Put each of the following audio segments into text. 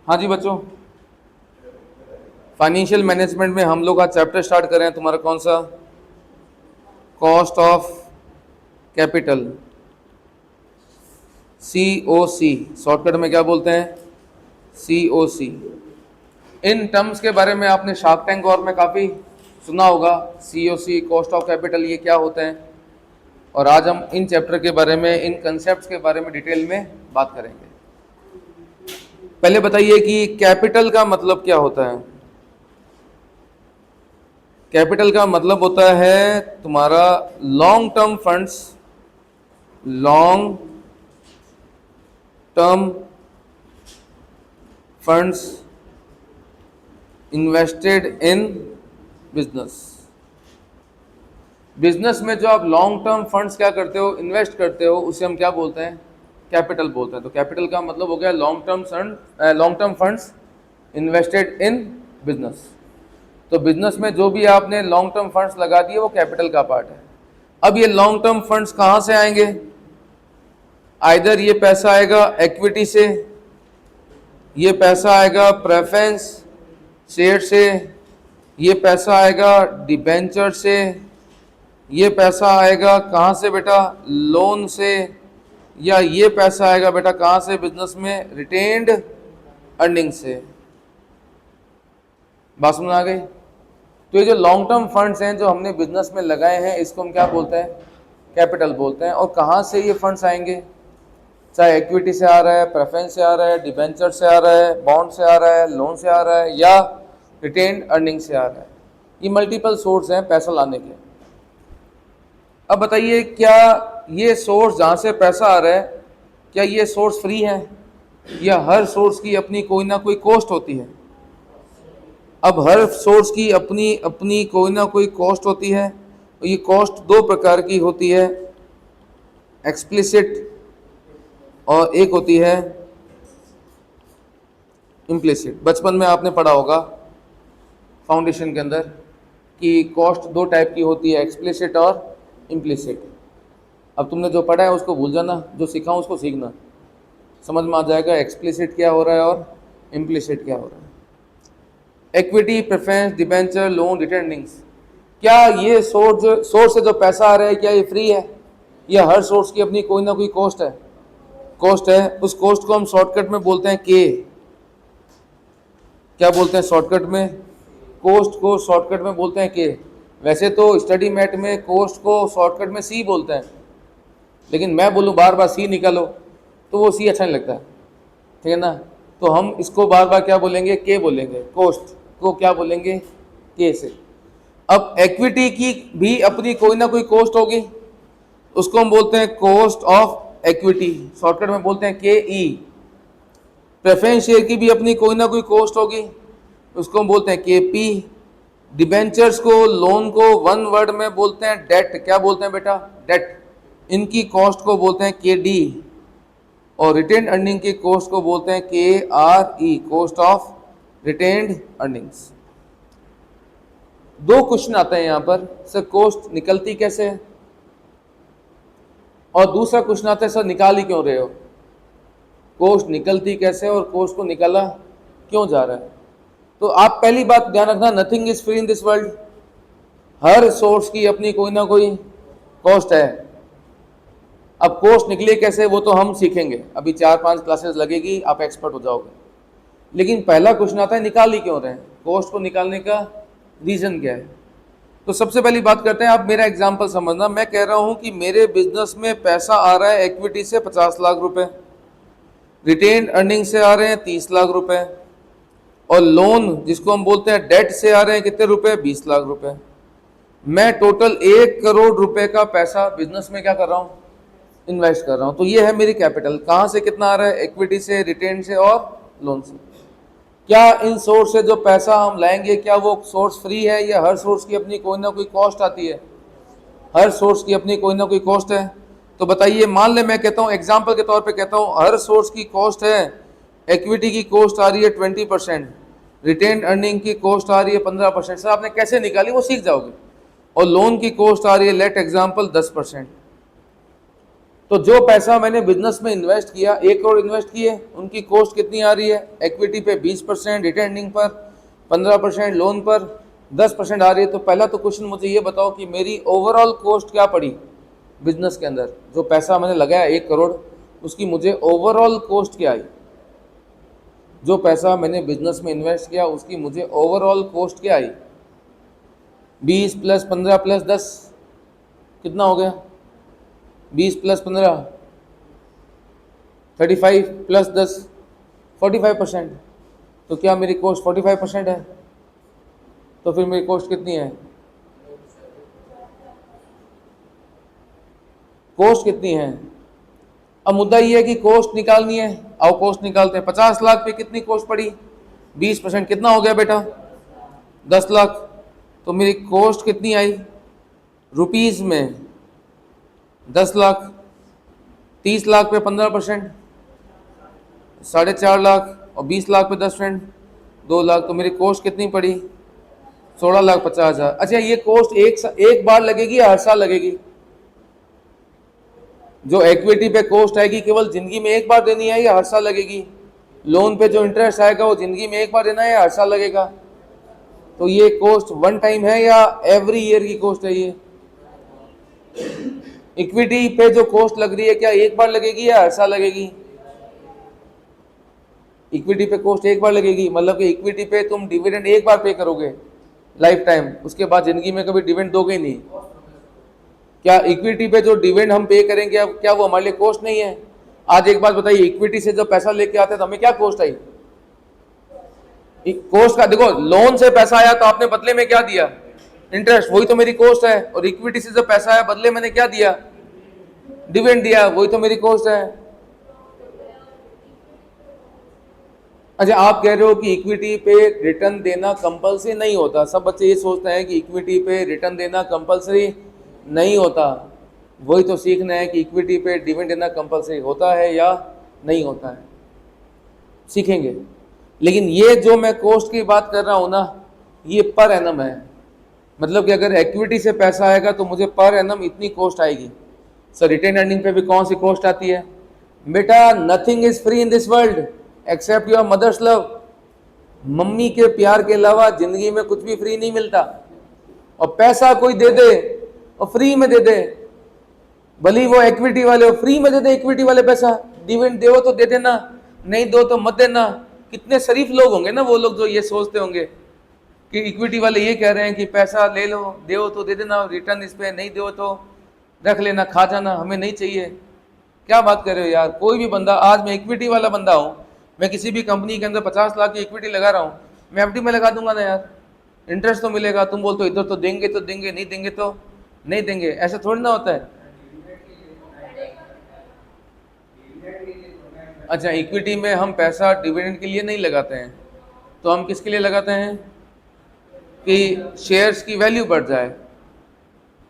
हाँ जी बच्चों, financial management में हम लोग आज चैप्टर स्टार्ट कर रहे हैं। तुम्हारा कौन सा? Cost of capital, COC। Shortcut में क्या बोलते हैं? COC। इन टर्म्स के बारे में आपने शार्क टैंक और में काफ़ी सुना होगा। COC, कॉस्ट ऑफ कैपिटल, ये क्या होते हैं। और आज हम इन चैप्टर के बारे में, इन कंसेप्ट्स के बारे में डिटेल में बात करेंगे। पहले बताइए कि कैपिटल का मतलब क्या होता है। कैपिटल का मतलब होता है तुम्हारा long term funds, long term funds invested in business. Business में जो आप लॉन्ग टर्म फंड्स क्या करते हो, इन्वेस्ट करते हो, उसे हम क्या बोलते हैं? कैपिटल बोलते हैं। तो कैपिटल का मतलब हो गया long term funds invested in business. तो बिजनेस में जो भी आपने लॉन्ग टर्म फंड्स लगा दिए वो कैपिटल का पार्ट है। अब ये लॉन्ग टर्म फंड्स कहाँ से आएंगे? आइदर ये पैसा आएगा इक्विटी से, ये पैसा आएगा प्रेफरेंस शेयर से, ये पैसा आएगा डिबेंचर से, ये पैसा आएगा कहाँ से बेटा? लोन से, या ये पैसा आएगा बेटा कहाँ से? बिजनेस में रिटेन्ड अर्निंग से। बात समझ आ गई? तो ये जो लॉन्ग टर्म फंड्स हैं जो हमने बिजनेस में लगाए हैं, इसको हम क्या बोलते हैं? कैपिटल बोलते हैं। और कहाँ से ये फंड्स आएंगे? चाहे इक्विटी से आ रहा है, प्रेफरेंस से आ रहा है, डिबेंचर से आ रहा है, बॉन्ड से आ रहा है, लोन से आ रहा है, या रिटेन्ड अर्निंग से आ रहा है। ये मल्टीपल सोर्स हैं पैसा लाने के। अब बताइए, क्या ये सोर्स जहाँ से पैसा आ रहा है, क्या ये सोर्स फ्री है, या हर सोर्स की अपनी कोई ना कोई कॉस्ट होती है? अब हर सोर्स की अपनी अपनी कोई ना कोई कॉस्ट होती है। और ये कॉस्ट दो प्रकार की होती है, एक्सप्लिसिट और एक होती है इम्प्लिसिट। बचपन में आपने पढ़ा होगा फाउंडेशन के अंदर कि कॉस्ट दो टाइप की होती है, एक्सप्लिसिट और इम्प्लिसिट। अब तुमने जो पढ़ा है उसको भूल जाना, जो सीखा उसको सीखना, समझ में आ जाएगा एक्सप्लिसिट क्या हो रहा है और इम्प्लिसिट क्या हो रहा है। इक्विटी, प्रेफरेंस, डिबेंचर, लोन, रिटर्निंग्स, क्या ये सोर्स से जो पैसा आ रहा है क्या ये फ्री है, या हर सोर्स की अपनी कोई ना कोई कॉस्ट है? कॉस्ट है। उस कॉस्ट को हम शॉर्टकट में बोलते हैं के। क्या बोलते हैं शॉर्टकट में? कॉस्ट को शॉर्टकट में बोलते हैं के। वैसे तो स्टडी मैट में कॉस्ट को शॉर्टकट में सी बोलते हैं, लेकिन मैं बोलूँ बार बार सी निकालो तो वो सी अच्छा नहीं लगता है, ठीक है ना। तो हम इसको बार बार क्या बोलेंगे? के बोलेंगे। कॉस्ट को क्या बोलेंगे? के से। अब इक्विटी की भी अपनी कोई ना कोई कॉस्ट होगी, उसको हम बोलते हैं कॉस्ट ऑफ इक्विटी, शॉर्टकट में बोलते हैं के ई। प्रेफरेंस शेयर की भी अपनी कोई ना कोई कॉस्ट होगी, उसको हम बोलते हैं के पी। डिबेंचर्स को, लोन को वन वर्ड में बोलते हैं डेट। क्या बोलते हैं बेटा? डेट। इनकी कॉस्ट को बोलते हैं के डी। और रिटेन्ड अर्निंग की कॉस्ट को बोलते हैं के R E, cost of retained earnings. दो क्वेश्चन आते हैं यहाँ पर, सर कॉस्ट निकलती कैसे है, और दूसरा क्वेश्चन आता है सर निकाल ही क्यों रहे हो। कॉस्ट निकलती कैसे और कॉस्ट को निकाला क्यों जा रहा है। तो आप पहली बात ध्यान रखना, nothing is free in this world. Her source की अपनी कोई ना कोई कॉस्ट है। अब कॉस्ट निकले कैसे वो तो हम सीखेंगे, अभी 4-5 क्लासेस लगेगी, आप एक्सपर्ट हो जाओगे। लेकिन पहला क्वेश्चन आता है निकाल ही क्यों रहे हैं, कॉस्ट को निकालने का रीजन क्या है। तो सबसे पहली बात करते हैं, आप मेरा एग्जांपल समझना। मैं कह रहा हूं कि मेरे बिजनेस में पैसा आ रहा है इक्विटी से 50 लाख रुपए, रिटेन्ड अर्निंग से आ रहे हैं 30 लाख रुपए, और लोन जिसको हम बोलते हैं डेट से आ रहे हैं कितने रुपए? 20 लाख रुपए। मैं टोटल 1 करोड़ रुपए का पैसा बिजनेस में क्या कर रहा हूँ? इन्वेस्ट कर रहा हूँ। तो ये है मेरी कैपिटल। कहाँ से कितना आ रहा है? इक्विटी से, रिटेन से और लोन से। क्या इन सोर्स से जो पैसा हम लाएंगे क्या वो सोर्स फ्री है, या हर सोर्स की अपनी कोई ना कोई कॉस्ट आती है? हर सोर्स की अपनी कोई ना कोई कॉस्ट है। तो बताइए, मान ले मैं कहता हूँ, एग्जाम्पल के तौर पे कहता हूँ, हर सोर्स की कॉस्ट है, इक्विटी की कॉस्ट आ रही है 20%, रिटेन अर्निंग की कॉस्ट आ रही है 15%। सर आपने कैसे निकाली वो सीख जाओगे। और लोन की कॉस्ट आ रही है, लेट एग्जाम्पल 10%। तो जो पैसा मैंने बिजनेस में इन्वेस्ट किया, 1 करोड़ इन्वेस्ट किए, उनकी कॉस्ट कितनी आ रही है? इक्विटी पे 20%, रिटर्निंग पर 15%, लोन पर 10% आ रही है। तो पहला तो क्वेश्चन मुझे ये बताओ कि मेरी ओवरऑल कॉस्ट क्या पड़ी बिजनेस के अंदर? जो पैसा मैंने लगाया 1 करोड़, उसकी मुझे ओवरऑल कॉस्ट क्या आई? जो पैसा मैंने बिजनेस में इन्वेस्ट किया उसकी मुझे ओवरऑल कॉस्ट क्या आई? 20 + 15 + 10 कितना हो गया? 20 + 15 35 + 10 45%। तो क्या मेरी कॉस्ट 45% है? तो फिर मेरी कॉस्ट कितनी है? कॉस्ट कितनी है? अब मुद्दा ये है कि कॉस्ट निकालनी है। आओ कॉस्ट निकालते हैं। 50 लाख पे कितनी कॉस्ट पड़ी? 20% कितना हो गया बेटा? 10 लाख। तो मेरी कॉस्ट कितनी आई रुपीज़ में? 10 लाख। 30 लाख पे 15% 4.5 लाख, और 20 लाख पे 10% 2 लाख। तो मेरी कॉस्ट कितनी पड़ी? 16,50,000। अच्छा, ये कॉस्ट एक बार लगेगी या हर साल लगेगी? जो इक्विटी पे कॉस्ट आएगी केवल जिंदगी में एक बार देनी है या हर साल लगेगी? लोन पे जो इंटरेस्ट आएगा वो जिंदगी में एक बार देना है या हर साल लगेगा? तो ये कॉस्ट वन टाइम है या एवरी ईयर की कॉस्ट है? ये इक्विटी पे जो कॉस्ट लग रही है क्या एक बार लगेगी या हर साल लगेगी? इक्विटी पे कॉस्ट एक बार लगेगी, मतलब कि इक्विटी पे तुम डिविडेंड एक बार पे करोगे लाइफ टाइम, उसके बाद जिंदगी में कभी डिविडेंड दोगे नहीं। क्या इक्विटी पे जो डिविडेंड हम पे करेंगे अब क्या वो हमारे लिए कॉस्ट नहीं है? आज एक बात बताइए, इक्विटी से जब पैसा लेके आते हैं तो हमें क्या कॉस्ट आई? कॉस्ट का देखो, लोन से पैसा आया तो आपने बदले में क्या दिया? इंटरेस्ट, वही तो मेरी कॉस्ट है। और इक्विटी से जब पैसा आया बदले मैंने क्या दिया? डिविडेंड दिया, वही तो मेरी कॉस्ट है। अच्छा, आप कह रहे हो कि इक्विटी पे रिटर्न देना कंपलसरी नहीं होता। सब बच्चे ये सोचते हैं कि इक्विटी पे रिटर्न देना कंपलसरी नहीं होता। वही तो सीखना है कि इक्विटी पे डिविडेंड देना कंपलसरी होता है या नहीं होता है, सीखेंगे। लेकिन ये जो मैं कॉस्ट की बात कर रहा हूँ ना, ये पर एनम है। मतलब कि अगर इक्विटी से पैसा आएगा तो मुझे पर एनम इतनी कॉस्ट आएगी। सर रिटेन अर्निंग पे भी कौन सी कॉस्ट आती है? बेटा, nothing is free in this world except your mother's love. Mummy के प्यार के अलावा जिंदगी में कुछ भी फ्री नहीं मिलता। और पैसा कोई दे दे और फ्री में दे दे, भली वो इक्विटी वाले हो, फ्री में दे दे इक्विटी वाले पैसा। डिविडेंड दो तो दे देना, नहीं दो तो मत देना। कितने शरीफ लोग होंगे ना वो लोग जो ये सोचते होंगे कि इक्विटी वाले ये कह रहे हैं कि पैसा ले लो, दो तो दे देना, रिटर्न इस पे नहीं दो तो रख लेना, खा जाना, हमें नहीं चाहिए। क्या बात कर रहे हो यार? कोई भी बंदा, आज मैं इक्विटी वाला बंदा हूँ, मैं किसी भी कंपनी के अंदर 50 लाख की इक्विटी लगा रहा हूँ, मैं एफडी में लगा दूंगा ना यार, इंटरेस्ट तो मिलेगा। तुम बोलते हो इधर तो देंगे, तो देंगे, नहीं देंगे तो नहीं देंगे, ऐसा थोड़ी ना होता है। अच्छा, इक्विटी में हम पैसा डिविडेंड के लिए नहीं लगाते हैं, तो हम किसके लिए लगाते हैं? कि शेयर्स की वैल्यू बढ़ जाए।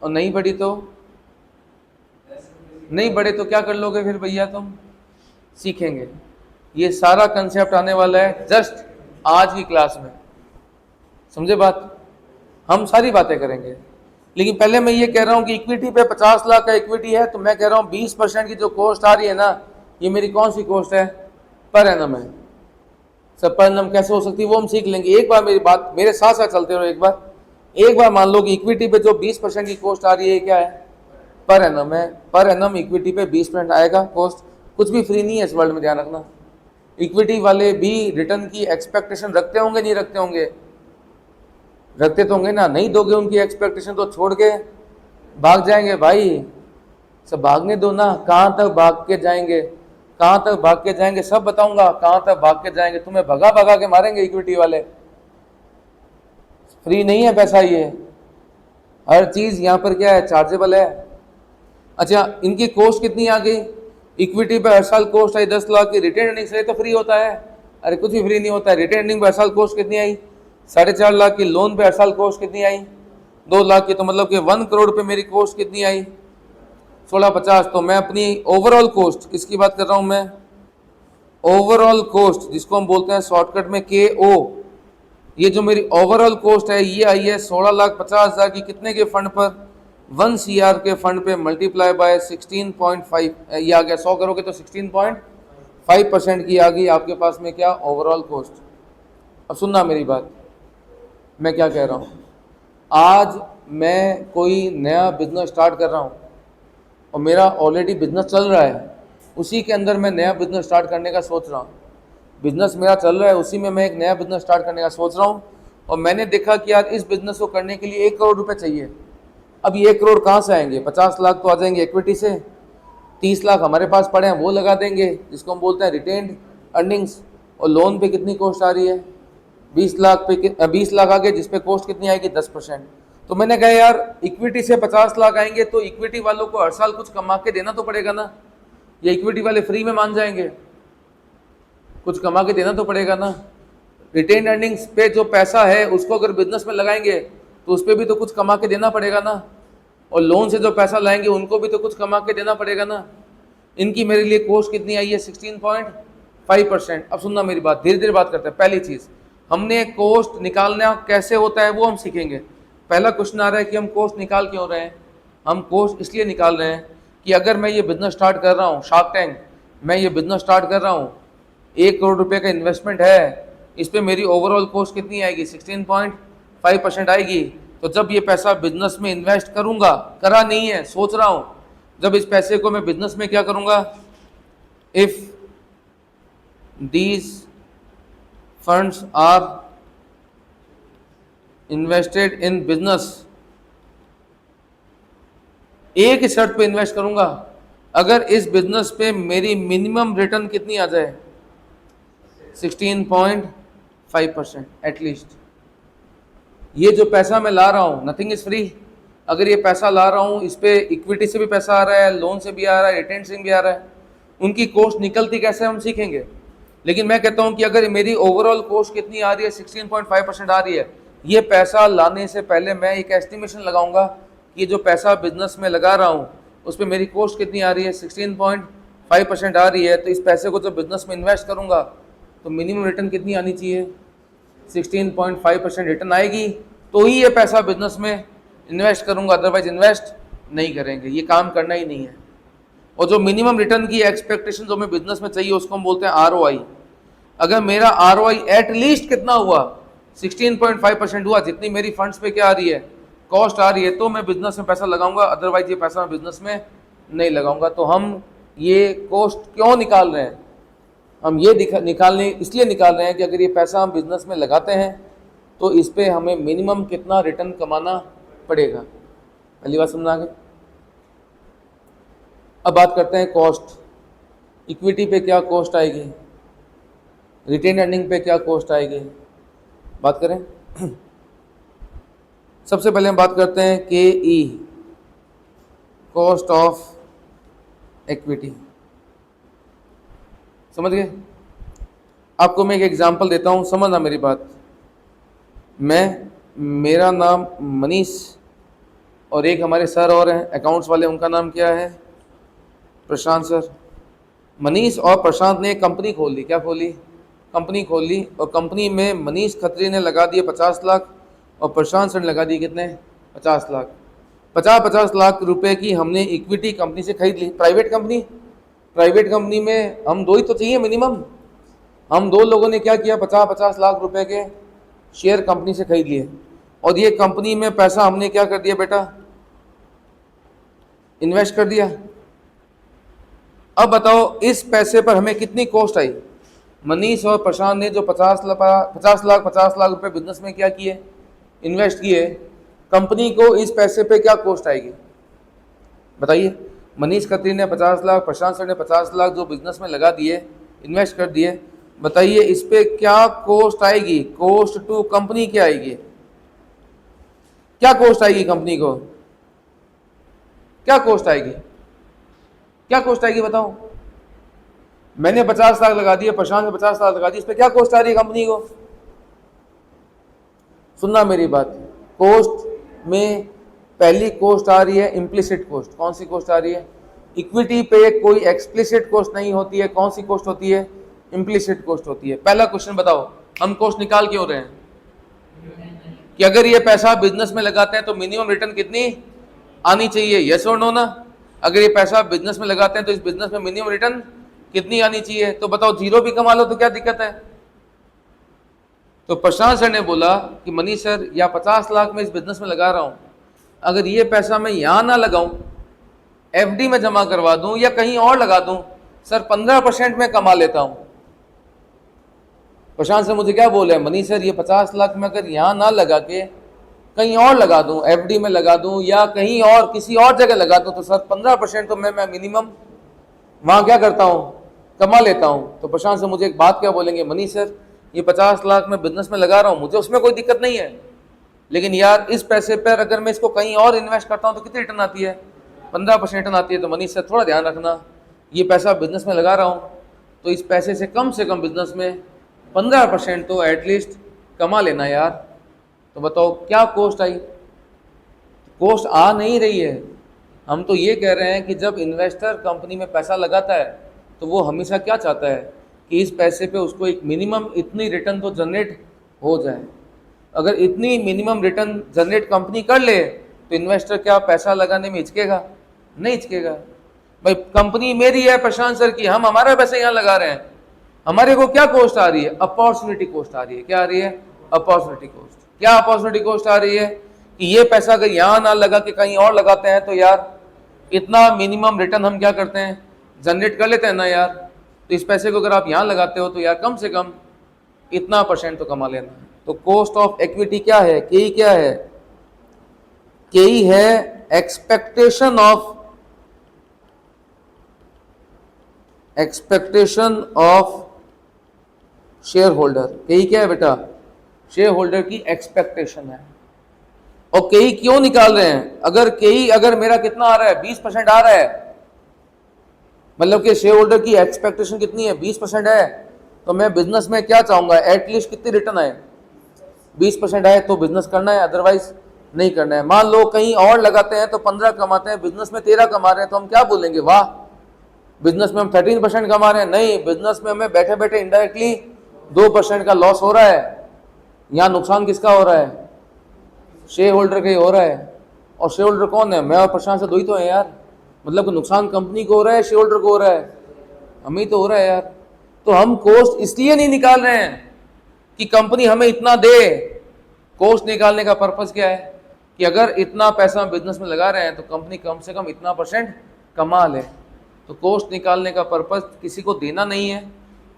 और नहीं बढ़ी तो नहीं बढ़े तो क्या कर लोगे फिर भैया तुम? सीखेंगे। ये सारा कंसेप्ट आने वाला है जस्ट आज की क्लास में, समझे बात? हम सारी बातें करेंगे। लेकिन पहले मैं ये कह रहा हूँ कि इक्विटी पे 50 लाख का इक्विटी है, तो मैं कह रहा हूँ 20% की जो कॉस्ट आ रही है ना, ये मेरी कौन सी कॉस्ट है? पर एनम है। सब पर एनम कैसे हो सकती है वो हम सीख लेंगे। एक बार मेरी बात मेरे साथ साथ चलते रहो। एक बार मान लो कि इक्विटी पे जो 20% की कॉस्ट आ रही है क्या है? पर एनम है। पर एनम इक्विटी पे 20% आएगा कॉस्ट। कुछ भी फ्री नहीं है इस वर्ल्ड में, ध्यान रखना। इक्विटी वाले भी रिटर्न की एक्सपेक्टेशन रखते होंगे, नहीं रखते होंगे? रखते तो होंगे ना। नहीं दोगे उनकी एक्सपेक्टेशन तो छोड़ के भाग जाएंगे भाई। सब भागने दो ना। कहाँ तक भाग के जाएंगे? कहाँ तक भाग के जाएंगे? सब बताऊंगा कहाँ तक भाग के जाएंगे। तुम्हें भगा भगा के मारेंगे इक्विटी वाले। फ्री नहीं है पैसा, ये हर चीज यहाँ पर क्या है? चार्जेबल है। अच्छा, इनकी कॉस्ट कितनी आ गई? इक्विटी पे हर साल कॉस्ट आई 10 लाख की। रिटेन अर्निंग से तो फ्री होता है? अरे कुछ भी फ्री नहीं होता है। रिटेन अर्निंग पे हर साल कॉस्ट कितनी आई? 4.5 लाख की। लोन पे हर साल कॉस्ट कितनी आई? 2 लाख की। तो मतलब कि 1 करोड़ पे मेरी कॉस्ट कितनी आई? 1650। तो मैं अपनी ओवरऑल कॉस्ट, किसकी बात कर रहा हूं मैं? ओवरऑल कॉस्ट, जिसको हम बोलते हैं शॉर्टकट में KO। ये जो मेरी ओवरऑल कॉस्ट है ये आई है 16,50,000 की। कितने के फंड पर? 1 CR के फंड पे मल्टीप्लाई बाय 16.5, ये आ गया 100 करोगे तो 16.5% की आ गई आपके पास में क्या ओवरऑल कॉस्ट। अब सुनना मेरी बात, मैं क्या कह रहा हूँ। आज मैं कोई नया बिजनेस स्टार्ट कर रहा हूँ और मेरा ऑलरेडी बिजनेस चल रहा है, उसी के अंदर मैं नया बिजनेस स्टार्ट करने का सोच रहा हूँ। बिजनेस मेरा चल रहा है, उसी में मैं एक नया बिजनेस स्टार्ट करने का सोच रहा हूँ और मैंने देखा कि यार इस बिजनेस को करने के लिए 1 करोड़ रुपए चाहिए। अब ये 1 करोड़ कहाँ से आएंगे? 50 लाख तो आ जाएंगे इक्विटी से, 30 लाख हमारे पास पड़े हैं वो लगा देंगे जिसको हम बोलते हैं रिटेन्ड अर्निंग्स, और लोन पे कितनी कॉस्ट आ रही है 20 लाख पे, 20 लाख आगे जिस पे कॉस्ट कितनी आएगी 10%। तो मैंने कहा यार इक्विटी से 50 लाख आएंगे तो इक्विटी वालों को हर साल कुछ कमा के देना तो पड़ेगा ना, या इक्विटी वाले फ्री में मान जाएंगे? कुछ कमा के देना तो पड़ेगा ना। रिटेन अर्निंग्स पे जो पैसा है उसको अगर बिजनेस में लगाएंगे तो उस पर भी तो कुछ कमा के देना पड़ेगा ना, और लोन से जो पैसा लाएंगे उनको भी तो कुछ कमा के देना पड़ेगा ना। इनकी मेरे लिए कॉस्ट कितनी आई है 16.5%। अब सुनना मेरी बात, धीरे धीरे बात करते हैं। पहली चीज़, हमने कॉस्ट निकालना कैसे होता है वो हम सीखेंगे। पहला क्वेश्चन आ रहा है कि हम कॉस्ट निकाल क्यों रहे हैं। हम कॉस्ट इसलिए निकाल रहे हैं कि अगर मैं ये बिजनेस स्टार्ट कर रहा हूँ, शार्क टैंक, मैं ये बिजनेस स्टार्ट कर रहा हूँ, 1 करोड़ रुपए का इन्वेस्टमेंट है, इस पर मेरी ओवरऑल कॉस्ट कितनी आएगी 16.5% आएगी। तो जब ये पैसा बिजनेस में इन्वेस्ट करूंगा, करा नहीं है, सोच रहा हूं, जब इस पैसे को मैं बिजनेस में क्या करूंगा, if these funds are invested in business, एक ही शर्त पे इन्वेस्ट करूंगा, अगर इस बिजनेस पे मेरी मिनिमम रिटर्न कितनी आ जाए 16.5% एटलीस्ट। ये जो पैसा मैं ला रहा हूँ, नथिंग इज फ्री। अगर ये पैसा ला रहा हूँ, इस पे इक्विटी से भी पैसा आ रहा है, लोन से भी आ रहा है, रिटेन से भी आ रहा है, उनकी कॉस्ट निकलती कैसे हम सीखेंगे। लेकिन मैं कहता हूँ कि अगर मेरी ओवरऑल कॉस्ट कितनी आ रही है 16.5% आ रही है, ये पैसा लाने से पहले मैं एक एस्टिमेशन लगाऊंगा कि ये जो पैसा बिजनेस में लगा रहा हूँ उस पर मेरी कॉस्ट कितनी आ रही है 16.5% आ रही है, तो इस पैसे को जब बिजनेस में इन्वेस्ट करूंगा तो मिनिमम रिटर्न कितनी आनी चाहिए 16.5% रिटर्न आएगी, तो ही ये पैसा बिजनेस में इन्वेस्ट करूंगा, अदरवाइज इन्वेस्ट नहीं करेंगे, ये काम करना ही नहीं है। और जो मिनिमम रिटर्न की एक्सपेक्टेशन जो हमें बिजनेस में चाहिए उसको हम बोलते हैं ROI। अगर मेरा ROI एटलीस्ट कितना हुआ 16.5% हुआ, जितनी मेरी फंड्स पे क्या आ रही है कॉस्ट आ रही है, तो मैं बिजनेस में पैसा लगाऊंगा, अदरवाइज ये पैसा मैं बिजनेस में नहीं लगाऊंगा। तो हम ये कॉस्ट क्यों निकाल रहे हैं, हम ये निकालने इसलिए निकाल रहे हैं कि अगर ये पैसा हम बिजनेस में लगाते हैं तो इस पे हमें मिनिमम कितना रिटर्न कमाना पड़ेगा। पहली बात समझ आ गई। अब बात करते हैं कॉस्ट। इक्विटी पे क्या कॉस्ट आएगी, रिटेन अर्निंग पे क्या कॉस्ट आएगी, बात करें। सबसे पहले हम बात करते हैं KE, कॉस्ट ऑफ इक्विटी। समझ गए। आपको मैं एक एग्जांपल देता हूँ, समझना मेरी बात। मेरा नाम मनीष और एक हमारे सर और हैं अकाउंट्स वाले, उनका नाम क्या है प्रशांत सर। मनीष और प्रशांत ने एक कंपनी खोल ली। क्या खोली? कंपनी खोल ली, और कंपनी में मनीष खत्री ने लगा दिए 50 लाख और प्रशांत सर ने लगा दिए कितने 50 लाख। 50 लाख रुपए की हमने इक्विटी कंपनी से खरीद ली। प्राइवेट कंपनी में हम दो ही तो चाहिए मिनिमम। हम दो लोगों ने क्या किया, 50 लाख रुपए के शेयर कंपनी से खरीद लिए, और ये कंपनी में पैसा हमने क्या कर दिया बेटा, इन्वेस्ट कर दिया। अब बताओ इस पैसे पर हमें कितनी कॉस्ट आई। मनीष और प्रशांत ने जो 50 लाख रुपए बिजनेस में क्या किए, इन्वेस्ट किए, कंपनी को इस पैसे पे क्या कॉस्ट आएगी बताइए। मनीष खत्री ने 50 लाख, प्रशांत सर ने 50 लाख जो बिजनेस में लगा दिए, इन्वेस्ट कर दिए, बताइए इस पे क्या कॉस्ट आएगी। कॉस्ट टू कंपनी क्या आएगी, क्या कॉस्ट आएगी कंपनी को, क्या कॉस्ट आएगी, क्या कॉस्ट आएगी बताओ। मैंने 50 लाख लगा दिए, प्रशांत ने 50 लाख लगा दिए, इस पे क्या कॉस्ट आ रही है कंपनी को। सुनना मेरी बात, कॉस्ट में पहली कॉस्ट आ रही है इम्प्लिसिट कॉस्ट। कौन सी कॉस्ट आ रही है? इक्विटी पे कोई एक्सप्लिसिट कॉस्ट नहीं होती है। कौन सी कॉस्ट होती है? इम्प्लिसिट कॉस्ट होती है। पहला क्वेश्चन बताओ, हम कॉस्ट निकाल क्यों रहे हैं कि अगर ये पैसा बिजनेस में लगाते हैं तो मिनिमम रिटर्न कितनी आनी चाहिए, यस और नो ना। अगर ये पैसा बिजनेस में लगाते हैं तो इस बिजनेस में मिनिमम रिटर्न कितनी आनी चाहिए? तो बताओ, जीरो भी कमा लो तो क्या दिक्कत है? तो प्रशांत सर ने बोला कि मनीष सर, या 50 लाख में इस बिजनेस में लगा रहा हूं, अगर ये पैसा मैं यहां ना लगाऊं, एफडी में जमा करवा दूं या कहीं और लगा दूं, सर 15% में कमा लेता हूं। प्रशांत सर मुझे क्या बोल रहे हैं, मनीष सर ये 50 लाख में अगर यहां ना लगा के कहीं और लगा दूं, एफडी में लगा दूं या कहीं और किसी और जगह लगा दूं, तो सर 15% तो मैं मिनिमम वहां क्या करता हूं, कमा लेता हूं। तो प्रशांत सर मुझे एक बात क्या बोलेंगे, मनीष सर ये 50 लाख में बिजनेस में लगा रहा हूं, मुझे उसमें कोई दिक्कत नहीं है, लेकिन यार इस पैसे पर अगर मैं इसको कहीं और इन्वेस्ट करता हूं तो कितनी रिटर्न आती है? 15% रिटर्न आती है। तो मनीष सर थोड़ा ध्यान रखना, ये पैसा बिजनेस में लगा रहा हूं तो इस पैसे से कम बिजनेस में 15% तो एटलीस्ट कमा लेना यार। तो बताओ क्या कॉस्ट आई? कॉस्ट आ नहीं रही है। हम तो ये कह रहे हैं कि जब इन्वेस्टर कंपनी में पैसा लगाता है तो वो हमेशा क्या चाहता है कि इस पैसे पे उसको एक मिनिमम इतनी रिटर्न तो जनरेट हो जाए। अगर इतनी मिनिमम रिटर्न जनरेट कंपनी कर ले तो इन्वेस्टर क्या पैसा लगाने में हिचकेगा? नहीं हिचकेगा। भाई कंपनी मेरी है प्रशांत सर की, हम हमारा पैसा यहाँ लगा रहे हैं, हमारे को क्या कॉस्ट आ रही है? अपॉर्चुनिटी कॉस्ट आ रही है। क्या आ रही है? Opportunity cost. क्या अपॉर्चुनिटी कॉस्ट आ रही है कि ये पैसा अगर यहाँ ना लगा के कहीं और लगाते हैं तो यार इतना मिनिमम रिटर्न हम क्या करते हैं, जनरेट कर लेते हैं ना यार। तो इस पैसे को अगर आप यहाँ लगाते हो तो यार कम से कम इतना % तो कमा लेना है। तो कॉस्ट ऑफ इक्विटी क्या है? केई क्या है? केई है एक्सपेक्टेशन ऑफ शेयर होल्डर। केई क्या है बेटा? शेयर होल्डर की एक्सपेक्टेशन है। और केई क्यों निकाल रहे हैं? अगर मेरा कितना आ रहा है, 20% आ रहा है, मतलब कि शेयर होल्डर की एक्सपेक्टेशन कितनी है, 20% है, तो मैं बिजनेस में क्या चाहूंगा, एटलीस्ट कितनी रिटर्न आए? 20% आए तो बिजनेस करना है, अदरवाइज नहीं करना है। मान लो कहीं और लगाते हैं तो 15 कमाते हैं, बिजनेस में 13 कमा रहे हैं, तो हम क्या बोलेंगे, वाह बिजनेस में हम 13% कमा रहे हैं। नहीं, बिजनेस में हमें बैठे बैठे इनडायरेक्टली 2% का लॉस हो रहा है। यहाँ नुकसान किसका हो रहा है? शेयर होल्डर का ही हो रहा है। और शेयर होल्डर कौन है? मैं और प्रशांत से दो ही तो है यार। मतलब कि नुकसान कंपनी को हो रहा है, शेयर होल्डर को हो रहा है? हमें ही तो हो रहा है यार। तो हम कॉस्ट इसलिए नहीं निकाल रहे हैं कि कंपनी हमें इतना दे। कॉस्ट निकालने का पर्पस क्या है कि अगर इतना पैसा हम बिजनेस में लगा रहे हैं तो कंपनी कम से कम इतना % कमा ले। तो कॉस्ट निकालने का पर्पस किसी को देना नहीं है।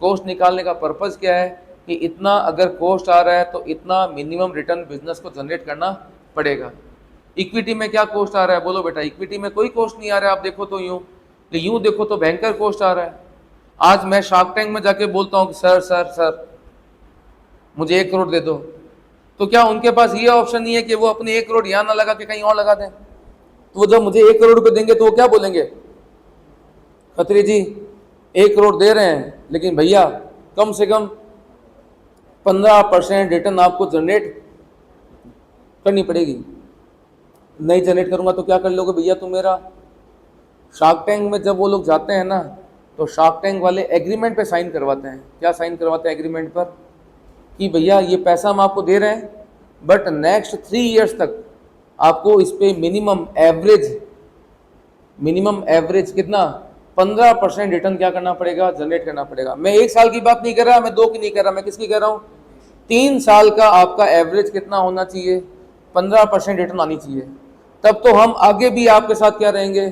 कॉस्ट निकालने का पर्पस क्या है कि इतना अगर कॉस्ट आ रहा है तो इतना मिनिमम रिटर्न बिजनेस को जनरेट करना पड़ेगा। इक्विटी में क्या कॉस्ट आ रहा है? बोलो बेटा, इक्विटी में कोई कॉस्ट नहीं आ रहा है। आप देखो तो यूं देखो तो भयंकर कॉस्ट आ रहा है। आज मैं शार्क टैंक में जाके बोलता हूँ कि सर सर सर मुझे 1 करोड़ दे दो, तो क्या उनके पास ये ऑप्शन नहीं है कि वो अपने 1 करोड़ यहाँ ना लगा के कहीं और लगा दें? तो वो जब मुझे 1 करोड़ रुपए देंगे तो वो क्या बोलेंगे, खत्री जी 1 करोड़ दे रहे हैं लेकिन भैया कम से कम 15% रिटर्न आपको जनरेट करनी पड़ेगी। नहीं जनरेट करूंगा तो क्या कर लोगे भैया तुम मेरा? शार्क टैंक में जब वो लोग जाते हैं ना तो शार्क टैंक वाले एग्रीमेंट पे साइन करवाते हैं। क्या साइन करवाते हैं एग्रीमेंट पर? कि भैया ये पैसा हम आपको दे रहे हैं बट नेक्स्ट 3 इयर्स तक आपको इस पे मिनिमम एवरेज कितना, 15% रिटर्न क्या करना पड़ेगा, जनरेट करना पड़ेगा। मैं 1 साल की बात नहीं कर रहा, मैं 2 की नहीं कर रहा, मैं किसकी कह रहा हूँ, 3 साल का आपका एवरेज कितना होना चाहिए, 15% रिटर्न आनी चाहिए। तब तो हम आगे भी आपके साथ क्या रहेंगे,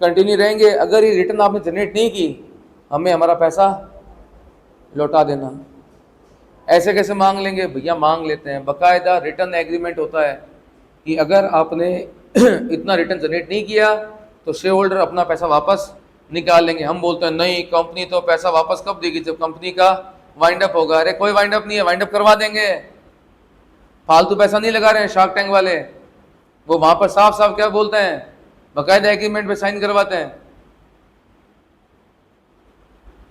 कंटिन्यू रहेंगे। अगर ये रिटर्न आपने जनरेट नहीं की, हमें हमारा पैसा लौटा देना। ऐसे कैसे मांग लेंगे भैया? मांग लेते हैं, बाकायदा रिटर्न एग्रीमेंट होता है कि अगर आपने इतना रिटर्न जनरेट नहीं किया तो शेयर होल्डर अपना पैसा वापस निकाल लेंगे। हम बोलते हैं नहीं, कंपनी तो पैसा वापस कब देगी, जब कंपनी का वाइंड अप होगा। अरे कोई वाइंड अप नहीं है, वाइंड अप करवा देंगे, फालतू पैसा नहीं लगा रहे हैं शार्क टैंक वाले। वो वहां पर साफ साफ क्या बोलते हैं, बाकायदा एग्रीमेंट पे साइन करवाते हैं।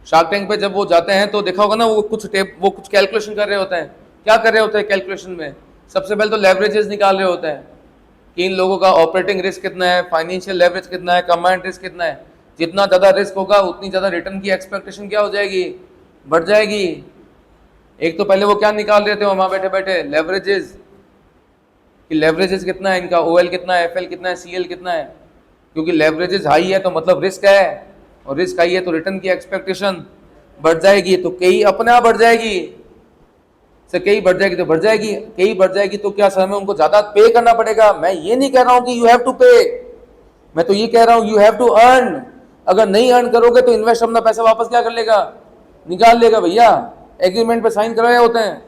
शार्क टैंक पे जब वो जाते हैं तो देखा होगा ना, वो कुछ कैलकुलेशन कर रहे होते हैं। क्या कर रहे होते हैं कैलकुलेशन में? सबसे पहले तो लेवरेजेस निकाल रहे होते हैं कि इन लोगों का ऑपरेटिंग रिस्क कितना है, फाइनेंशियल लेवरेज कितना है, कंबाइंड रिस्क कितना है। जितना ज़्यादा रिस्क होगा उतनी ज़्यादा रिटर्न की एक्सपेक्टेशन क्या हो जाएगी, बढ़ जाएगी। एक तो पहले वो क्या निकाल रहे थे वहाँ बैठे बैठे, लेवरेजेस। कि लेवरेजेस कितना है इनका, OL कितना है, FL कितना है, CL कितना है, क्योंकि लेवरेजेस हाई है तो मतलब रिस्क है, और रिस्क हाई है तो रिटर्न की एक्सपेक्टेशन बढ़ जाएगी, तो कई अपने आप बढ़ जाएगी। से कई बढ़ जाएगी तो बढ़ जाएगी, कई बढ़ जाएगी तो क्या समय उनको ज्यादा पे करना पड़ेगा। मैं ये नहीं कह रहा हूं कि यू हैव टू पे, मैं तो ये कह रहा हूं यू हैव टू अर्न। अगर नहीं अर्न करोगे तो इन्वेस्टर अपना पैसा वापस क्या कर लेगा, निकाल लेगा भैया। एग्रीमेंट पे साइन करवाए होते हैं,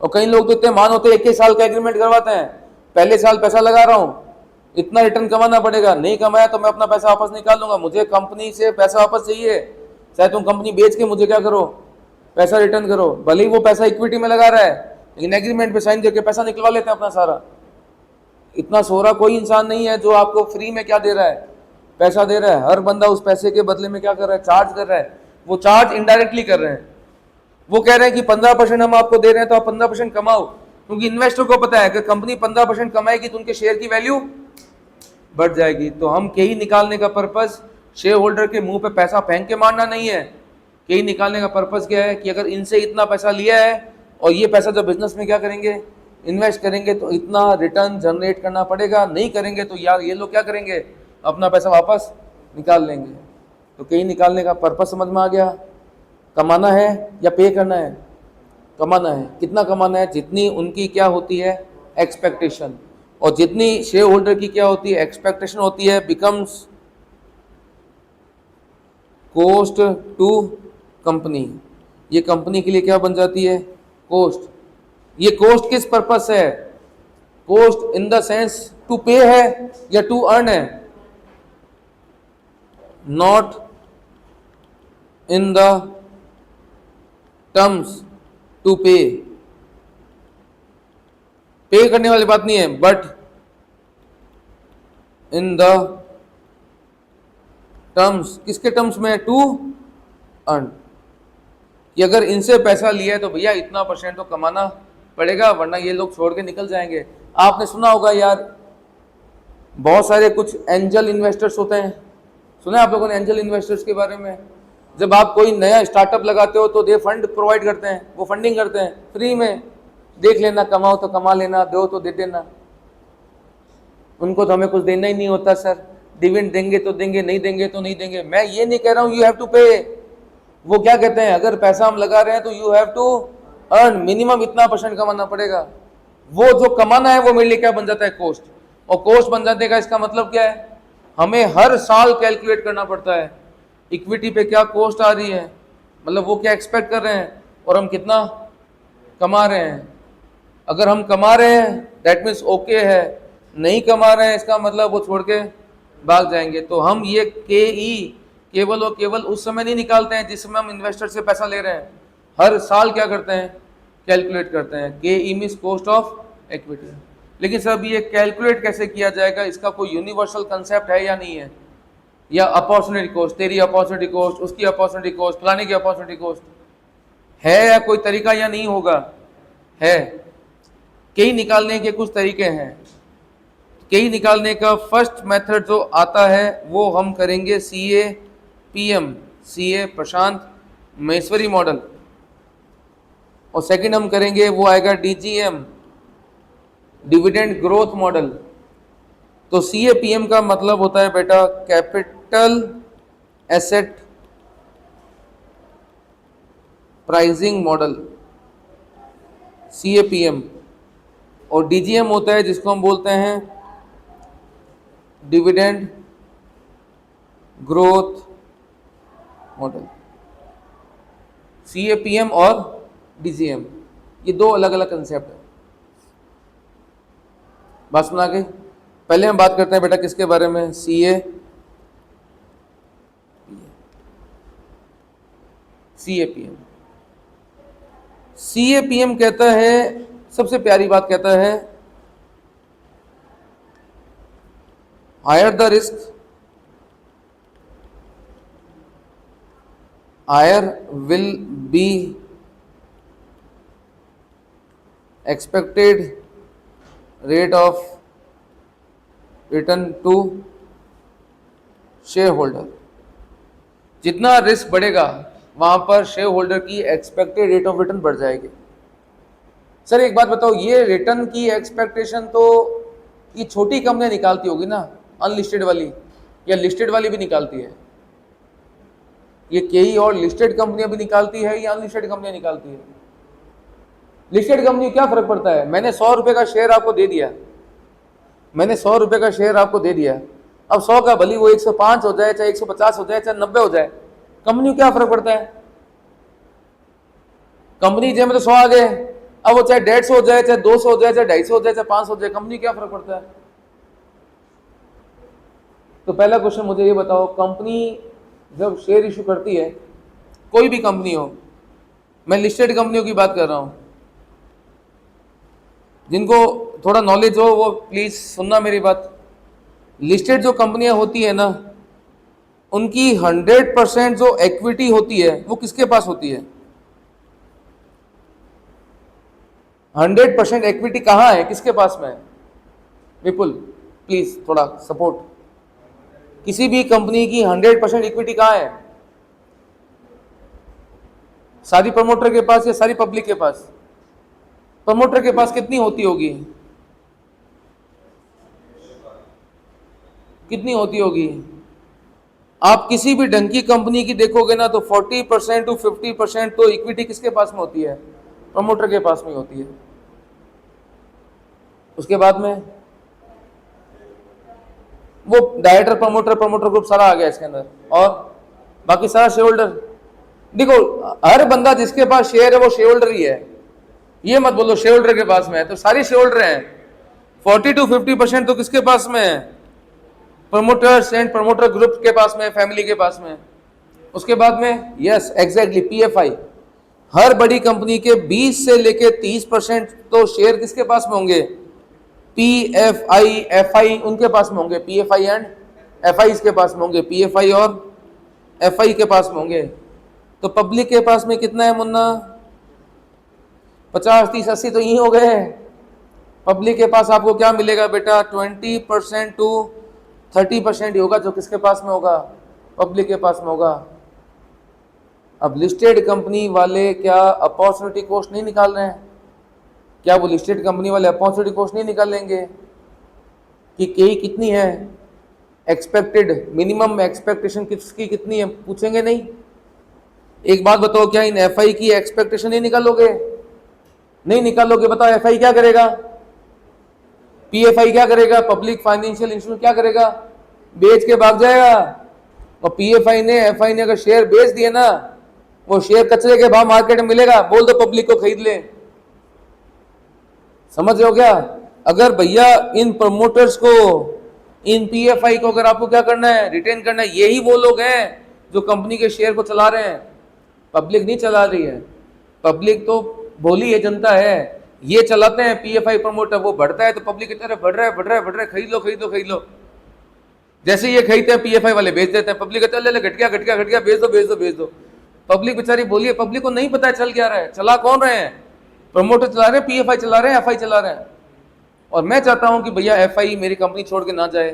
और कई लोग तो इतने मान होते हैं 21 साल का एग्रीमेंट करवाते हैं, पहले साल पैसा लगा रहा हूं, इतना रिटर्न कमाना पड़ेगा, नहीं कमाया तो मैं अपना पैसा वापस निकाल लूंगा, मुझे कंपनी से पैसा वापस चाहिए, चाहे तुम कंपनी बेच के मुझे क्या करो, पैसा रिटर्न करो। भले ही वो पैसा इक्विटी में लगा रहा है, लेकिन एग्रीमेंट पे साइन करके पैसा निकलवा लेते हैं अपना सारा। इतना सोरा कोई इंसान नहीं है जो आपको फ्री में क्या दे रहा है, पैसा दे रहा है। हर बंदा उस पैसे के बदले में क्या कर रहा है, चार्ज कर रहा है। वो चार्ज इनडायरेक्टली कर रहे हैं। वो कह रहे हैं कि 15% हम आपको दे रहे हैं तो आप 15% कमाओ, क्योंकि इन्वेस्टर को पता है कि कंपनी 15% कमाएगी तो उनके शेयर की वैल्यू बढ़ जाएगी। तो हम कहीं निकालने का पर्पस शेयर होल्डर के मुंह पे पैसा फेंक के मारना नहीं है। कहीं निकालने का पर्पस क्या है कि अगर इनसे इतना पैसा लिया है और ये पैसा जो बिजनेस में क्या करेंगे, इन्वेस्ट करेंगे, तो इतना रिटर्न जनरेट करना पड़ेगा, नहीं करेंगे तो यार ये लोग क्या करेंगे, अपना पैसा वापस निकाल लेंगे। तो कहीं निकालने का पर्पस समझ में आ गया। कमाना है या पे करना है, कमाना है। कितना कमाना है, जितनी उनकी क्या होती है एक्सपेक्टेशन, और जितनी शेयर होल्डर की क्या होती है एक्सपेक्टेशन होती है, बिकम्स कॉस्ट टू कंपनी। ये कंपनी के लिए क्या बन जाती है, कॉस्ट। ये कॉस्ट किस पर्पस से है, cost in the sense to pay है या टू अर्न है, not in the terms to pay. Pay करने वाली बात नहीं है, बट इन द टर्म्स, किसके टर्म्स में, टू अर्न। कि अगर इनसे पैसा लिया है तो भैया इतना % तो कमाना पड़ेगा, वरना ये लोग छोड़ के निकल जाएंगे। आपने सुना होगा यार, बहुत सारे कुछ एंजल इन्वेस्टर्स होते हैं, सुना है आप लोगों ने एंजल इन्वेस्टर्स के बारे में। जब आप कोई नया स्टार्टअप लगाते हो तो दे फंड प्रोवाइड करते हैं, वो फंडिंग करते हैं फ्री में, देख लेना, कमाओ तो कमा लेना, दो तो दे देना। उनको तो हमें कुछ देना ही नहीं होता सर, डिविडेंड देंगे तो देंगे, नहीं देंगे तो नहीं देंगे। मैं ये नहीं कह रहा हूँ यू हैव टू पे। वो क्या कहते हैं, अगर पैसा हम लगा रहे हैं तो you have to earn, minimum इतना % कमाना पड़ेगा। वो जो कमाना है वो मेरे लिए क्या बन जाता है, कॉस्ट। और कॉस्ट बन जाने का इसका मतलब क्या है, हमें हर साल कैलकुलेट करना पड़ता है इक्विटी पे क्या कॉस्ट आ रही है, मतलब वो क्या एक्सपेक्ट कर रहे हैं और हम कितना कमा रहे हैं। अगर हम कमा रहे हैं दैट मीन्स ओके है, नहीं कमा रहे हैं इसका मतलब वो छोड़ के भाग जाएंगे। तो हम ये KE केवल और केवल उस समय नहीं निकालते हैं जिस समय हम इन्वेस्टर से पैसा ले रहे हैं, हर साल क्या करते हैं, कैलकुलेट करते हैं। KE means cost of equity. लेकिन सर ये कैलकुलेट कैसे किया जाएगा, इसका कोई यूनिवर्सल कंसेप्ट है या नहीं है, या अपॉर्चुनिटी कॉस्ट, तेरी अपॉर्चुनिटी कॉस्ट, उसकी अपॉर्चुनिटी कॉस्ट, फलाने की अपॉर्चुनिटी कॉस्ट है, या कोई तरीका या नहीं होगा, है। कई निकालने के कुछ तरीके हैं। कई निकालने का फर्स्ट मेथड जो आता है वो हम करेंगे CA/PM, CA प्रशांत महेश्वरी मॉडल, और सेकंड हम करेंगे वो आएगा DGM, डिविडेंड ग्रोथ मॉडल। तो CA/PM का मतलब होता है बेटा capital asset pricing model, CA/PM। और DGM होता है जिसको हम बोलते हैं डिविडेंड ग्रोथ मॉडल। CA/PM और DGM ये दो अलग अलग कंसेप्ट है। बात सुना के पहले हम बात करते हैं बेटा किसके बारे में, CA/PM। CA/PM कहता है, सबसे प्यारी बात कहता है, higher the risk higher will be expected rate of return to share holder. जितना रिस्क बढ़ेगा वहां पर शेयर होल्डर की एक्सपेक्टेड रेट ऑफ रिटर्न बढ़ जाएगी। सर एक बात बताओ, ये रिटर्न की एक्सपेक्टेशन तो ये छोटी कंपनियां निकालती होगी ना, अनलिस्टेड वाली, या लिस्टेड वाली भी निकालती है? ये कई और लिस्टेड कंपनियां भी निकालती है या अनलिस्टेड कंपनियां निकालती है? लिस्टेड कंपनी क्या फर्क पड़ता है? मैंने 100 रुपए का शेयर आपको दे दिया, मैंने 100 रुपए का शेयर आपको दे दिया, अब 100 का भली वो 105 हो जाए, चाहे 150 हो जाए, चाहे 90 हो जाए, कंपनी क्या फर्क पड़ता है? कंपनी जेब में तो 100 आ गए, अब वो चाहे 150 हो जाए, चाहे 200 हो जाए, चाहे 250 हो जाए, चाहे 500 हो जाए, कंपनी क्या फर्क पड़ता है? तो पहला क्वेश्चन मुझे ये बताओ, कंपनी जब शेयर इशू करती है, कोई भी कंपनी हो, मैं लिस्टेड कंपनियों की बात कर रहा हूं, जिनको थोड़ा नॉलेज हो वो प्लीज सुनना मेरी बात। लिस्टेड जो कंपनियां होती है ना, उनकी 100% जो इक्विटी होती है वो किसके पास होती है? 100% इक्विटी कहां है, किसके पास में है? विपुल प्लीज थोड़ा सपोर्ट। किसी भी कंपनी की 100% इक्विटी कहां है? सारी प्रमोटर के पास या सारी पब्लिक के पास? प्रमोटर के पास कितनी होती होगी? कितनी होती होगी? आप किसी भी ढंग की कंपनी की देखोगे ना तो 40% टू 50% तो इक्विटी किसके पास में होती है? प्रमोटर के पास में होती है। उसके बाद में वो डायरेक्टर, प्रमोटर ग्रुप सारा आ गया इसके अंदर, और बाकी सारा शेयर होल्डर। देखो हर बंदा जिसके पास शेयर है वो शेयर होल्डर ही है, ये मत बोलो शेयर होल्डर के पास में है, तो सारी शेयर होल्डर हैं। 40 टू 50% तो किसके पास में है? प्रमोटर्स एंड प्रमोटर ग्रुप के पास में, फैमिली के पास में। उसके बाद में यस एग्जैक्टली पीएफआई, हर बड़ी कंपनी के 20 से लेके 30% तो शेयर किसके पास में होंगे? पीएफआई, एफआई उनके पास में होंगे, पीएफआई एंड एफआई के पास में होंगे, पीएफआई और एफआई के पास में होंगे। तो पब्लिक के पास में कितना है मुन्ना? 50, 30, 80 तो यही हो गए। पब्लिक के पास आपको क्या मिलेगा बेटा? 20% टू 30% ही होगा जो किसके पास में होगा? पब्लिक के पास में होगा। अब लिस्टेड कंपनी वाले क्या अपॉर्चुनिटी कॉस्ट नहीं निकाल रहे हैं? क्या वो लिस्टेड कंपनी वाले अपॉर्चुनिटी कॉस्ट नहीं निकाल लेंगे कि कई कितनी है एक्सपेक्टेड, मिनिमम एक्सपेक्टेशन किसकी कितनी है, पूछेंगे नहीं? एक बात बताओ, क्या इन एफआई की एक्सपेक्टेशन नहीं निकालोगे? नहीं निकालोगे, बताओ एफआई क्या करेगा? पीएफआई क्या करेगा? पब्लिक फाइनेंशियल इंस्टीट्यूट क्या करेगा? बेच के भाग जाएगा। और पीएफआई ने, एफआई ने अगर शेयर बेच दिए ना, वो शेयर कचरे के भाव मार्केट में मिलेगा, बोल दो पब्लिक को खरीद ले। समझ रहे हो क्या? अगर भैया इन प्रमोटर्स को, इन पीएफआई को अगर आपको क्या करना है? रिटेन करना है, यही वो लोग हैं जो कंपनी के शेयर को चला रहे हैं, पब्लिक नहीं चला रही है। पब्लिक तो भोली है, जनता है, ये चलाते हैं पीएफआई प्रमोटर, वो बढ़ता है तो पब्लिक की तरफ बढ़ रहा है, बढ़ रहा है, बढ़ रहा है, खरीद लो खरीद लो खरीद लो। जैसे ये खरीदते हैं पीएफआई वाले बेच देते हैं, पब्लिक कहते हैं घट गया घट गया घट गया, बेच दो बेच दो बेच दो। पब्लिक बेचारी बोलिए, पब्लिक को नहीं पता है चल क्या रहा है, चला कौन रहे हैं? प्रमोटर चला रहे हैं, पीएफआई चला रहे हैं, एफआई चला रहे हैं। और मैं चाहता हूं कि भैया एफआई मेरी कंपनी छोड़ के ना जाए,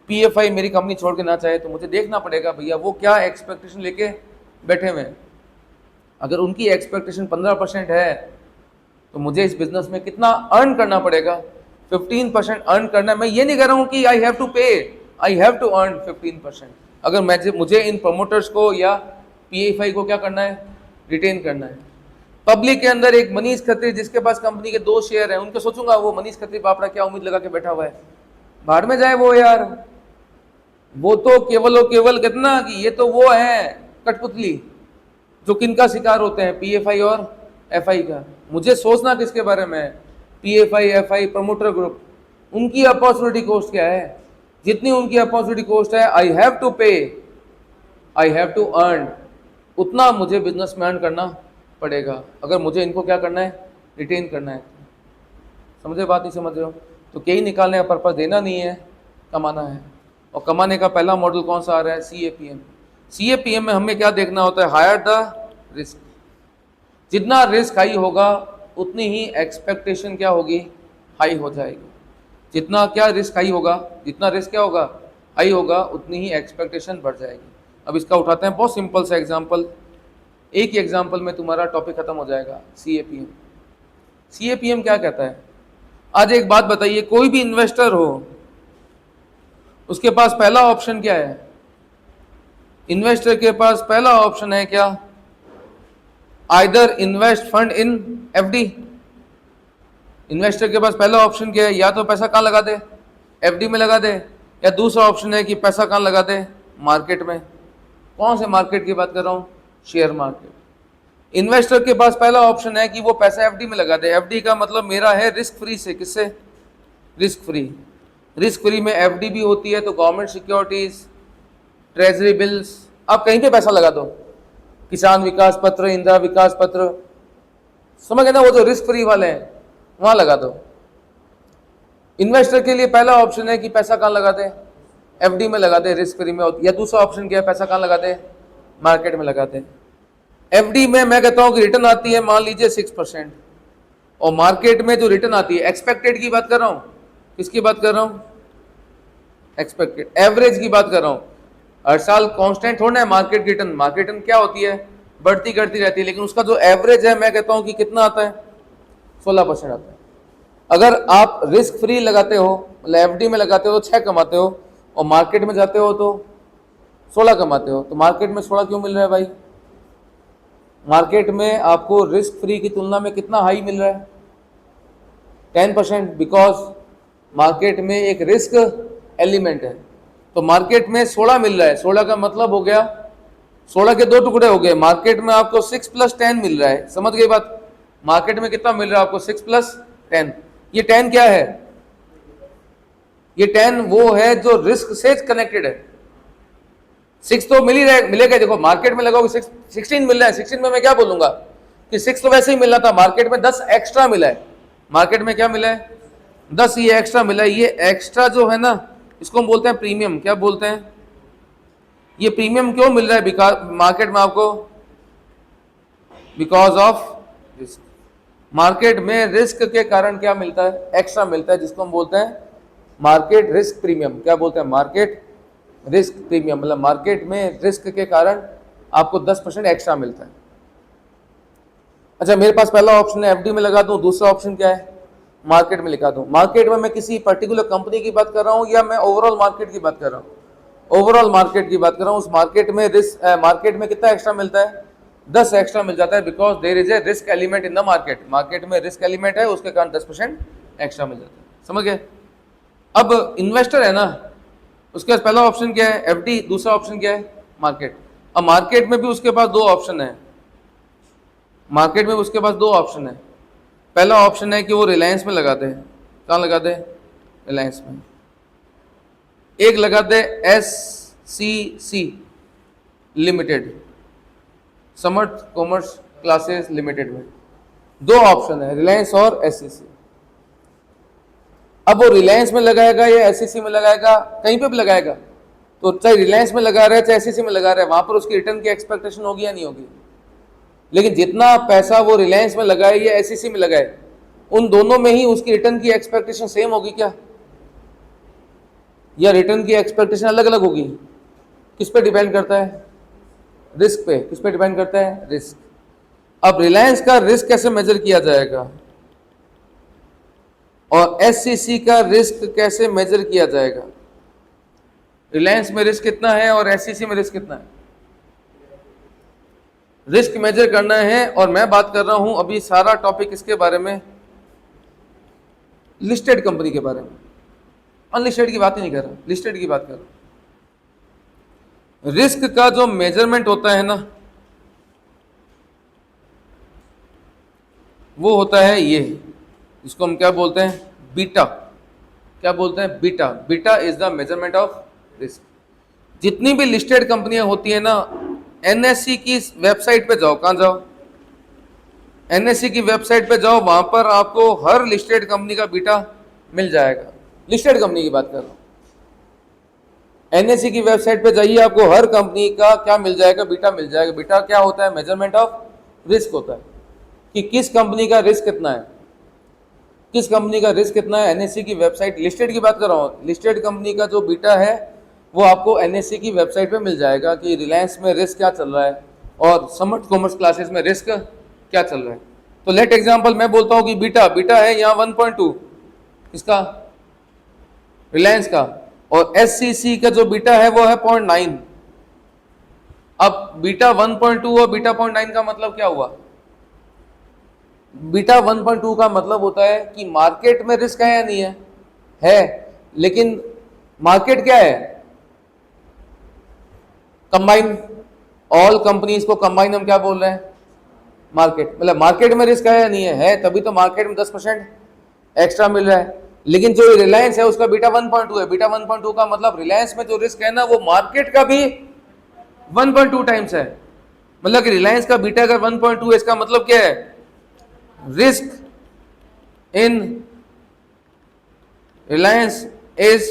पीएफआई मेरी कंपनी छोड़ के ना जाए, तो मुझे देखना पड़ेगा भैया वो क्या एक्सपेक्टेशन लेके बैठे हुए हैं। अगर उनकी एक्सपेक्टेशन 15% है तो मुझे इस बिजनेस में कितना अर्न करना पड़ेगा? 15% अर्न करना है। मैं ये नहीं कह रहा हूं कि आई हैव टू पे, आई हैव टू अर्न 15%। अगर मुझे इन प्रमोटर्स को या पीएफआई को क्या करना है? रिटेन करना है। पब्लिक के अंदर एक मनीष खत्री जिसके पास कंपनी के 2 शेयर हैं, उनके सोचूंगा वो मनीष खत्री बापड़ा क्या उम्मीद लगा के बैठा हुआ है, बाहर में जाए वो यार। वो तो केवल और केवल कितना कि ये तो वो है कठपुतली जो किनका शिकार होते हैं, पीएफआई और एफआई का। मुझे सोचना किसके बारे में है? पीएफआई, एफआई, प्रमोटर ग्रुप, उनकी अपॉर्चुनिटी कॉस्ट क्या है? जितनी उनकी अपॉर्चुनिटी कॉस्ट है, आई हैव टू पे, आई हैव टू अर्न, उतना मुझे बिजनेस में अर्न करना पड़ेगा अगर मुझे इनको क्या करना है? रिटेन करना है। समझे बात? नहीं समझ रहे हो? तो कहीं निकालने का पर्पज देना नहीं है, कमाना है। और कमाने का पहला मॉडल कौन सा आ रहा है? सीएपीएम। सीएपीएम में हमें क्या देखना होता है? Higher the risk. जितना रिस्क हाई होगा उतनी ही एक्सपेक्टेशन क्या होगी? हाई हो जाएगी। जितना क्या रिस्क हाई होगा, जितना रिस्क क्या होगा? हाई होगा, उतनी ही एक्सपेक्टेशन बढ़ जाएगी। अब इसका उठाते हैं बहुत सिंपल सा एग्जांपल, एक ही एग्जांपल में तुम्हारा टॉपिक खत्म हो जाएगा। सीएपीएम, CAPM क्या कहता है? आज एक बात बताइए, कोई भी इन्वेस्टर हो उसके पास पहला ऑप्शन क्या है? इन्वेस्टर के पास पहला ऑप्शन है क्या? Either invest fund in FD। Investor के पास पहला ऑप्शन क्या है? या तो पैसा कहाँ लगा दे? FD में लगा दे, या दूसरा ऑप्शन है कि पैसा कहाँ लगा दे? मार्केट में। कौन से मार्केट की बात कर रहा हूँ? Share market. इन्वेस्टर के पास पहला ऑप्शन है कि वो पैसा FD में लगा दे। FD का मतलब मेरा है रिस्क फ्री से। किससे? Risk free. रिस्क फ्री में FD भी होती है, तो गवर्नमेंट सिक्योरिटीज, ट्रेजरी बिल्स, आप कहीं पे पैसा लगा दो, किसान विकास पत्र, इंदिरा विकास पत्र, समझ गए ना, वो जो रिस्क फ्री वाले हैं वहां लगा दो। इन्वेस्टर के लिए पहला ऑप्शन है कि पैसा कहाँ लगा दे? FD में लगा दे, रिस्क फ्री में। या दूसरा ऑप्शन क्या है? पैसा कहाँ लगा दे? मार्केट में लगा दे। FD में मैं कहता हूं कि रिटर्न आती है मान लीजिए 6%, और मार्केट में जो रिटर्न आती है, एक्सपेक्टेड की बात कर रहा हूं। किसकी बात कर रहा हूं? एक्सपेक्टेड, एवरेज की बात कर रहा हूं। हर साल कांस्टेंट थोड़ा है मार्केट रिटर्न। मार्केट रिटर्न क्या होती है? बढ़ती करती रहती है, लेकिन उसका जो एवरेज है मैं कहता हूं कि कितना आता है? 16% आता है। अगर आप रिस्क फ्री लगाते हो, मतलब FD में लगाते हो तो 6 कमाते हो, और मार्केट में जाते हो तो 16 कमाते हो। तो मार्केट में 16 क्यों मिल रहा है भाई? मार्केट में आपको रिस्क फ्री की तुलना में कितना हाई मिल रहा है? 10%, बिकॉज मार्केट में एक रिस्क एलिमेंट है। तो मार्केट में 16 मिल रहा है। 16 का मतलब हो गया, 16 के 2 टुकड़े हो गए। मार्केट में आपको 6 + 10 मिल रहा है। समझ गई बात? मार्केट में कितना मिल रहा है आपको? 6 + 10। ये 10 क्या है? ये 10 वो है जो रिस्क से कनेक्टेड है। 6 तो मिल ही रहा मिलेगा। देखो मार्केट में लगाओगे 16 मिल रहा है। 16 में मैं क्या बोलूंगा कि 6 तो वैसे ही मिल रहा था, मार्केट में 10 एक्स्ट्रा मिला है। मार्केट में क्या मिला है? 10 ये एक्स्ट्रा मिला है। ये एक्स्ट्रा जो है ना, इसको हम बोलते हैं प्रीमियम। क्या बोलते हैं? ये प्रीमियम क्यों मिल रहा है मार्केट में आपको? Because of risk. मार्केट में रिस्क के कारण क्या मिलता है? एक्स्ट्रा मिलता है, जिसको हम बोलते हैं मार्केट रिस्क प्रीमियम। क्या बोलते हैं? Market risk premium. मतलब मार्केट में रिस्क के कारण आपको 10% एक्स्ट्रा मिलता है। अच्छा, मेरे पास पहला ऑप्शन है FD में लगा दूं, दूसरा ऑप्शन क्या है? मार्केट में लगा दूं। मार्केट में मैं किसी पर्टिकुलर कंपनी की बात कर रहा हूं या मैं ओवरऑल मार्केट की बात कर रहा हूं? ओवरऑल मार्केट की बात कर रहा हूं। उस मार्केट में मार्केट में कितना एक्स्ट्रा मिलता है? 10 एक्स्ट्रा मिल जाता है, because there is a risk element in the market. Market में रिस्क एलिमेंट है, उसके कारण 10% एक्स्ट्रा मिल जाता है। समझ गए? अब इन्वेस्टर है ना, उसके पास पहला ऑप्शन क्या है? FD। दूसरा ऑप्शन क्या है? मार्केट। अब मार्केट में भी उसके पास 2 ऑप्शन है। मार्केट में उसके पास 2 ऑप्शन है। पहला ऑप्शन है कि वो रिलायंस में लगा दे। कहाँ लगा दे? रिलायंस में। एक लगा दे SCC लिमिटेड, समर्थ कॉमर्स क्लासेस लिमिटेड में। 2 ऑप्शन है, रिलायंस और SCC। अब वो रिलायंस में लगाएगा या SCC में लगाएगा? कहीं पे भी लगाएगा, तो चाहे रिलायंस में लगा रहा है चाहे SCC में लगा रहा है, वहां पर उसकी रिटर्न की एक्सपेक्टेशन होगी या नहीं होगी? लेकिन जितना पैसा वो रिलायंस में लगाए या SCC में लगाए, उन दोनों में ही उसकी रिटर्न की एक्सपेक्टेशन सेम होगी क्या? या रिटर्न की एक्सपेक्टेशन अलग अलग होगी? किस पे डिपेंड करता है? रिस्क पे। किस पे डिपेंड करता है? रिस्क। अब रिलायंस का रिस्क कैसे मेजर किया जाएगा और SCC का रिस्क कैसे मेजर किया जाएगा? रिलायंस में रिस्क कितना है और SCC में रिस्क कितना है? रिस्क मेजर करना है। और मैं बात कर रहा हूं अभी सारा टॉपिक इसके बारे में, लिस्टेड कंपनी के बारे में। अनलिस्टेड की बात ही नहीं कर रहा, लिस्टेड की बात कर रहा हूं। रिस्क का जो मेजरमेंट होता है ना, वो होता है ये, इसको हम क्या बोलते हैं? बीटा। क्या बोलते हैं? Beta. Beta is the measurement of risk. जितनी भी लिस्टेड कंपनियां होती है ना, NSE की वेबसाइट पे जाओ। कहां जाओ? NSE की वेबसाइट पे जाओ, वहां पर आपको हर लिस्टेड कंपनी का बीटा मिल जाएगा। लिस्टेड कंपनी की बात कर रहा हूं। NSE की वेबसाइट पे जाइए, आपको हर कंपनी का क्या मिल जाएगा? बीटा मिल जाएगा। बीटा क्या होता है? मेजरमेंट ऑफ रिस्क होता है कि किस कंपनी का रिस्क कितना है, किस कंपनी का रिस्क कितना है। NSE की वेबसाइट, लिस्टेड की बात कर रहा हूँ, लिस्टेड कंपनी का जो बीटा है वो आपको NSE की वेबसाइट पे मिल जाएगा कि रिलायंस में रिस्क क्या चल रहा है और समर्थ कॉमर्स क्लासेस में रिस्क क्या चल रहा है। तो लेट एग्जांपल मैं बोलता हूं कि बीटा बीटा है यहाँ 1.2 इसका, रिलायंस का, और एससीसी का जो बीटा है वो है 0.9। अब बीटा 1.2 और बीटा 0.9 का मतलब क्या हुआ? बीटा 1.2 का मतलब होता है कि मार्केट में रिस्क है या नहीं है, लेकिन मार्केट क्या है? कंबाइन, ऑल कंपनीज को कंबाइन हम क्या बोल रहे हैं? मार्केट। मतलब मार्केट में रिस्क है या नहीं है, तभी तो मार्केट में 10% एक्स्ट्रा मिल रहा है। लेकिन जो रिलायंस है उसका बीटा 1.2 है। बीटा 1.2 का मतलब रिलायंस में जो रिस्क है ना वो मार्केट का भी 1.2 टाइम्स है। मतलब कि रिलायंस का बीटा अगर 1.2 है, इसका मतलब क्या है? Risk in Reliance is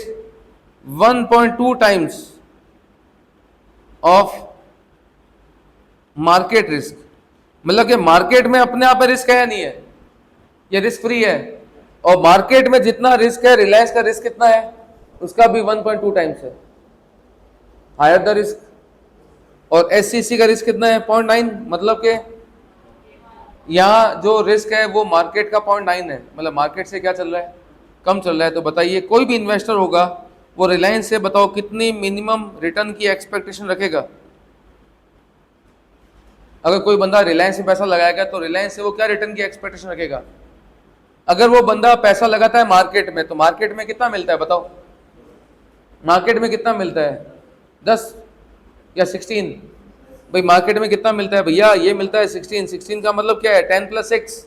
1.2 times of market risk. मतलब कि मार्केट में अपने आप में रिस्क है या नहीं है? ये रिस्क फ्री है। और मार्केट में जितना रिस्क है, रिलायंस का रिस्क कितना है? उसका भी 1.2 टाइम्स है, हायर द रिस्क। और एससीसी का रिस्क कितना है? 0.9। मतलब कि यहां जो रिस्क है वो मार्केट का 0.9 है। मतलब मार्केट से क्या चल रहा है? कम चल रहा है। तो बताइए कोई भी इन्वेस्टर होगा वो रिलायंस से बताओ कितनी मिनिमम रिटर्न की एक्सपेक्टेशन रखेगा? अगर कोई बंदा रिलायंस में पैसा लगाएगा तो रिलायंस से वो क्या रिटर्न की एक्सपेक्टेशन रखेगा? अगर वो बंदा पैसा लगाता है मार्केट में, तो मार्केट में कितना मिलता है बताओ? मार्केट में कितना मिलता है? 10 या 16? भाई मार्केट में कितना मिलता है भैया? ये मिलता है 16। 16 का मतलब क्या है? 10 + 6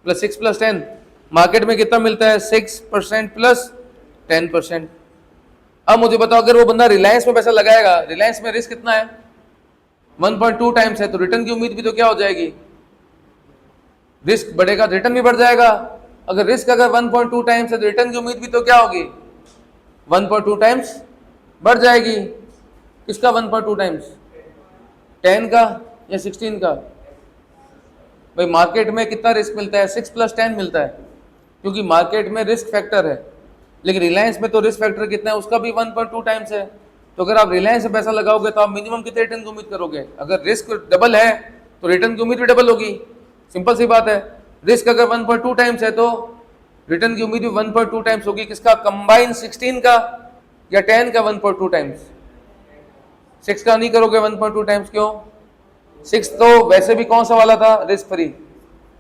+ 6 + 10। मार्केट में कितना मिलता है? 6% + 10%। अब मुझे बताओ अगर वो बंदा रिलायंस में पैसा लगाएगा, रिलायंस में रिस्क कितना है? 1.2 टाइम्स है, तो रिटर्न की उम्मीद भी तो क्या हो जाएगी? रिस्क बढ़ेगा, रिटर्न भी बढ़ जाएगा। अगर रिस्क अगर 1.2 टाइम्स है तो रिटर्न की उम्मीद भी तो क्या होगी? 1.2 टाइम्स बढ़ जाएगी। किसका 1.2 टाइम्स? 10 का या 16 का? भाई मार्केट में कितना रिस्क मिलता है? 6 + 10 मिलता है, क्योंकि मार्केट में रिस्क फैक्टर है। लेकिन रिलायंस में तो रिस्क फैक्टर कितना है? उसका भी 1.2 टाइम्स है। तो अगर आप रिलायंस में पैसा लगाओगे तो आप मिनिमम कितने रिटर्न की उम्मीद करोगे? अगर रिस्क डबल है तो रिटर्न की उम्मीद भी डबल होगी। सिंपल सी बात है। रिस्क अगर 1.2 टाइम्स है तो रिटर्न की उम्मीद भी 1.2 टाइम्स होगी। किसका? कंबाइन 16 का या 10 का 1.2 टाइम्स? 6 का नहीं करोगे 1.2 टाइम्स। क्यों? 6 तो वैसे भी कौन सा वाला था? Risk free.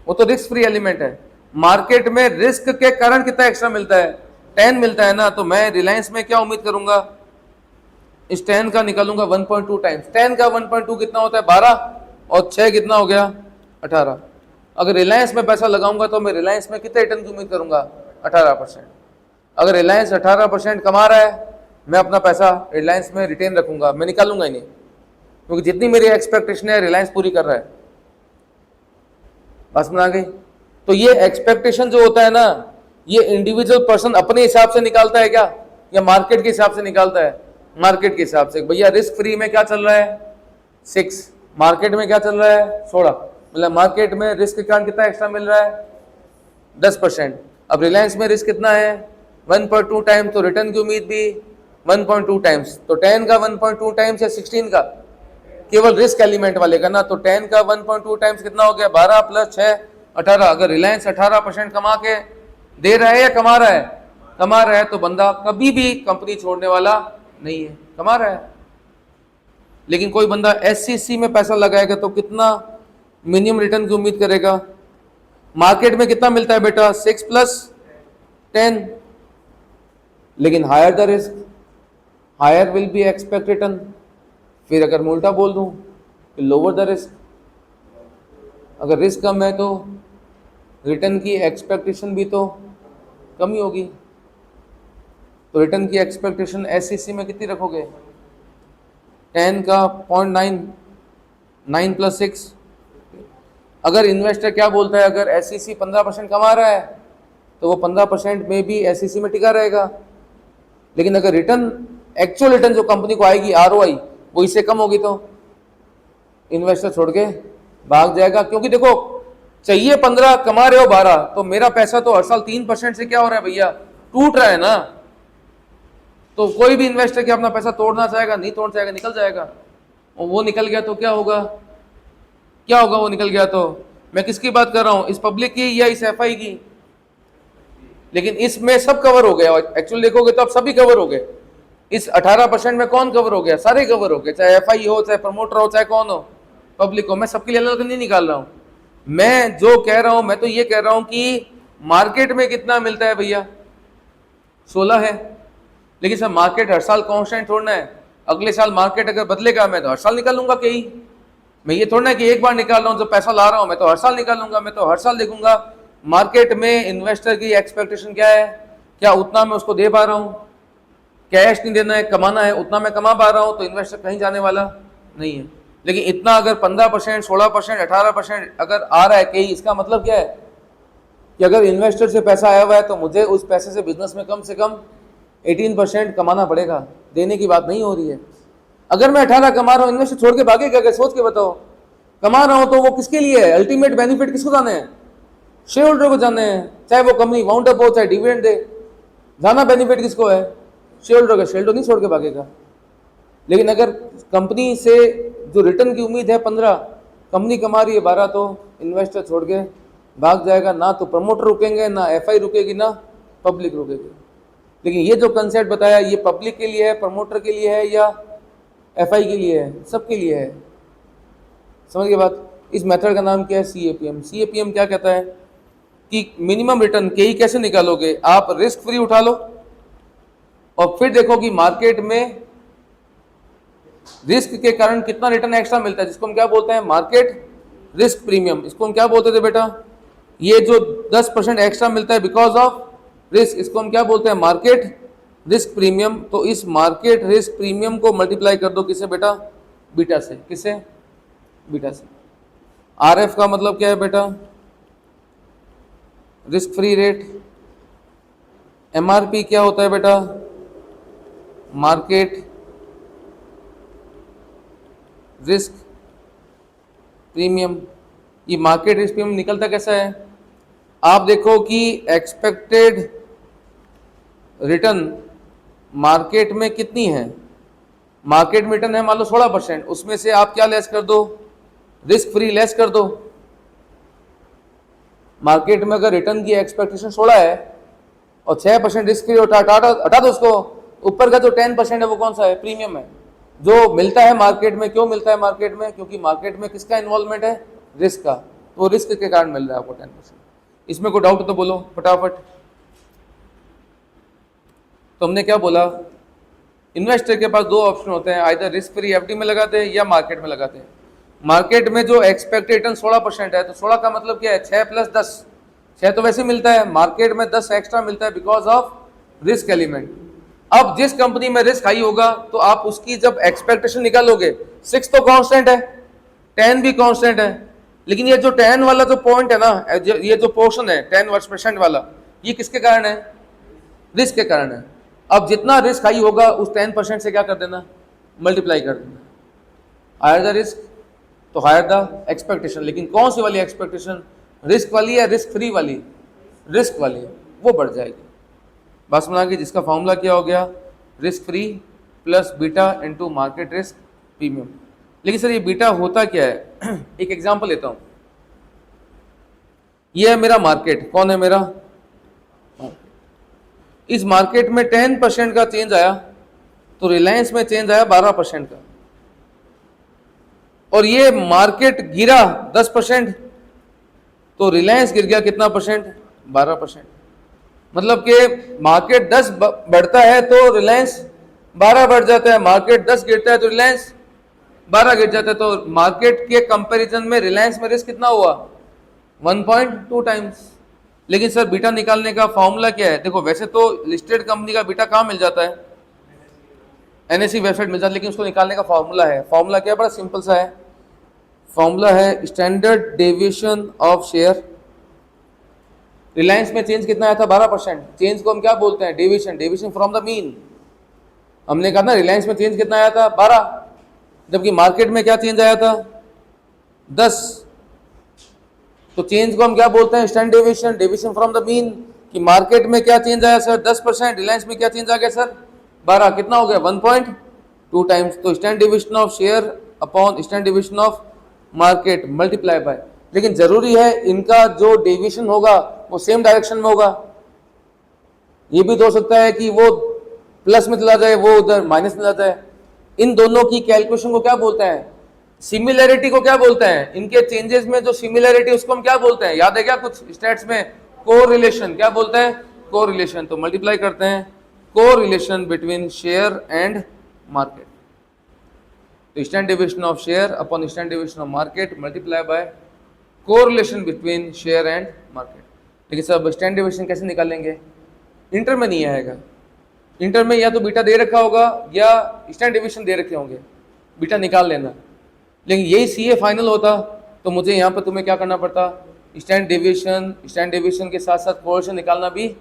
वो तो रिस्क फ्री एलिमेंट है। मार्केट में रिस्क के कारण कितना एक्स्ट्रा मिलता है? 10 मिलता है ना। तो मैं रिलायंस में क्या उम्मीद करूंगा? इस 10 का निकालूंगा 1.2 टाइम्स। 10 का 1.2 कितना होता है? 12। और 6 कितना हो गया? 18। अगर रिलायंस में पैसा लगाऊंगा तो मैं रिलायंस में कितने रिटर्न की उम्मीद करूंगा? 18%। अगर रिलायंस 18% कमा रहा है, मैं अपना पैसा रिलायंस में रिटेन रखूंगा, मैं निकालूंगा ही नहीं, क्योंकि जितनी मेरी एक्सपेक्टेशन है रिलायंस पूरी कर रहा है। बस में आ गई। तो ये एक्सपेक्टेशन जो होता है ना, ये इंडिविजुअल पर्सन अपने हिसाब से निकालता है क्या, या मार्केट के हिसाब से निकालता है? मार्केट के हिसाब से। भैया रिस्क फ्री में क्या चल रहा है? 6। मार्केट में क्या चल रहा है? 16। मतलब मार्केट में रिस्क के कारण कितना एक्स्ट्रा मिल रहा है? 10%। अब रिलायंस में रिस्क कितना है? 1.2 टाइम्स। तो रिटर्न की उम्मीद भी 1.2 टाइम्स। तो 10 का 1.2 टाइम्स या 16 का? केवल रिस्क एलिमेंट वाले का ना। तो 10 का 1.2 टाइम्स कितना हो गया? 12 + 6 18। अगर रिलायंस 18% कमा के दे रहा है या कमा रहा है? कमा रहा है। तो बंदा कभी भी कंपनी छोड़ने वाला नहीं है, कमा रहा है। लेकिन कोई बंदा एससीसी में पैसा लगाएगा तो कितना मिनिमम रिटर्न की उम्मीद करेगा? मार्केट में कितना मिलता है बेटा? 6 + 10। लेकिन higher the risk, higher will be expect return. फिर अगर मैं उल्टा बोल दूं कि लोअर द रिस्क, अगर रिस्क कम है तो रिटर्न की एक्सपेक्टेशन भी तो कम ही होगी। तो रिटर्न की एक्सपेक्टेशन एससीसी में कितनी रखोगे? 10 का 0.9, 9 + 6। अगर इन्वेस्टर क्या बोलता है, अगर एससीसी 15% कमा रहा है तो वो 15% में भी एससीसी में टिका रहेगा। लेकिन अगर रिटर्न, एक्चुअल रिटर्न जो कंपनी को आएगी आरओआई, वो इससे कम होगी तो इन्वेस्टर छोड़ के भाग जाएगा। क्योंकि देखो, चाहिए 15, कमा रहे हो 12, तो मेरा पैसा तो हर साल 3% से क्या हो रहा है भैया? टूट रहा है ना। तो कोई भी इन्वेस्टर क्या अपना पैसा तोड़ना चाहेगा? नहीं तोड़ जाएगा, निकल जाएगा। और वो निकल गया तो क्या होगा? क्या होगा वो निकल गया तो? मैं किसकी बात कर रहा हूं, इस पब्लिक की या इस एफआई की? लेकिन इसमें सब कवर हो गया, एक्चुअली देखोगे तो अब सभी कवर हो गए। इस 18% में कौन कवर हो गया? सारे कवर हो गए, चाहे एफआई हो, चाहे प्रमोटर हो, चाहे कौन हो, पब्लिक हो। मैं सबके लिए अलग नहीं निकाल रहा हूं। मैं जो कह रहा हूं, मैं तो ये कह रहा हूं कि मार्केट में कितना मिलता है भैया? 16 है। लेकिन सर मार्केट हर साल कांस्टेंट थोड़ना है, अगले साल मार्केट अगर बदलेगा मैं तो हर साल निकालूंगा कहीं। मैं ये थोड़ा ना कि एक बार निकाल रहा हूं, जो पैसा ला रहा हूं मैं तो हर साल निकालूंगा, मैं तो हर साल देखूंगा मार्केट में इन्वेस्टर की एक्सपेक्टेशन क्या है, क्या उतना मैं उसको दे पा रहा हूं। कैश नहीं देना है, कमाना है, उतना मैं कमा पा रहा हूं तो इन्वेस्टर कहीं जाने वाला नहीं है। लेकिन इतना अगर 15%, 16%, 18% अगर आ रहा है कहीं, इसका मतलब क्या है कि अगर इन्वेस्टर से पैसा आया हुआ है तो मुझे उस पैसे से बिजनेस में कम से कम 18% कमाना पड़ेगा। देने की बात नहीं हो रही है। अगर मैं 18 कमा रहा हूँ, इन्वेस्टर छोड़ के भागेगा क्या? सोच के बताओ। कमा रहा हूं तो वो किसके लिए है? अल्टीमेट बेनिफिट किसको जाने हैं? शेयर होल्डर को जाने हैं। चाहे वो कंपनी वाउंड अप हो, चाहे डिविडेंड दे, जाना बेनिफिट किसको है? शेयर होल्डर का। शेयर होल्डर नहीं छोड़ के भागेगा। लेकिन अगर कंपनी से जो रिटर्न की उम्मीद है 15, कंपनी कमा रही है 12, तो इन्वेस्टर छोड़ के भाग जाएगा। ना तो प्रमोटर रुकेंगे, ना एफआई रुकेगी, ना पब्लिक रुकेगी। लेकिन ये जो कंसेप्ट बताया, ये पब्लिक के लिए है, प्रमोटर के लिए है, या एफआई के लिए है? सबके लिए है। समझ गए बात? इस मेथड का नाम क्या है? सीएपीएम। सीएपीएम क्या कहता है कि मिनिमम रिटर्न के कैसे निकालोगे? आप रिस्क फ्री उठा लो और फिर देखो कि मार्केट में रिस्क के कारण कितना रिटर्न एक्स्ट्रा मिलता है, जिसको हम क्या बोलते हैं? Market risk premium. इसको हम क्या बोलते थे बेटा? ये जो 10% एक्स्ट्रा मिलता है बिकॉज ऑफ रिस्क, इसको हम क्या बोलते हैं? Market risk premium. तो इस मार्केट रिस्क प्रीमियम को मल्टीप्लाई कर दो किससे बेटा? बीटा से। किससे? बीटा से। आरएफ का मतलब क्या है बेटा? Risk free rate. एमआरपी क्या होता है बेटा? Market risk premium. ये मार्केट रिस्क प्रीमियम निकलता कैसा है? आप देखो कि एक्सपेक्टेड रिटर्न मार्केट में कितनी है? मार्केट में रिटर्न है मान लो 16%, उसमें से आप क्या लेस कर दो? रिस्क फ्री लेस कर दो। मार्केट में अगर रिटर्न की एक्सपेक्टेशन 16 है और 6% रिस्क फ्री हटा दो उसको, ऊपर का जो 10% है वो कौन सा है? प्रीमियम है, जो मिलता है मार्केट में। क्यों मिलता है मार्केट में? क्योंकि मार्केट में किसका इन्वॉल्वमेंट है? रिस्क का। तो रिस्क के कारण मिल रहा है आपको 10%। इसमें कोई डाउट तो बोलो फटाफट। तो हमने क्या बोला? इन्वेस्टर के पास दो ऑप्शन होते हैं, आइदर रिस्क फ्री एफडी में लगाते हैं या मार्केट में लगाते हैं। मार्केट में जो एक्सपेक्टेड रिटर्न 16% है, तो 16 का मतलब क्या है? 6 + 10। 6 तो वैसे मिलता है, मार्केट में 10 एक्स्ट्रा मिलता है बिकॉज ऑफ रिस्क एलिमेंट। अब जिस कंपनी में रिस्क हाई होगा तो आप उसकी जब एक्सपेक्टेशन निकालोगे, 6 तो कांस्टेंट है, 10 भी कांस्टेंट है, लेकिन ये जो 10 वाला जो पॉइंट है ना, ये जो पोर्शन है 10% वाला, ये किसके कारण है? रिस्क के कारण है। अब जितना रिस्क हाई होगा उस 10% से क्या कर देना? मल्टीप्लाई कर देना। हायर द रिस्क तो हायर द एक्सपेक्टेशन। लेकिन कौन सी वाली एक्सपेक्टेशन? रिस्क वाली या रिस्क फ्री वाली? रिस्क वाली, वो बढ़ जाएगी। बस बना के जिसका फॉर्मूला क्या हो गया? Risk free plus beta into market risk premium. लेकिन सर ये बीटा होता क्या है? एक एग्जांपल लेता हूं। ये है मेरा मार्केट। कौन है मेरा? इस मार्केट में 10% का चेंज आया तो रिलायंस में चेंज आया 12% का, और ये मार्केट गिरा 10% तो रिलायंस गिर गया कितना परसेंट? 12%। मतलब कि मार्केट 10 बढ़ता है तो रिलायंस 12 बढ़ जाता है, मार्केट 10 गिरता है तो रिलायंस 12 गिर जाता है। तो मार्केट के कंपैरिजन में रिलायंस में रिस्क कितना हुआ? 1.2 टाइम्स। लेकिन सर बीटा निकालने का फॉर्मूला क्या है? देखो वैसे तो लिस्टेड कंपनी का बीटा कहाँ मिल जाता है? एनएसई वेबसाइट मिल जाता है, लेकिन उसको निकालने का फॉर्मूला है। फॉर्मूला क्या है? बड़ा सिंपल सा है। फॉर्मूला है standard deviation of share. Reliance में चेंज कितना आया था? 12%। चेंज को हम क्या बोलते हैं? Deviation. Deviation from the mean. हमने कहा ना रिलायंस में चेंज कितना आया था? 12, जबकि मार्केट में क्या चेंज आया था? 10। तो चेंज को हम क्या बोलते हैं? Standard deviation. Deviation from the mean कि मार्केट में क्या चेंज आया सर? 10%। रिलायंस में क्या चेंज आ गया सर? 12। कितना हो गया? 1.2 टाइम्स। तो standard deviation of share upon standard deviation of market multiply bye. लेकिन जरूरी है इनका जो डेविएशन होगा वो सेम डायरेक्शन में होगा। ये भी तो हो सकता है कि वो प्लस में चला जाए, वो उधर माइनस में चला जाए। इन दोनों की कैलकुलेशन को क्या बोलते हैं? सिमिलैरिटी को क्या बोलते हैं? इनके चेंजेस में जो सिमिलैरिटी उसको हम क्या बोलते हैं? याद है क्या कुछ स्टैट्स में? कोरिलेशन। क्या बोलते हैं? कोरिलेशन। तो मल्टीप्लाई करते हैं correlation between share and market. तो stand deviation of share upon stand deviation of market multiply by correlation between share and market. लेकिन सब स्टैंड डेविएशन कैसे निकालेंगे? इंटर में नहीं आएगा। इंटर में या तो बीटा दे रखा होगा या स्टैंड डेविएशन दे रखे होंगे, बीटा निकाल लेना। लेकिन यही सीए फाइनल होता तो मुझे यहाँ पर तुम्हें क्या करना पड़ता? स्टैंड डेविएशन के साथ साथ कोरिलेशन निकालना भी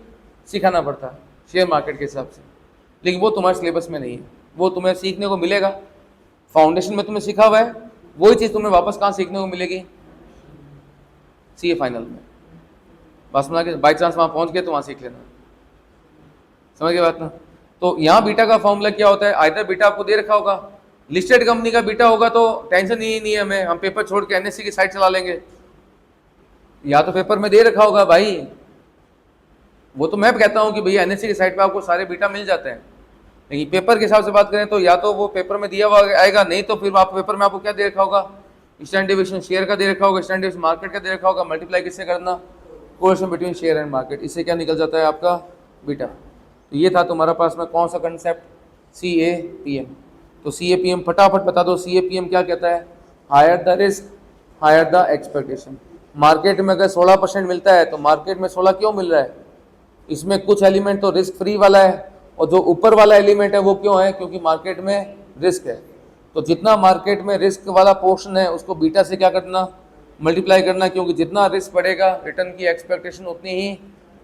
सिखाना पड़ता शेयर मार्केट के हिसाब से। लेकिन वो तुम्हारे सिलेबस में नहीं है, वो तुम्हें सीखने को मिलेगा। फाउंडेशन में तुम्हें सीखा हुआ है, वही चीज़ तुम्हें वापस कहाँ सीखने को मिलेगी? सीए फाइनल में। बस बना के बाई चांस वहाँ पहुँच गए तो वहाँ सीख लेना। समझ गए बात ना? तो यहाँ बीटा का फॉर्मूला क्या होता है? आइदर बीटा आपको दे रखा होगा, लिस्टेड कंपनी का बीटा होगा तो टेंशन ही नहीं है हमें, हम पेपर छोड़ के एनएससी की साइड चला लेंगे। या तो पेपर में दे रखा होगा भाई, वो तो मैं कहता हूँ कि भैया एनएससी की साइड पे आपको सारे बीटा मिल जाते हैं। लेकिन पेपर के हिसाब से बात करें तो या तो वो पेपर में दिया हुआ आएगा, नहीं तो फिर आप पेपर में आपको क्या दे रखा होगा? स्टैंड डेविएशन शेयर का दे रखा होगा, स्टैंड डेविएशन मार्केट का दे रखा होगा, मल्टीप्लाई किससे करना? Correlation between share and market. इससे क्या निकल जाता है आपका? बीटा। तो ये था तुम्हारा पास में कौन सा कंसेप्ट? CAPM। तो CAPM फटाफट बता दो। CAPM क्या कहता है? Higher the risk higher the expectation. Market में अगर 16% मिलता है तो मार्केट में 16 क्यों मिल रहा है? इसमें कुछ एलिमेंट तो रिस्क फ्री वाला है और जो ऊपर वाला एलिमेंट है वो क्यों है? क्योंकि मार्केट में रिस्क है। तो जितना मार्केट में रिस्क वाला पोर्शन है उसको बीटा से क्या करना? मल्टीप्लाई करना, क्योंकि जितना रिस्क बढ़ेगा रिटर्न की एक्सपेक्टेशन उतनी ही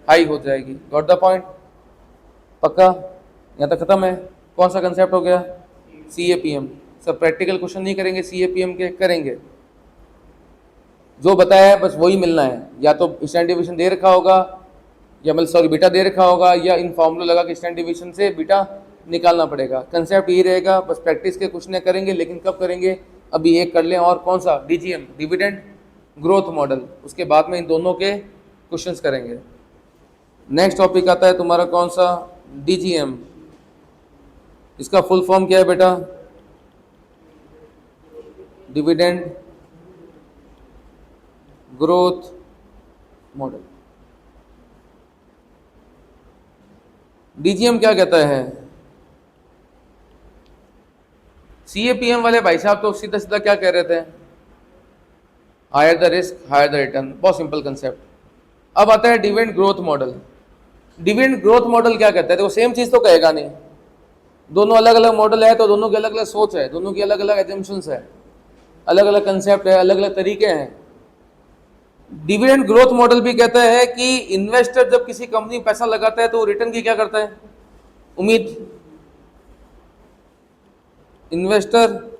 हाई हो जाएगी। Got the point? पक्का? यहाँ तक खत्म है? कौन सा कंसेप्ट हो गया? CAPM। सब प्रैक्टिकल क्वेश्चन नहीं करेंगे CAPM के, करेंगे। जो बताया है बस वही मिलना है। या तो स्टैंड डेविएशन दे रखा होगा या बीटा दे रखा होगा, या इन फॉर्मूला लगा के स्टैंड डेविएशन से बीटा निकालना पड़ेगा। कंसेप्ट यही रहेगा। बस प्रैक्टिस के क्वेश्चन करेंगे, लेकिन कब करेंगे? अभी एक कर लें और। कौन सा? DGM, dividend growth model. उसके बाद में इन दोनों के क्वेश्चंस करेंगे। नेक्स्ट टॉपिक आता है तुम्हारा कौन सा? DGM। इसका फुल फॉर्म क्या है बेटा? Dividend growth model. DGM क्या कहता है? CAPM वाले भाई साहब तो सीधा सीधा क्या कह रहे थे? Higher the risk higher the return. बहुत सिंपल कंसेप्ट। अब आता है dividend growth model. Dividend growth model क्या कहता है? देखो सेम चीज तो कहेगा नहीं, दोनों अलग अलग मॉडल है तो दोनों की अलग अलग सोच है, दोनों की अलग अलग एजम्पशंस है, अलग अलग कंसेप्ट है, अलग अलग तरीके हैं। डिविडेंड ग्रोथ मॉडल भी कहता है कि इन्वेस्टर जब किसी कंपनी में पैसा लगाता है तो रिटर्न की क्या करता है? उम्मीद। Investor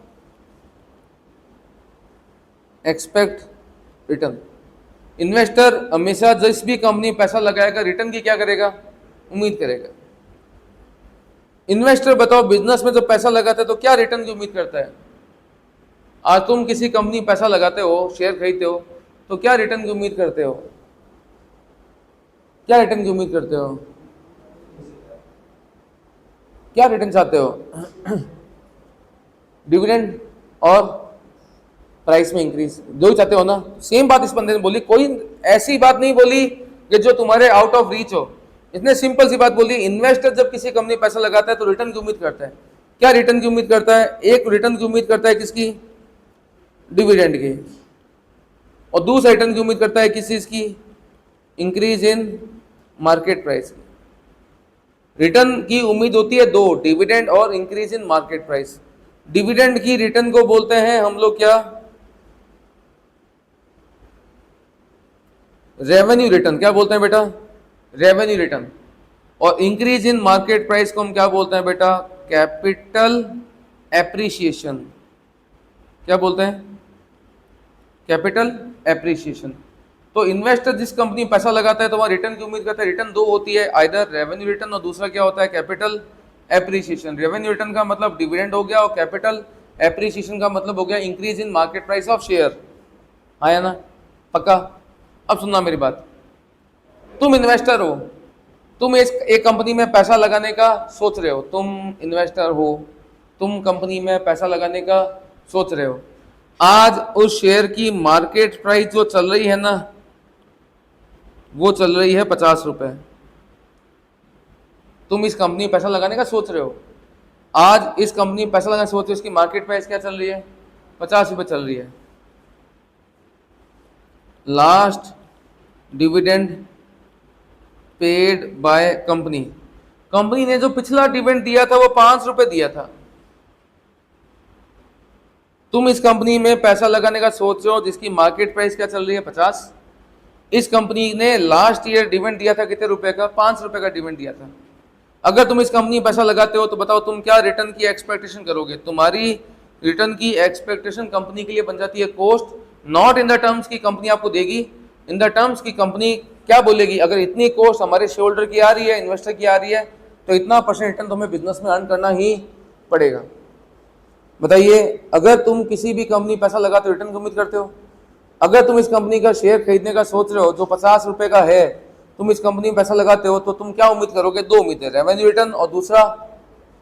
expect return. इन्वेस्टर हमेशा जिस भी कंपनी में पैसा लगाएगा रिटर्न की क्या करेगा? उम्मीद करेगा। इन्वेस्टर बताओ बिजनेस में जब पैसा लगाता है तो क्या रिटर्न की उम्मीद करता है? आज तुम किसी कंपनी में पैसा लगाते हो, शेयर खरीदते हो, तो क्या रिटर्न की उम्मीद करते हो? क्या रिटर्न की उम्मीद करते हो? क्या रिटर्न चाहते हो? डिविडेंड और प्राइस में इंक्रीज, दो ही चाहते हो ना? सेम बात इस बंदे ने बोली, कोई ऐसी बात नहीं बोली कि जो तुम्हारे आउट ऑफ रीच हो। इतने सिंपल सी बात बोली, इन्वेस्टर जब किसी कंपनी में पैसा लगाता है तो रिटर्न की उम्मीद करता है। क्या रिटर्न की उम्मीद करता है? एक रिटर्न की उम्मीद करता है किसकी? डिविडेंड की। और दूसरा रिटर्न की उम्मीद करता है किस चीज की? इंक्रीज इन मार्केट प्राइस की। रिटर्न की उम्मीद होती है दो, डिविडेंड और increase in market price. Dividend की रिटर्न को बोलते हैं हम लोग क्या? Revenue return. क्या बोलते हैं बेटा? Revenue return. और इंक्रीज इन मार्केट प्राइस को हम क्या बोलते हैं बेटा? Capital appreciation. क्या बोलते हैं? Capital appreciation. तो इन्वेस्टर जिस कंपनी में पैसा लगाता है तो वहाँ रिटर्न की उम्मीद करता है। रिटर्न दो होती है, आइदर रेवेन्यू रिटर्न और दूसरा क्या होता है? Capital appreciation. रेवेन्यू रिटर्न का मतलब डिविडेंड हो गया और कैपिटल एप्रिसिएशन का मतलब हो गया increase in market price of share. आया ना? पक्का? अब सुनना मेरी बात, तुम इन्वेस्टर हो, तुम एक कंपनी में पैसा लगाने का सोच रहे हो, तुम इन्वेस्टर हो, तुम कंपनी में पैसा लगाने का सोच रहे हो। आज उस शेयर की मार्केट प्राइस जो चल रही है ना, वो चल रही है 50 रुपए। तुम इस कंपनी में पैसा लगाने का सोच रहे हो, आज इस कंपनी में पैसा लगाने सोच रहे हो, इसकी मार्केट प्राइस क्या चल रही है? 50 रुपए चल रही है। Last dividend paid by company, company ने जो पिछला डिविडेंड दिया था वो 5 रुपए दिया था। तुम इस कंपनी में पैसा लगाने का सोच रहे हो जिसकी मार्केट प्राइस क्या चल रही है? 50। इस कंपनी ने लास्ट ईयर डिविडेंड दिया था कितने रुपए का? 5 रुपए का डिविडेंड दिया था। अगर तुम इस कंपनी में पैसा लगाते हो तो बताओ तुम क्या रिटर्न की एक्सपेक्टेशन करोगे? तुम्हारी रिटर्न की एक्सपेक्टेशन कंपनी के लिए बन जाती है cost, not in the terms की कंपनी आपको देगी, इन द टर्म्स की कंपनी क्या बोलेगी, अगर इतनी कॉस्ट हमारे शेयर होल्डर की आ रही है, इन्वेस्टर की आ रही है, तो इतना परसेंट रिटर्न तो हमें बिजनेस में अर्न करना ही पड़ेगा। बताइए, अगर तुम किसी भी कंपनी पैसा लगाते हो रिटर्न की उम्मीद करते हो? अगर तुम इस कंपनी का शेयर खरीदने का सोच रहे हो जो 50 रुपए का है, तुम इस कंपनी में पैसा लगाते हो तो तुम क्या उम्मीद करोगे? दो उम्मीदें, रेवेन्यू रिटर्न और दूसरा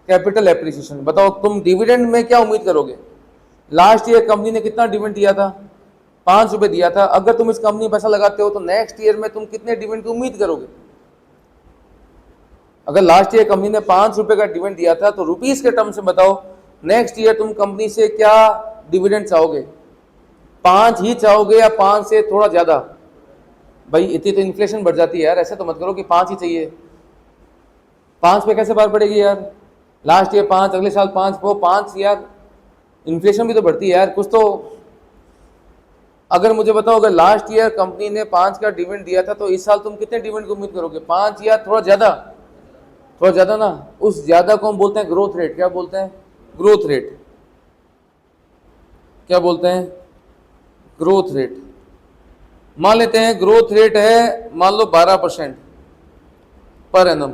कैपिटल एप्रिसिएशन। बताओ तुम डिविडेंड में क्या उम्मीद करोगे? लास्ट ईयर कंपनी ने कितना डिविडेंड दिया था? 5 रुपए दिया था। अगर तुम इस कंपनी में पैसा लगाते हो तो नेक्स्ट ईयर में तुम कितने डिविडेंड की उम्मीद करोगे? अगर लास्ट ईयर कंपनी ने 5 रुपए का डिविडेंड दिया था तो रुपीस के टर्म से बताओ नेक्स्ट ईयर तुम कंपनी से क्या डिविडेंड चाहोगे? 5 ही चाहोगे या 5 से थोड़ा ज्यादा? भाई इतनी तो इन्फ्लेशन बढ़ जाती है यार, ऐसे तो मत करो कि 5 ही चाहिए। 5 पे कैसे बात पड़ेगी यार? लास्ट ईयर 5, अगले साल 5, वो 5 यार, इन्फ्लेशन भी तो बढ़ती है यार कुछ तो। अगर मुझे बताओ अगर लास्ट ईयर कंपनी ने 5 का डिविडेंड दिया था तो इस साल तुम कितने डिविडेंड की उम्मीद करोगे? 5 या थोड़ा ज्यादा? थोड़ा ज्यादा ना। उस ज्यादा को हम बोलते हैं ग्रोथ रेट। क्या बोलते हैं? Growth rate. क्या बोलते हैं? Growth rate. मान लेते हैं ग्रोथ रेट है मान लो 12% पर एनम,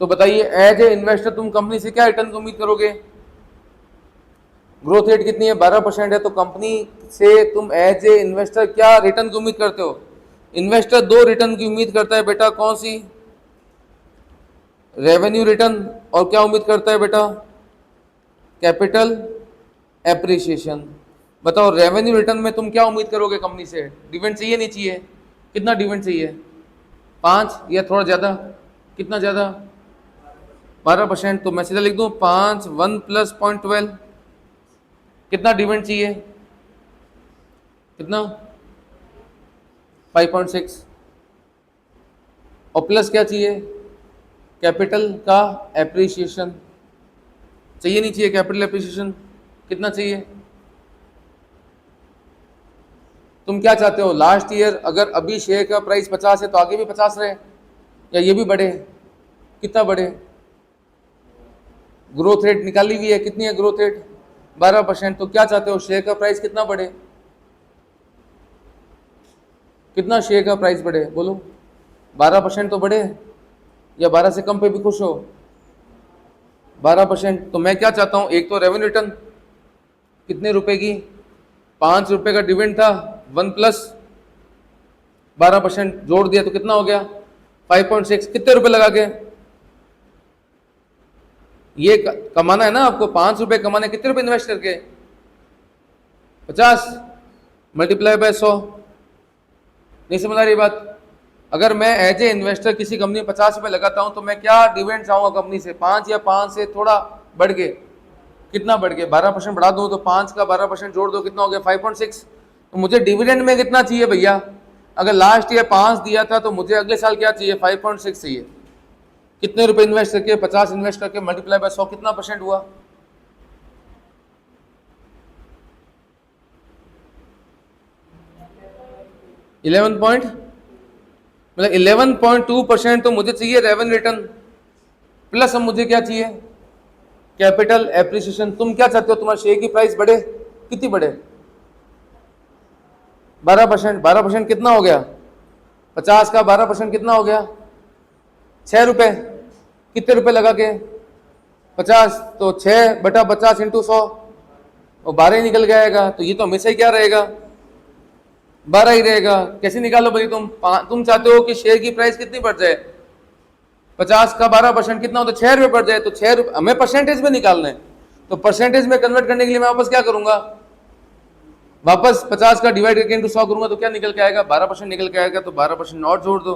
तो बताइए एज ए इन्वेस्टर तुम कंपनी से क्या रिटर्न की उम्मीद करोगे? ग्रोथ रेट कितनी है? 12% है, तो कंपनी से तुम एज ए इन्वेस्टर क्या रिटर्न की उम्मीद करते हो? इन्वेस्टर दो रिटर्न की उम्मीद करता है बेटा, कौन सी? रेवेन्यू रिटर्न, और क्या उम्मीद करता है बेटा? Capital appreciation. बताओ रेवेन्यू रिटर्न में तुम क्या उम्मीद करोगे कंपनी से? डिविडेंड चाहिए नहीं चाहिए? कितना डिविडेंड चाहिए? 5 या थोड़ा ज़्यादा? कितना ज़्यादा? 12%। तो मैं सीधा लिख दूँ 5 1 + 0.12, कितना डिविडेंड चाहिए? कितना? 5.6। और प्लस क्या चाहिए? कैपिटल का एप्रिसिएशन। चाहिए नहीं चाहिए कैपिटल एप्रिसिएशन? कितना चाहिए? तुम क्या चाहते हो? लास्ट ईयर अगर अभी शेयर का प्राइस 50 है तो आगे भी 50 रहे या ये भी बढ़े? कितना बढ़े? ग्रोथ रेट निकाली हुई है, कितनी है ग्रोथ रेट? 12%। तो क्या चाहते हो शेयर का प्राइस कितना बढ़े? कितना शेयर का प्राइस बढ़े बोलो? 12% तो बढ़े, या 12 से कम पे भी खुश हो? 12%। तो मैं क्या चाहता हूं, एक तो रेवेन्यू रिटर्न कितने रुपए की? 5 रुपए का डिविडेंड था, 1 + 12% जोड़ दिया तो कितना हो गया? 5.6। कितने रुपए लगा के ये कमाना है ना आपको? 5 रुपए कमाने, कितने रुपए इन्वेस्ट करके? 50 × 100। नहीं समझ आ रही बात? अगर मैं एज ए इन्वेस्टर किसी कंपनी में 50 रुपए लगाता हूं तो मैं क्या डिविडेंड चाहूंगा कंपनी से? 5 या 5 से थोड़ा बढ़ के? कितना बढ़ के? 12% बढ़ा दूं तो 5 का 12% जोड़ दो, कितना हो गया? 5.6। तो मुझे डिविडेंड में कितना चाहिए भैया? अगर लास्ट ईयर 5 दिया था तो मुझे अगले साल क्या चाहिए? 5.6 चाहिए। कितने रुपए इन्वेस्ट करके? 50 इन्वेस्ट करके × 100, कितना % हुआ? मतलब 11.2% तो मुझे चाहिए रेवेन्यू रिटर्न, प्लस अब मुझे क्या चाहिए? Capital appreciation. तुम क्या चाहते हो? तुम्हारे शेयर की प्राइस बढ़े, कितनी बढ़े? 12%। 12% कितना हो गया? 50 का 12% कितना हो गया? 6 रुपए। कितने रुपए लगा के? 50। तो 6/50 × 100 और 12 ही निकल जाएगा। तो ये तो हमेशा ही क्या रहेगा? 12 ही रहेगा। कैसे निकालो भाई तुम चाहते हो कि शेयर की प्राइस कितनी बढ़ जाए, 50 का 12% कितना होता है, 6 रुपये बढ़ जाए। तो 6 रुपये हमें परसेंटेज में निकालना है, तो परसेंटेज में कन्वर्ट करने के लिए मैं वापस क्या करूंगा, वापस 50 का डिवाइड करके इनटू 100 करूंगा, तो क्या निकल के आएगा, 12% निकल के आएगा। तो 12% और जोड़ दो।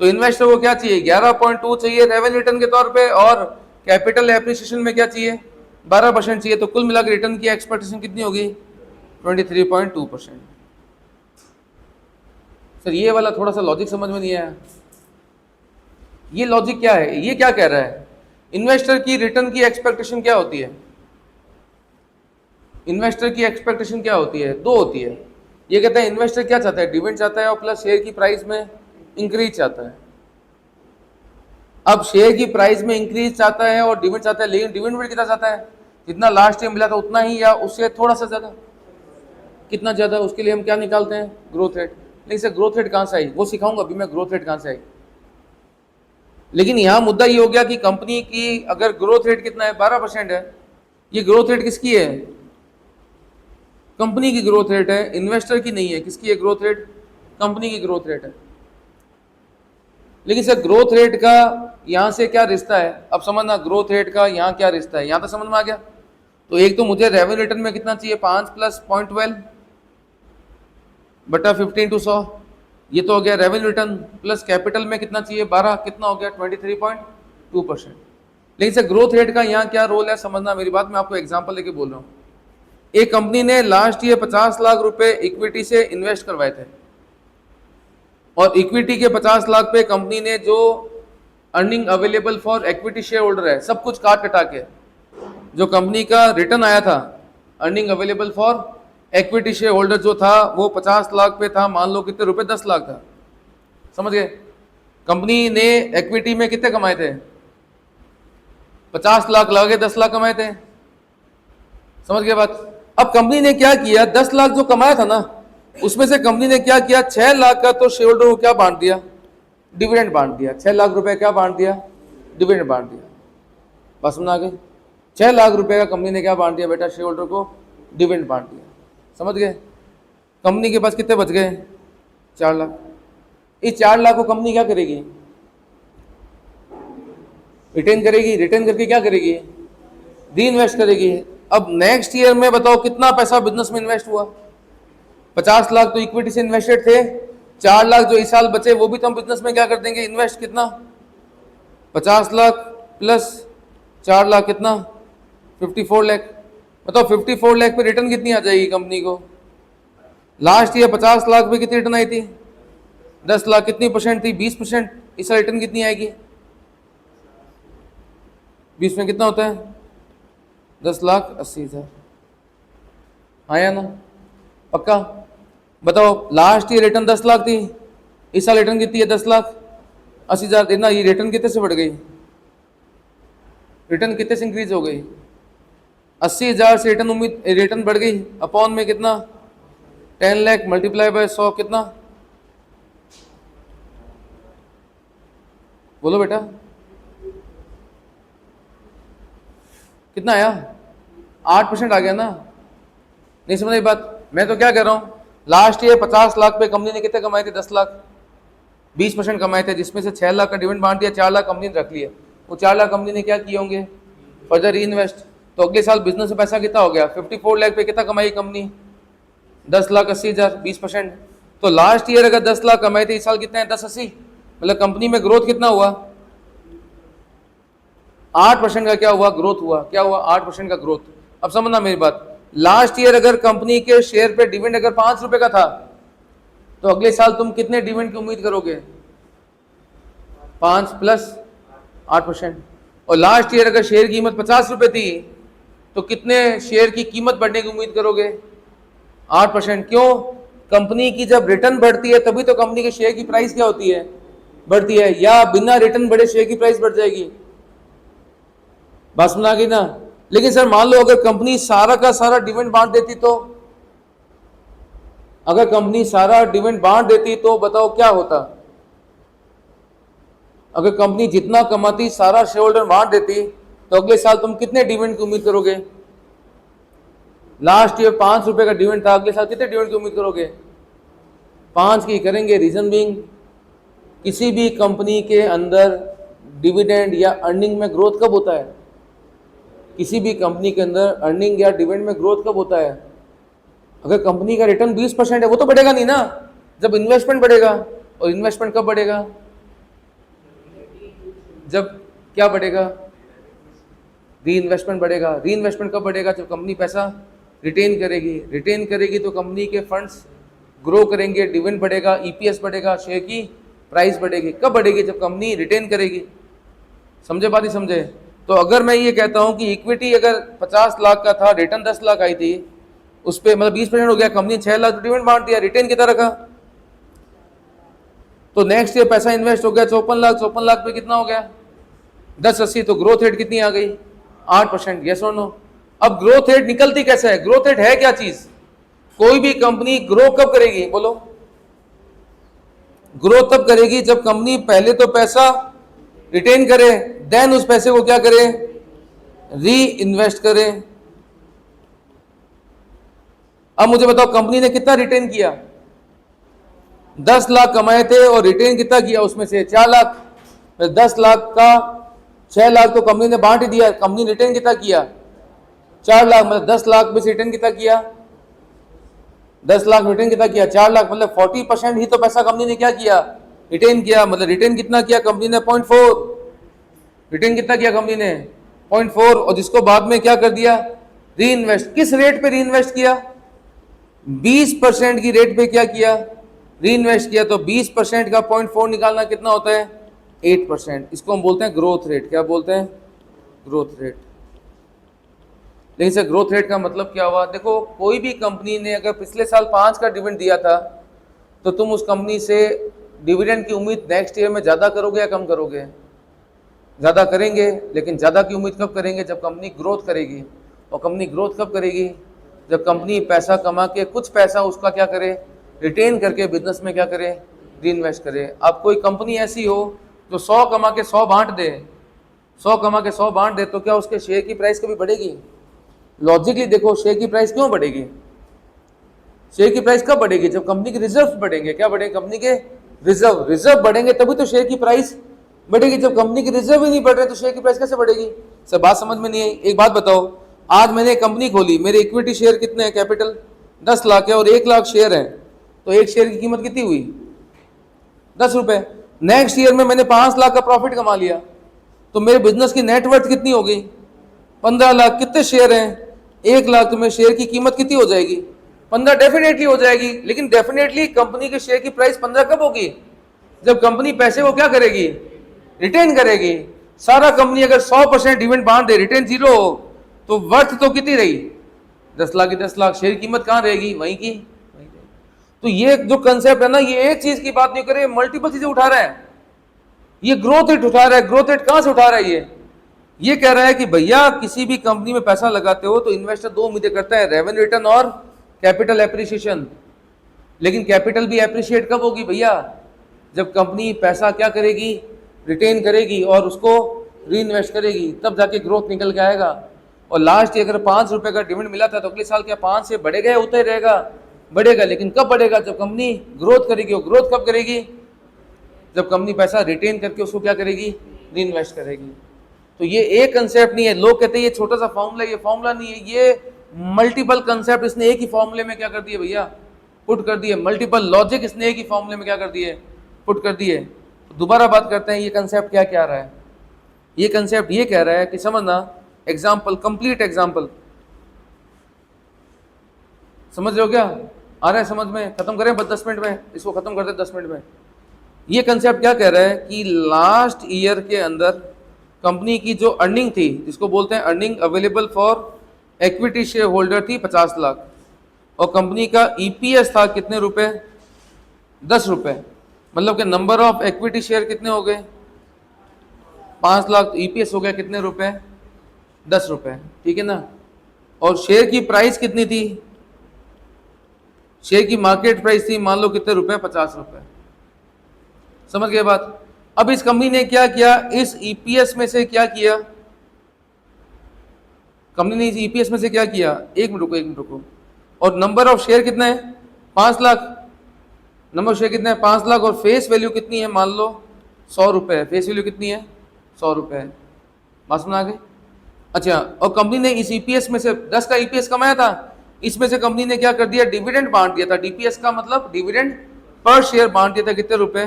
तो इन्वेस्टर को क्या चाहिए, 11.2 चाहिए रेवेन्यू रिटर्न के तौर पे, और कैपिटल एप्रिसिएशन में क्या चाहिए, 12% चाहिए। तो कुल मिलाकर रिटर्न की एक्सपेक्टेशन कितनी होगी, 23.2%। सर ये वाला थोड़ा सा लॉजिक समझ में नहीं आया। ये लॉजिक क्या है, ये क्या कह रहा है, इन्वेस्टर की रिटर्न की एक्सपेक्टेशन क्या होती है, इन्वेस्टर की एक्सपेक्टेशन क्या होती है, दो होती है। ये कहता है इन्वेस्टर क्या चाहता है, डिविडेंड चाहता है और प्लस शेयर की प्राइस में इंक्रीज चाहता है। अब शेयर की प्राइस में इंक्रीज चाहता है और डिविडेंड चाहता है, लेकिन डिविडेंड कितना चाहता है, जितना लास्ट ईयर मिला था उतना ही या उससे थोड़ा सा ज्यादा, कितना ज्यादा, उसके लिए हम क्या निकालते हैं, ग्रोथ रेट। लेकिन सर ग्रोथ रेट कहां से आई, वो सिखाऊंगा अभी मैं, ग्रोथ रेट कहां से आई। लेकिन यहां मुद्दा ये हो गया कि कंपनी की अगर ग्रोथ रेट कितना है, 12% है, ये ग्रोथ रेट किसकी है, कंपनी की ग्रोथ रेट है, इन्वेस्टर की नहीं है। किसकी है ग्रोथ रेट, कंपनी की ग्रोथ रेट है। लेकिन सर ग्रोथ रेट का यहां से क्या रिश्ता है, अब समझना ग्रोथ रेट का यहां क्या रिश्ता है, यहां तो समझ में आ गया। तो एक तो मुझे रेवेन्यू रिटर्न में कितना चाहिए, 5 प्लस 0.12 बटा 15 टू 100, ये तो हो गया रेवेन्यू रिटर्न। प्लस कैपिटल में कितना चाहिए, 12, कितना हो गया 23.2%। लेकिन सर ग्रोथ रेट का यहाँ क्या रोल है, समझना मेरी बात, मैं आपको एग्जांपल लेके बोल रहा हूँ। एक कंपनी ने लास्ट ईयर 50 लाख रुपए इक्विटी से इन्वेस्ट करवाए थे, और इक्विटी के 50 लाख पे कंपनी ने जो earning available for equity share holder है, सब कुछ काट कटा के जो कंपनी का रिटर्न आया था, earning available for equity share holder जो था वो 50 लाख पे था, मान लो कितने रुपए, 10 लाख था, समझ गए। कंपनी ने इक्विटी में कितने कमाए थे, 50 लाख लगा के 10 लाख कमाए थे, समझ गए बात। अब कंपनी ने क्या किया, 10 लाख जो कमाया था ना, उसमें से कंपनी ने क्या किया, 6 लाख का तो शेयर होल्डर को क्या बांट दिया, डिविडेंड बांट दिया। 6 लाख रुपए क्या बांट दिया, डिविडेंड बांट दिया। बस समझ आ गई, 6 लाख रुपए का कंपनी ने क्या बांट दिया बेटा, शेयर होल्डर को डिविडेंड बांट दिया, समझ गए। कंपनी के पास कितने बच गए, 4 लाख। इस 4 लाख को कंपनी क्या करेगी, रिटेन करेगी, रिटेन करके क्या करेगी, री इन्वेस्ट करेगी। अब नेक्स्ट ईयर में बताओ कितना पैसा बिजनेस में इन्वेस्ट हुआ, 50 लाख तो इक्विटी से इन्वेस्टेड थे, 4 लाख जो इस साल बचे वो भी तो हम बिजनेस में क्या कर देंगे, इन्वेस्ट। कितना, 50 लाख प्लस 4 लाख कितना, 54 लाख। बताओ 54 लाख पे रिटर्न कितनी आ जाएगी कंपनी को। लास्ट ईयर 50 लाख पे कितनी रिटर्न आई थी, 10 लाख, कितनी परसेंट थी, 20%। इस साल रिटर्न कितनी आएगी, 20 में कितना होता है, 10,80,000, आया ना, पक्का। बताओ लास्ट ईयर रिटर्न 10 लाख थी, इस साल रिटर्न कितनी है, 10,80,000। देखना ये रिटर्न कितने से बढ़ गई, रिटर्न कितने से इंक्रीज हो गई, 80,000 से रिटर्न उम्मीद, रिटर्न बढ़ गई, अपॉन में कितना, 10 लाख मल्टीप्लाई बाय 100 कितना, बोलो बेटा कितना आया, 8% आ गया ना। नहीं समझ रही बात, मैं तो क्या कह रहा हूँ, लास्ट ईयर 50 लाख पे कंपनी ने कितने कमाए थे, 10 लाख, 20% कमाए थे, जिसमें से 6 लाख का डिविडेंड बांट दिया, 4 लाख कंपनी ने रख लिया। वो 4 लाख कंपनी ने क्या किए होंगे, फर्दर री इन्वेस्ट। तो अगले साल बिजनेस में पैसा कितना हो गया, 54 लाख पे कितना कमाई कंपनी, 10,80,000, 20%। तो लास्ट ईयर अगर 10 लाख कमाए थे, इस साल कितना है, 10,80, मतलब कंपनी में ग्रोथ कितना हुआ, 8% का क्या हुआ, ग्रोथ हुआ। क्या हुआ, 8% का ग्रोथ। अब समझना मेरी बात, लास्ट ईयर अगर कंपनी के शेयर पे डिविडेंड अगर 5 रुपए का था, तो अगले साल तुम कितने डिविडेंड की उम्मीद करोगे, 5 प्लस 8%। और लास्ट ईयर अगर शेयर की कीमत 50 रुपए थी, तो कितने शेयर की कीमत बढ़ने की उम्मीद करोगे, 8%। क्यों, कंपनी की जब रिटर्न बढ़ती है तभी तो कंपनी के शेयर की प्राइस क्या होती है, बढ़ती है, या बिना रिटर्न बढ़े शेयर की प्राइस बढ़ जाएगी, बात सुना गई ना। लेकिन सर मान लो अगर कंपनी सारा का सारा डिविडेंड बांट देती, तो अगर कंपनी सारा डिविडेंड बांट देती तो बताओ क्या होता, अगर कंपनी जितना कमाती सारा शेयर होल्डर बांट देती, तो अगले साल तुम कितने डिविडेंड की उम्मीद करोगे। लास्ट ईयर 5 रुपए का डिविडेंड था, अगले साल कितने डिविडेंड की उम्मीद करोगे, 5 की करेंगे। रीजन बीइंग, किसी भी कंपनी के अंदर डिविडेंड या अर्निंग में ग्रोथ कब होता है? किसी भी कंपनी के अंदर अर्निंग या डिविडेंड में ग्रोथ कब होता है? अगर कंपनी का रिटर्न 20% है, वो तो बढ़ेगा नहीं ना, जब इन्वेस्टमेंट बढ़ेगा। और इन्वेस्टमेंट कब बढ़ेगा? जब क्या बढ़ेगा? री इन्वेस्टमेंट बढ़ेगा। री इन्वेस्टमेंट कब बढ़ेगा? जब कंपनी पैसा रिटेन करेगी। रिटेन करेगी तो कंपनी के फंड्स ग्रो करेंगे, डिविडेंड बढ़ेगा, ईपीएस बढ़ेगा, शेयर की प्राइस बढ़ेगी। कब बढ़ेगी? जब कंपनी रिटेन करेगी। समझे बात? ही समझे? तो अगर मैं ये कहता हूं कि इक्विटी अगर 50 लाख का था, रिटर्न 10 लाख आई थी, उस पर मतलब 20% हो गया, कंपनी 6 लाख डिविडेंड बांट दिया, रिटेन की तरह का, तो नेक्स्ट ईयर पैसा इन्वेस्ट हो गया 54 लाख। 54 लाख पे कितना हो गया? 1080। तो ग्रोथ रेट कितनी आ गई? 8%। यस और नो? अब ग्रोथ रेट निकलती कैसे है? ग्रोथ रेट है क्या चीज? कोई भी कंपनी ग्रो कब करेगी? बोलो। ग्रो तब करेगी जब कंपनी पहले तो पैसा रिटेन करे, देन उस पैसे को क्या करे? री इन्वेस्ट करे। अब मुझे बताओ, कंपनी ने कितना रिटेन किया? 10 लाख कमाए थे और रिटेन कितना किया? उसमें से 4 लाख। 10 लाख का 6 लाख तो कंपनी ने बांट ही दिया। कंपनी रिटेन कितना किया? 4 लाख। मतलब 10 लाख में से रिटेन कितना किया? 10 लाख रिटेन कितना किया? 4 लाख। मतलब 40% ही तो पैसा कंपनी ने क्या किया? रिटेन किया। मतलब रिटेन कितना किया कंपनी ने? 0.4। रिटेन कितना किया कंपनी ने? 0.4। और जिसको बाद में क्या कर दिया? री इन्वेस्ट। किस रेट पे री इन्वेस्ट किया? 20% की रेट पे क्या किया? री इन्वेस्ट किया। तो 20% का 0.4 निकालना कितना होता है? 8%। इसको हम बोलते हैं ग्रोथ रेट। क्या बोलते हैं? Growth rate. लेकिन सर ग्रोथ रेट का मतलब क्या हुआ? देखो, कोई भी कंपनी ने अगर पिछले साल 5 का डिविडेंड दिया था, तो तुम उस कंपनी से डिविडेंड की उम्मीद नेक्स्ट ईयर में ज़्यादा करोगे या कम करोगे? ज़्यादा करेंगे। लेकिन ज़्यादा की उम्मीद कब करेंगे? जब कंपनी ग्रोथ करेगी। और कंपनी ग्रोथ कब करेगी? जब कंपनी पैसा कमा के कुछ पैसा उसका क्या करे? रिटेन करके बिजनेस में क्या करे? री इन्वेस्ट करे। अब कोई कंपनी ऐसी हो जो 100 कमा के 100 बांट दे, 100 कमा के 100 बांट दे, तो क्या उसके शेयर की प्राइस कभी बढ़ेगी? लॉजिकली देखो, शेयर की प्राइस क्यों बढ़ेगी? शेयर की प्राइस कब बढ़ेगी? जब कंपनी के रिजर्व बढ़ेंगे। क्या बढ़ेंगे? कंपनी के रिजर्व बढ़ेंगे, तभी तो शेयर की प्राइस बढ़ेगी। जब कंपनी के रिजर्व ही नहीं बढ़ रहे तो शेयर की प्राइस कैसे बढ़ेगी? सर बात समझ में नहीं आई। एक बात बताओ, आज मैंने एक कंपनी खोली, मेरे इक्विटी शेयर कितने हैं? कैपिटल 10 लाख है और 1 लाख शेयर है, तो एक शेयर की कीमत कितनी हुई? 10 रुपए। नेक्स्ट ईयर में मैंने 5 लाख का प्रॉफिट कमा लिया, तो मेरे बिजनेस की नेटवर्थ कितनी हो गई? 15 लाख। कितने शेयर हैं? 1 लाख। तो मेरे शेयर की कीमत कितनी हो जाएगी? 15 डेफिनेटली हो जाएगी। लेकिन डेफिनेटली कंपनी के शेयर की प्राइस 15 कब होगी? जब कंपनी पैसे को क्या करेगी? रिटेन करेगी। सारा कंपनी अगर 100% डिविडेंड बांट दे, रिटेन 0 हो, तो वर्थ तो कितनी रही? 10 लाख की 10 लाख। शेयर की कीमत कहाँ रहेगी? वहीं की। तो ये जो कंसेप्ट है ना, ये एक चीज की बात नहीं करे, मल्टीपल चीजें उठा रहा है। ये ग्रोथ रेट उठा रहा है। ग्रोथ रेट कहां से उठा रहा है? ये कह रहा है कि भैया किसी भी कंपनी में पैसा लगाते हो तो इन्वेस्टर 2 उम्मीदें करता है, रेवेन्यू रिटर्न और कैपिटल एप्रिसिएशन। लेकिन कैपिटल भी एप्रिशिएट कब होगी भैया? जब कंपनी पैसा क्या करेगी? रिटेन करेगी और उसको री इन्वेस्ट करेगी, तब जाके ग्रोथ निकल के आएगा। और लास्ट ईयर अगर 5 रुपए का डिविडेंड मिला था, तो अगले साल क्या 5 से बढ़ेगा या उतना ही रहेगा? बढ़ेगा। लेकिन कब बढ़ेगा? जब कंपनी ग्रोथ करेगी। और ग्रोथ कब करेगी? जब कंपनी पैसा रिटेन करके उसको क्या करेगी? री इन्वेस्ट करेगी। तो ये एक कंसेप्ट नहीं है। लोग कहते हैं ये छोटा सा फॉर्मूला, ये फॉर्मूला नहीं है, ये मल्टीपल कंसेप्ट इसने एक ही फॉर्मूले में क्या कर दिए भैया? पुट कर दिए। मल्टीपल लॉजिक इसने एक ही फॉर्मूले में क्या कर दिए? पुट कर दिए। तो दोबारा बात करते हैं, ये कंसेप्ट क्या क्या रहा है? ये कंसेप्ट ये कह रहा है कि समझना, एग्जाम्पल, कंप्लीट एग्जाम्पल, समझ रहे हो क्या? आ रहा है समझ में? खत्म करें बस 10 मिनट में, इसको खत्म कर दे 10 मिनट में। ये कंसेप्ट क्या कह रहा है कि लास्ट ईयर के अंदर कंपनी की जो अर्निंग थी, जिसको बोलते हैं earning available for equity share holder, थी 50 लाख। और कंपनी का ईपीएस था कितने रुपए? 10 रुपए। मतलब कि नंबर ऑफ इक्विटी शेयर कितने हो गए? 5 लाख। ईपीएस हो गया कितने रुपए? 10 रुपए। ठीक है ना? और शेयर की प्राइस कितनी थी? शेयर की मार्केट प्राइस थी मान लो कितने रुपए? 50 रुपए। समझ गए बात? अब इस कंपनी ने क्या किया? इस ईपीएस में से क्या किया? कंपनी ने इस ईपीएस में से क्या किया? एक मिनट रुको। और नंबर ऑफ शेयर कितना है? 5 लाख। नंबर शेयर कितना है 5 लाख और फेस वैल्यू कितनी है मान लो 100 रुपये, फेस वैल्यू कितनी है 100 रुपये, बात समझ आ गई। अच्छा, और कंपनी ने इस ईपीएस में से 10 का ईपीएस कमाया था, इसमें से कंपनी ने क्या कर दिया डिविडेंड बांट दिया था, डीपीएस का मतलब डिविडेंड पर शेयर बांट दिया था, कितने रुपए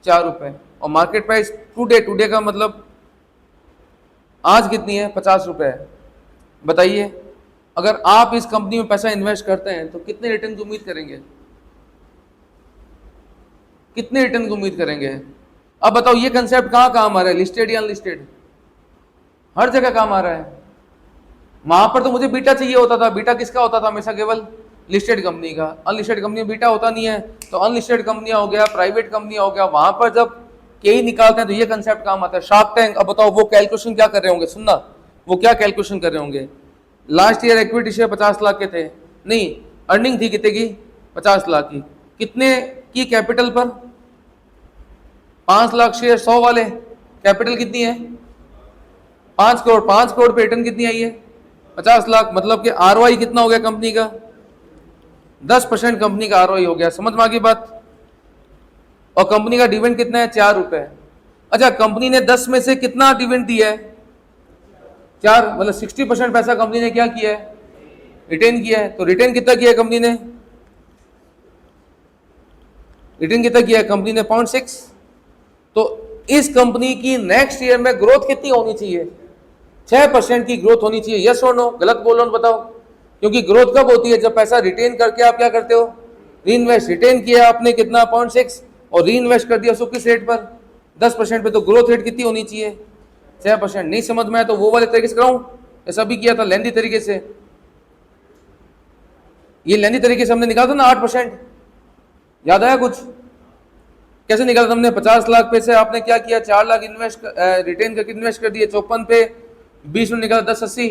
4 रुपए, और मार्केट प्राइस टुडे का मतलब आज कितनी है 50 रुपए। बताइए अगर आप इस कंपनी में पैसा इन्वेस्ट करते हैं तो कितने रिटर्न की उम्मीद करेंगे, कितने रिटर्न की उम्मीद करेंगे। अब बताओ ये कंसेप्ट कहाँ काम आ रहा है, लिस्टेड या अनलिस्टेड, हर जगह काम आ रहा है। वहां पर तो मुझे बीटा चाहिए होता था, बीटा किसका होता था हमेशा, केवल लिस्टेड कंपनी का, अनलिस्टेड कंपनी में बीटा होता नहीं है, तो अनलिस्टेड कंपनियां हो गया, प्राइवेट कंपनियां हो गया, वहां पर जब के निकालते हैं तो ये कंसेप्ट काम आता है। शार्क टैंक, अब बताओ वो कैलकुलेशन क्या कर रहे होंगे, सुनना वो क्या कैलकुलेशन कर रहे होंगे। Last year equity share 50 lakh के थे, नहीं अर्निंग थी कितने की 50 लाख की, कितने की कैपिटल पर 5 लाख शेयर 100 वाले, कैपिटल कितनी है 5 करोड़, 5 करोड़ पे रिटर्न कितनी आई है 50 लाख, मतलब कि आरओआई कितना हो गया कंपनी का 10% कंपनी का आरओआई हो गया, समझ में आ गई बात। और कंपनी का डिविडेंड कितना है 4 रुपए। अच्छा कंपनी ने 10 में से कितना डिविडेंड दिया है 4, मतलब 60% पैसा कंपनी ने क्या किया है रिटेन किया है। तो रिटेन कितना किया है कंपनी ने, रिटेन कितना किया है कंपनी ने 0.6। तो इस कंपनी की नेक्स्ट ईयर में ग्रोथ कितनी होनी चाहिए 6% की ग्रोथ होनी चाहिए, यस और नो, गलत बोल रहा हूं बताओ। क्योंकि ग्रोथ कब होती है जब पैसा रिटेन करके आप क्या करते हो रीइन्वेस्ट, रिटेन किया आपने कितना 0.6 और रीइन्वेस्ट कर दिया उसको किस रेट पर 10% पे, तो ग्रोथ रेट कितनी होनी चाहिए 6%। नहीं समझ में आया तो वो वाले तरीके से कराऊं, ऐसा भी किया था लेंदी तरीके से, ये लेंदी तरीके से हमने निकाला था ना 8%, याद आया कुछ, कैसे निकाला था हमने 50 लाख पे से आपने क्या किया 4 लाख इन्वेस्ट रिटेन करके इन्वेस्ट कर दिए, 54 पे 20 में निकाला 1080,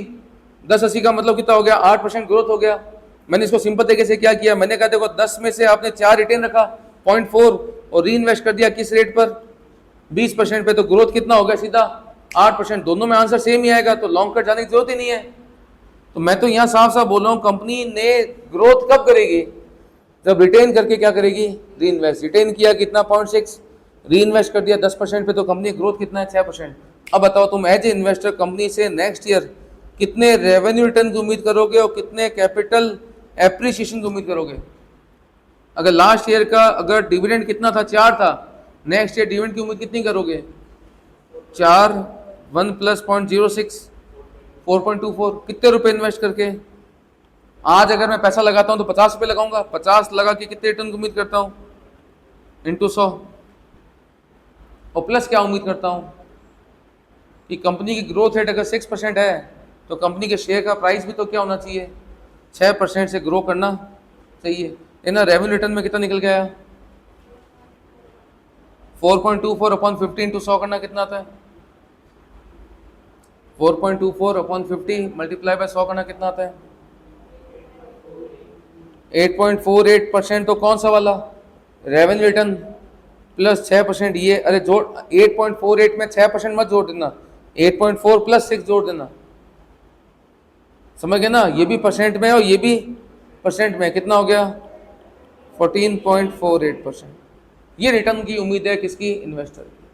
1080 का मतलब कितना हो गया 8% ग्रोथ हो गया। मैंने इसको सिंपल तरीके से क्या किया, मैंने कहा देखो 10 में से आपने 4 रिटेन रखा 0.4 और री इन्वेस्ट कर दिया किस रेट पर 20% पे, तो ग्रोथ कितना हो गया सीधा 8%। दोनों में आंसर सेम ही आएगा, तो लॉन्ग कट जाने की जरूरत ही नहीं है। तो मैं तो यहाँ साफ साफ बोल रहा हूँ कंपनी ने ग्रोथ कब करेगी जब रिटेन करके क्या करेगी री इन्वेस्ट, रिटेन किया कितना 0.6 री इन्वेस्ट कर दिया 10% पे, तो कंपनी ग्रोथ कितना है 6%। अब बताओ तुम एज ए इन्वेस्टर कंपनी से नेक्स्ट ईयर कितने रेवेन्यू रिटर्न की उम्मीद करोगे और कितने कैपिटल एप्रिसिएशन की उम्मीद करोगे। अगर लास्ट ईयर का अगर डिविडेंड कितना था 4 था, नेक्स्ट ईयर डिविडेंड की उम्मीद कितनी करोगे 4 1 + 0.06 4.24, कितने रुपए इन्वेस्ट करके। आज अगर मैं पैसा लगाता हूं तो 50 रुपये लगाऊंगा, 50 लगा के कितने रिटर्न की उम्मीद करता हूं इंटू 100, और प्लस क्या उम्मीद करता हूं कि कंपनी की ग्रोथ रेट अगर 6% है तो कंपनी के शेयर का प्राइस भी तो क्या होना चाहिए 6% से ग्रो करना चाहिए। ना रेवेन्यू रिटर्न में कितना निकल गया 4.24 अपॉन 50 इंटू 100 करना कितना आता है 4.24 अपॉन 50 मल्टीप्लाई बाय 100 करना कितना आता है 8.48%। तो कौन सा वाला रेवेन्यू रिटर्न प्लस 6%, ये अरे जोड़ 8.48 में 6% मत जोड़ देना, 8.4 + 6 जोड़ देना, समझ गए ना, ये भी परसेंट में और ये भी परसेंट में, कितना हो गया 14.48%। ये रिटर्न की उम्मीद है किसकी इन्वेस्टर की।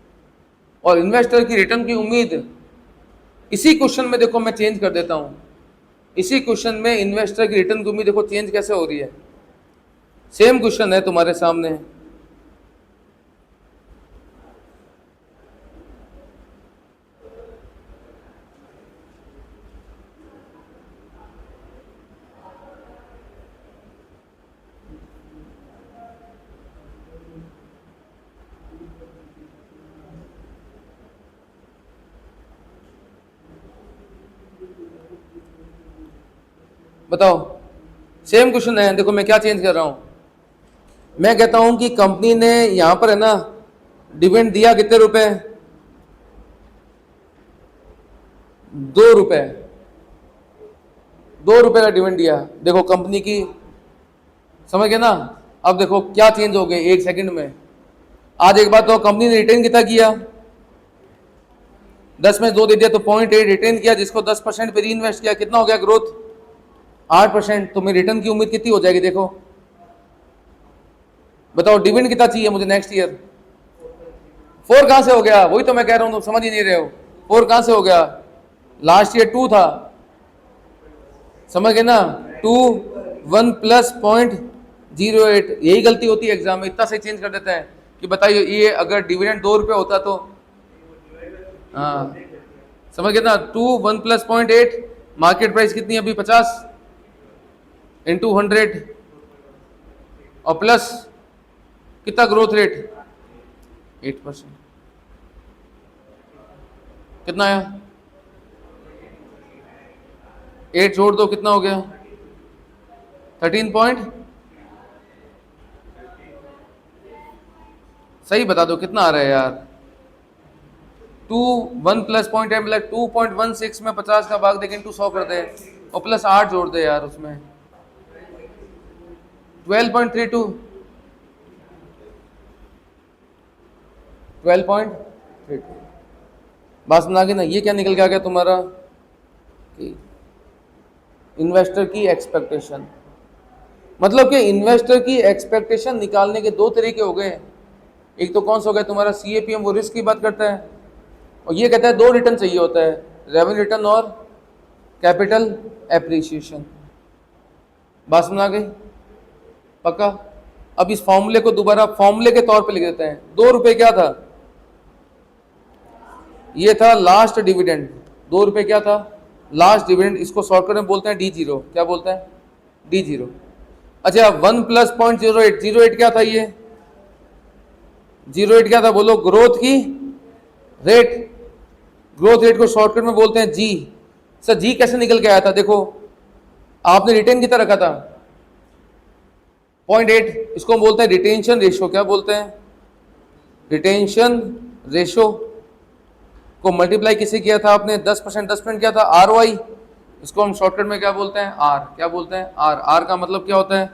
और इन्वेस्टर की रिटर्न की उम्मीद इसी क्वेश्चन में देखो मैं चेंज कर देता हूं, इसी क्वेश्चन में इन्वेस्टर की रिटर्न की उम्मीद देखो चेंज कैसे हो रही है। सेम क्वेश्चन है तुम्हारे सामने, बताओ सेम क्वेश्चन है, देखो मैं क्या चेंज कर रहा हूं, मैं कहता हूं कि कंपनी ने यहां पर है ना डिविडेंड दिया कितने रुपए 2 रुपए, 2 रुपए का डिविडेंड दिया, देखो कंपनी की, समझ गए ना। अब देखो क्या चेंज हो गए 1 सेकंड में। आज एक बात तो कंपनी ने रिटेन कितना किया 10 में 2 दे दिया तो 0.8 रिटेन किया, जिसको 10% पे री इन्वेस्ट किया, कितना हो गया ग्रोथ 8%। तो मेरी रिटर्न की उम्मीद कितनी हो जाएगी देखो बताओ डिविडेंड कितना चाहिए मुझे नेक्स्ट ईयर? 4 कहां से हो गया? वही तो मैं कह रहा हूं, तुम समझ ही नहीं रहे हो। 4 कहां से हो गया? लास्ट ईयर 2 था, समझ गए ना? 2 1 प्लस 0.08, यही गलती होती है एग्जाम में, इतना से चेंज कर देते हैं कि बताइए ये अगर डिविडेंड 2 रुपये होता तो, हाँ समझ गए ना? 2 1 प्लस 0.8, मार्केट प्राइस कितनी है अभी? 50 इंटू 100 और प्लस कितना ग्रोथ रेट? 8%। कितना आया? 8 जोड़ दो, कितना हो गया? 13 पॉइंट, सही बता दो कितना आ रहा है यार? 2 1 प्लस 0.8 मतलब 2.16 में 50 का भाग देके इंटू 100 कर दे और प्लस 8 जोड़ दे यार उसमें, 12.32, 12.32। बात सुना के ना, ये क्या निकल के आ गया तुम्हारा कि इन्वेस्टर की एक्सपेक्टेशन, मतलब कि इन्वेस्टर की एक्सपेक्टेशन निकालने के दो तरीके हो गए। एक तो कौन सा हो गया तुम्हारा CAPM, वो रिस्क की बात करता है और ये कहता है 2 रिटर्न चाहिए होता है, रेवेन्यू रिटर्न और कैपिटल एप्रिसिएशन। बात समझ आ गई? पक्का? अब इस फॉर्मूले को दोबारा फॉर्मूले के तौर पे लिख देते हैं। 2 रुपए क्या था? ये था लास्ट डिविडेंड। 2 रुपए क्या था? Last dividend. इसको शॉर्टकट में बोलते हैं D0। क्या बोलते हैं? D0। अच्छा 1 प्लस 0.08, 08 क्या था? ये 08 क्या था बोलो? ग्रोथ की रेट। ग्रोथ रेट को शॉर्टकट में बोलते हैं जी। सर जी कैसे निकल के आया था? देखो आपने रिटेन कितना रखा था? 0.8, इसको हम बोलते हैं रिटेंशन रेशो। क्या बोलते हैं? रिटेंशन रेशो को मल्टीप्लाई किसे किया था आपने? 10%, 10% क्या था? ROI। इसको हम शॉर्टकट में क्या बोलते हैं? R। क्या बोलते हैं? R। R का मतलब क्या होता है?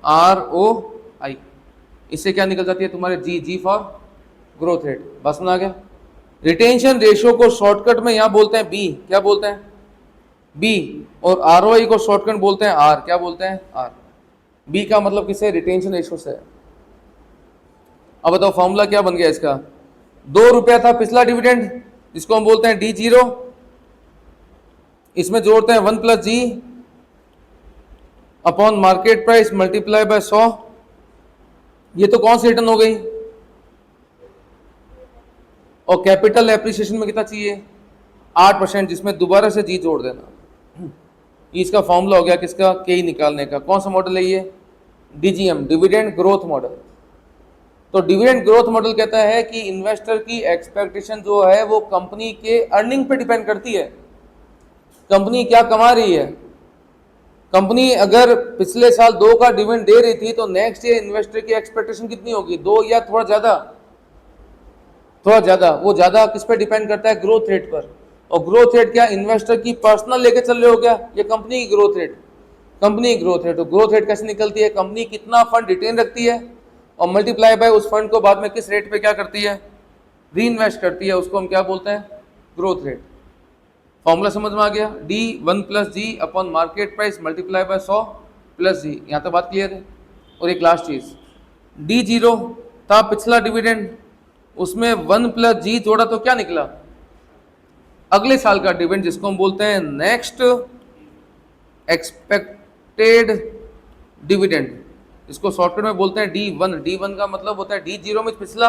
ROI। इससे क्या निकल जाती है तुम्हारे? जी फॉर ग्रोथ रेट। बस में आ गया। रिटेंशन रेशियो को शॉर्टकट में यहां बोलते हैं बी। क्या बोलते हैं? बी। और ROI को शॉर्टकट बोलते हैं आर। क्या बोलते हैं? आर। बी का मतलब किससे? रिटेंशन रेशियो से। अब बताओ फॉर्मूला क्या बन गया इसका? 2 रुपया था पिछला डिविडेंड, इसको हम बोलते हैं D0। इसमें जोड़ते हैं 1 plus ji upon market price multiply by 100। ये तो कौन सी रिटर्न हो गई? और कैपिटल एप्रिसिएशन में कितना चाहिए? 8%, जिसमें दोबारा से जी जोड़ देना। इसका फॉर्मूला हो गया किसका? के निकालने का। कौन सा मॉडल है ये? DGM, dividend growth model. तो डिविडेंड ग्रोथ मॉडल कहता है कि इन्वेस्टर की एक्सपेक्टेशन जो है वो कंपनी के अर्निंग पे डिपेंड करती है। कंपनी क्या कमा रही है। कंपनी अगर पिछले साल 2 का डिविडेंड दे रही थी तो नेक्स्ट ईयर इन्वेस्टर की एक्सपेक्टेशन कितनी होगी? 2 या थोड़ा ज्यादा? थोड़ा ज्यादा। वो ज्यादा किस पे डिपेंड करता है? ग्रोथ रेट पर। और ग्रोथ रेट क्या इन्वेस्टर की पर्सनल लेके चल रहे हो क्या? ये कंपनी की ग्रोथ रेट। कंपनी की ग्रोथ रेट। तो ग्रोथ रेट कैसे निकलती है? कंपनी कितना फंड रिटेन रखती है और मल्टीप्लाई बाय उस फंड को बाद में किस रेट पे क्या करती है? री इन्वेस्ट करती है। उसको हम क्या बोलते हैं? Growth rate. फॉर्मूला समझ में आ गया? D1 plus ji upon market price multiply by 100 plus g. यहाँ तक बात क्लियर है? और एक लास्ट चीज, D0 था पिछला डिविडेंड, उसमें 1 प्लस जी जोड़ा तो क्या निकला? अगले साल का डिविडेंड, जिसको हम बोलते हैं नेक्स्ट एक्सपेक्टेड डिविडेंड। इसको शॉर्टकट में बोलते हैं D1। D1 का मतलब होता है D0 में पिछला,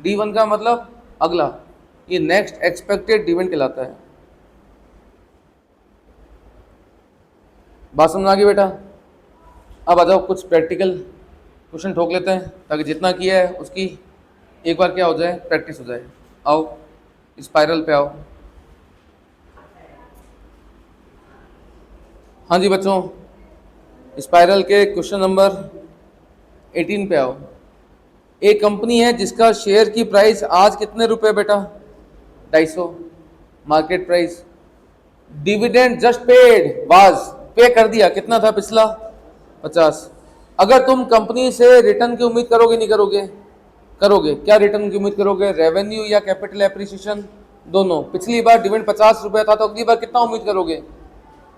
D1 का मतलब अगला। ये नेक्स्ट एक्सपेक्टेड डिविडेंड कहलाता है। बात समझ आ गई बेटा? अब आ जाओ कुछ प्रैक्टिकल क्वेश्चन ठोक लेते हैं ताकि जितना किया है उसकी एक बार क्या हो जाए? प्रैक्टिस हो जाए। आओ स्पाइरल पे आओ। हाँ जी बच्चों, स्पाइरल के क्वेश्चन नंबर 18 पे आओ। एक कंपनी है जिसका शेयर की प्राइस आज कितने रुपए बेटा? 250 market price. Dividend just paid was, पे कर दिया, कितना था पिछला? 50। अगर तुम कंपनी से रिटर्न की उम्मीद करोगे नहीं करोगे? करोगे। क्या रिटर्न की उम्मीद करोगे? रेवेन्यू या कैपिटल एप्रिसिएशन? दोनों। पिछली बार डिविडेंड 50 रुपया था तो अगली बार कितना उम्मीद करोगे?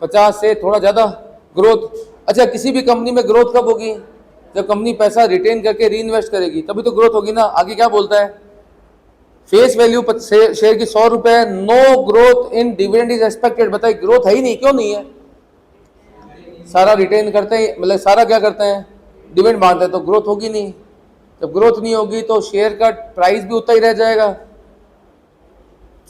50 से थोड़ा ज्यादा ग्रोथ। अच्छा किसी भी कंपनी में ग्रोथ कब होगी? जब कंपनी पैसा रिटेन करके री इन्वेस्ट करेगी तभी तो ग्रोथ होगी ना। आगे क्या बोलता है, फेस वैल्यू शेयर की 100 रुपए, no growth in dividend is expected. बताइए ग्रोथ है ही नहीं, क्यों नहीं है? सारा रिटेन करते हैं, मतलब सारा क्या करते हैं, डिविडेंड मांगते हैं, तो ग्रोथ होगी नहीं। जब ग्रोथ नहीं होगी तो शेयर का प्राइस भी उतना ही रह जाएगा,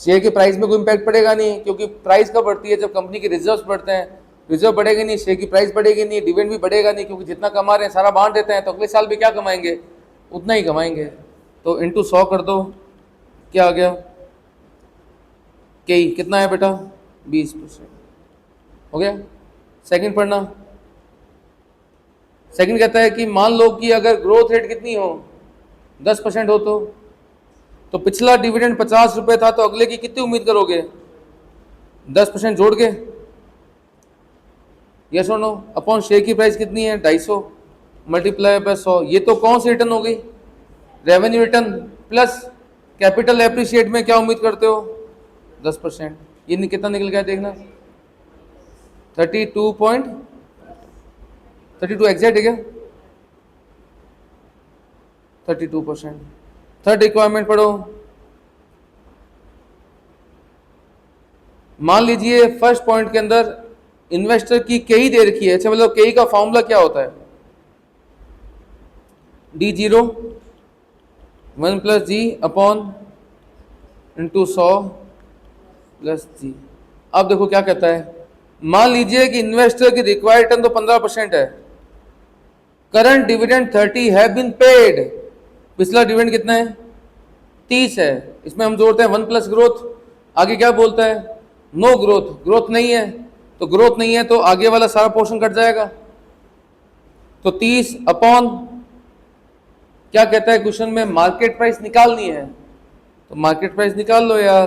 शेयर के प्राइस में कोई इम्पैक्ट पड़ेगा नहीं, क्योंकि प्राइस कब बढ़ती है, जब कंपनी के रिजर्व्स बढ़ते हैं। रिजर्व बढ़ेगी नहीं, शेयर की प्राइस बढ़ेगी नहीं, डिविडेंड भी बढ़ेगा नहीं, क्योंकि जितना कमा रहे हैं सारा बांट देते हैं, तो अगले साल भी क्या कमाएंगे, उतना ही कमाएंगे। तो इंटू 100 कर दो, क्या आ गया, कई कितना है बेटा, 20% हो गया। सेकंड पढ़ना। सेकंड कहता है कि मान लो कि अगर ग्रोथ रेट कितनी हो, 10% हो, तो पिछला डिविडेंड 50 रुपए था, तो अगले की कितनी उम्मीद करोगे, 10% जोड़ के, यस और नो। अपॉन शेयर की प्राइस कितनी है, 250 मल्टीप्लाई बाय 100। ये तो कौन सी रिटर्न हो गई, revenue return plus capital appreciate में क्या उम्मीद करते हो, 10%। ये कितना निकल गया देखना, 32 एग्जैक्ट है क्या, 32%। थर्ड रिक्वायरमेंट पढ़ो। मान लीजिए फर्स्ट पॉइंट के अंदर इन्वेस्टर की कई दे रखी है। अच्छा, मतलब कई का फॉर्मूला क्या होता है, D0 1 प्लस जी अपॉन इंटू 100 प्लस जी। अब देखो क्या कहता है, मान लीजिए कि इन्वेस्टर की रिक्वायर्ड रिटर्न तो 15% है, करंट डिविडेंड 30 है बीन पेड। पिछला डिविडेंड कितना है, 30 है, इसमें हम जोड़ते हैं 1 प्लस ग्रोथ। आगे क्या बोलता है, नो ग्रोथ, ग्रोथ नहीं है, तो ग्रोथ नहीं है तो आगे वाला सारा पोर्शन कट जाएगा। तो 30 अपॉन क्या कहता है क्वेश्चन में, मार्केट प्राइस निकालनी है, तो मार्केट प्राइस निकाल लो यार,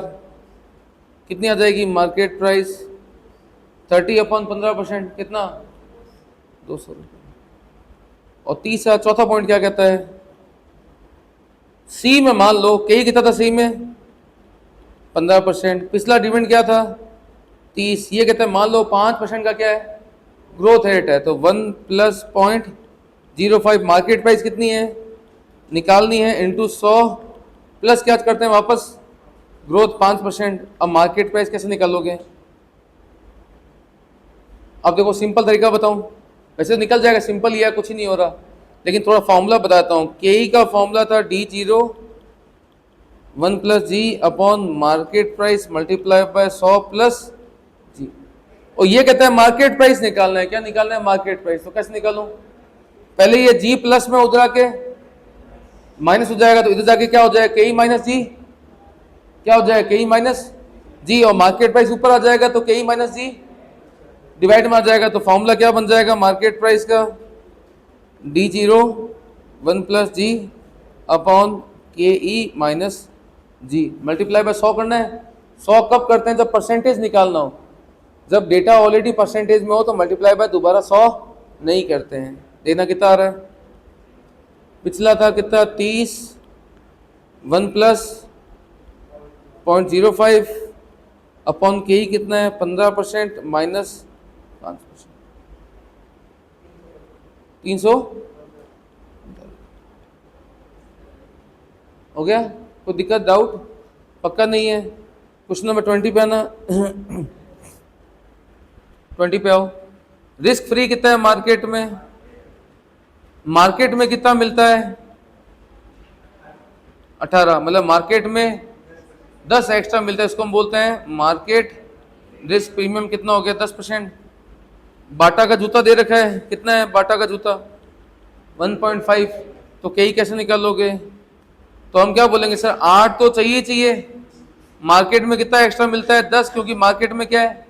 कितनी आ जाएगी मार्केट प्राइस, 30 अपॉन 15% कितना, 200 रुपये। और तीसरा चौथा पॉइंट क्या कहता है, सी में मान लो कई कितना था, सी में 15%, पिछला डिविडेंड क्या था 30, ये कहते हैं मान लो 5% का क्या है, ग्रोथ रेट है, तो 1 प्लस 0.05 मार्केट प्राइस कितनी है निकालनी है, इंटू 100 प्लस क्या करते हैं वापस ग्रोथ 5%। अब मार्केट प्राइस कैसे निकालोगे, अब देखो सिंपल तरीका बताऊं, वैसे निकल जाएगा, सिंपल ही है, कुछ ही नहीं हो रहा, लेकिन थोड़ा फॉर्मूला बताता हूँ। के का फॉर्मूला था D0 1 plus ji upon market price multiply by 100 plus g. और ये कहता है मार्केट प्राइस निकालना है, क्या निकालना है, मार्केट प्राइस। तो कैसे निकालूं, पहले ये जी प्लस में उधरा के माइनस हो जाएगा, तो इधर जाके क्या हो जाएगा, के माइनस जी, क्या हो जाएगा, के माइनस जी, और मार्केट प्राइस ऊपर आ जाएगा, तो के माइनस जी डिवाइड में आ जाएगा। तो फॉर्मूला क्या बन जाएगा मार्केट प्राइस का, D0 1 प्लस जी अपॉन के माइनस जी मल्टीप्लाई बाय 100 करना है। 100 कब करते हैं, जब परसेंटेज निकालना हो, जब डेटा ऑलरेडी परसेंटेज में हो तो मल्टीप्लाई बाय दोबारा 100 नहीं करते हैं। देखना कितना आ रहा है, पिछला था कितना 30, 1 प्लस 0.05 अपॉन के कितना है 15% माइनस 5%, 300 हो गया। कोई दिक्कत डाउट, पक्का नहीं है। क्वेश्चन नंबर 20 पे आना 20 पे आओ। रिस्क फ्री कितना है मार्केट में, मार्केट में कितना मिलता है 18, मतलब मार्केट में 10 एक्स्ट्रा मिलता है, इसको हम बोलते हैं मार्केट रिस्क प्रीमियम। कितना हो गया 10%। बाटा का जूता दे रखा है, कितना है बाटा का जूता 1.5, तो कई कैसे निकालोगे, तो हम क्या बोलेंगे सर 8 तो चाहिए, मार्केट में कितना एक्स्ट्रा मिलता है 10, क्योंकि मार्केट में क्या है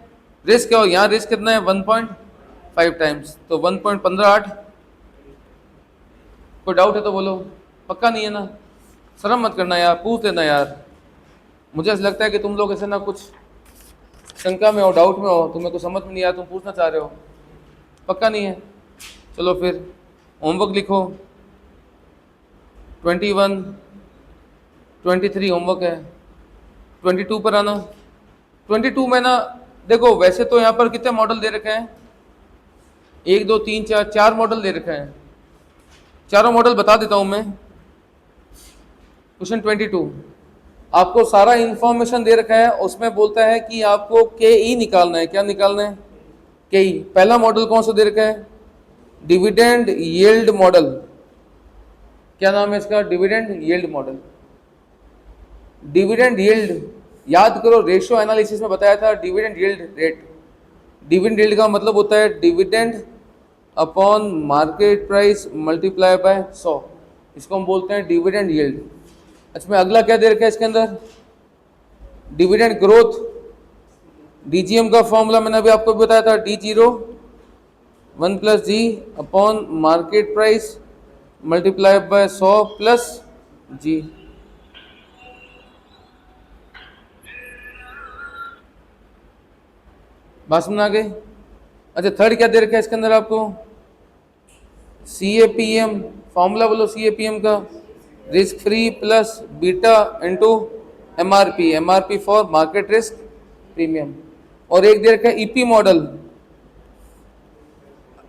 रिस्क है, और यहाँ रिस्क कितना है 1.5 टाइम्स, तो 1.158। कोई डाउट है तो बोलो, पक्का नहीं है ना, शर्म मत करना यार, पूछ लेना यार। मुझे ऐसा लगता है कि तुम लोग ऐसे ना कुछ शंका में हो, डाउट में हो, तुम्हें कुछ समझ में नहीं आया, तुम पूछना चाह रहे हो, पक्का नहीं है। चलो फिर होमवर्क लिखो, 21 23 होमवर्क है। 22 पर आना। 22 में ना देखो, वैसे तो यहाँ पर कितने मॉडल दे रखे हैं, 1 2 3 4 4 मॉडल दे रखे हैं, चारों मॉडल बता देता हूं मैं। क्वेश्चन 22, आपको सारा इंफॉर्मेशन दे रखा है, उसमें बोलता है कि आपको के ई निकालना है। क्या निकालना है? के ई। पहला मॉडल कौन सा दे रखा है? Dividend yield model. क्या नाम है इसका? Dividend yield model. Dividend yield याद करो, रेशियो एनालिसिस में बताया था dividend yield rate. Dividend yield का मतलब होता है dividend upon market price multiply by 100, इसको हम बोलते हैं डिविडेंड यील्ड। अच्छा, में अगला क्या दे रखा है इसके अंदर? Dividend growth. डीजीएम का फॉर्मूला मैंने अभी आपको बताया था, D0 1 plus ji upon market price multiply by 100 plus g. बात समझ आ गई? अच्छा, थर्ड क्या दे रखा है इसके अंदर आपको? CAPM। फॉर्मूला बोलो CAPM का, risk free plus beta into MRP। MRP for market risk premium. और एक दे रखा है EP मॉडल।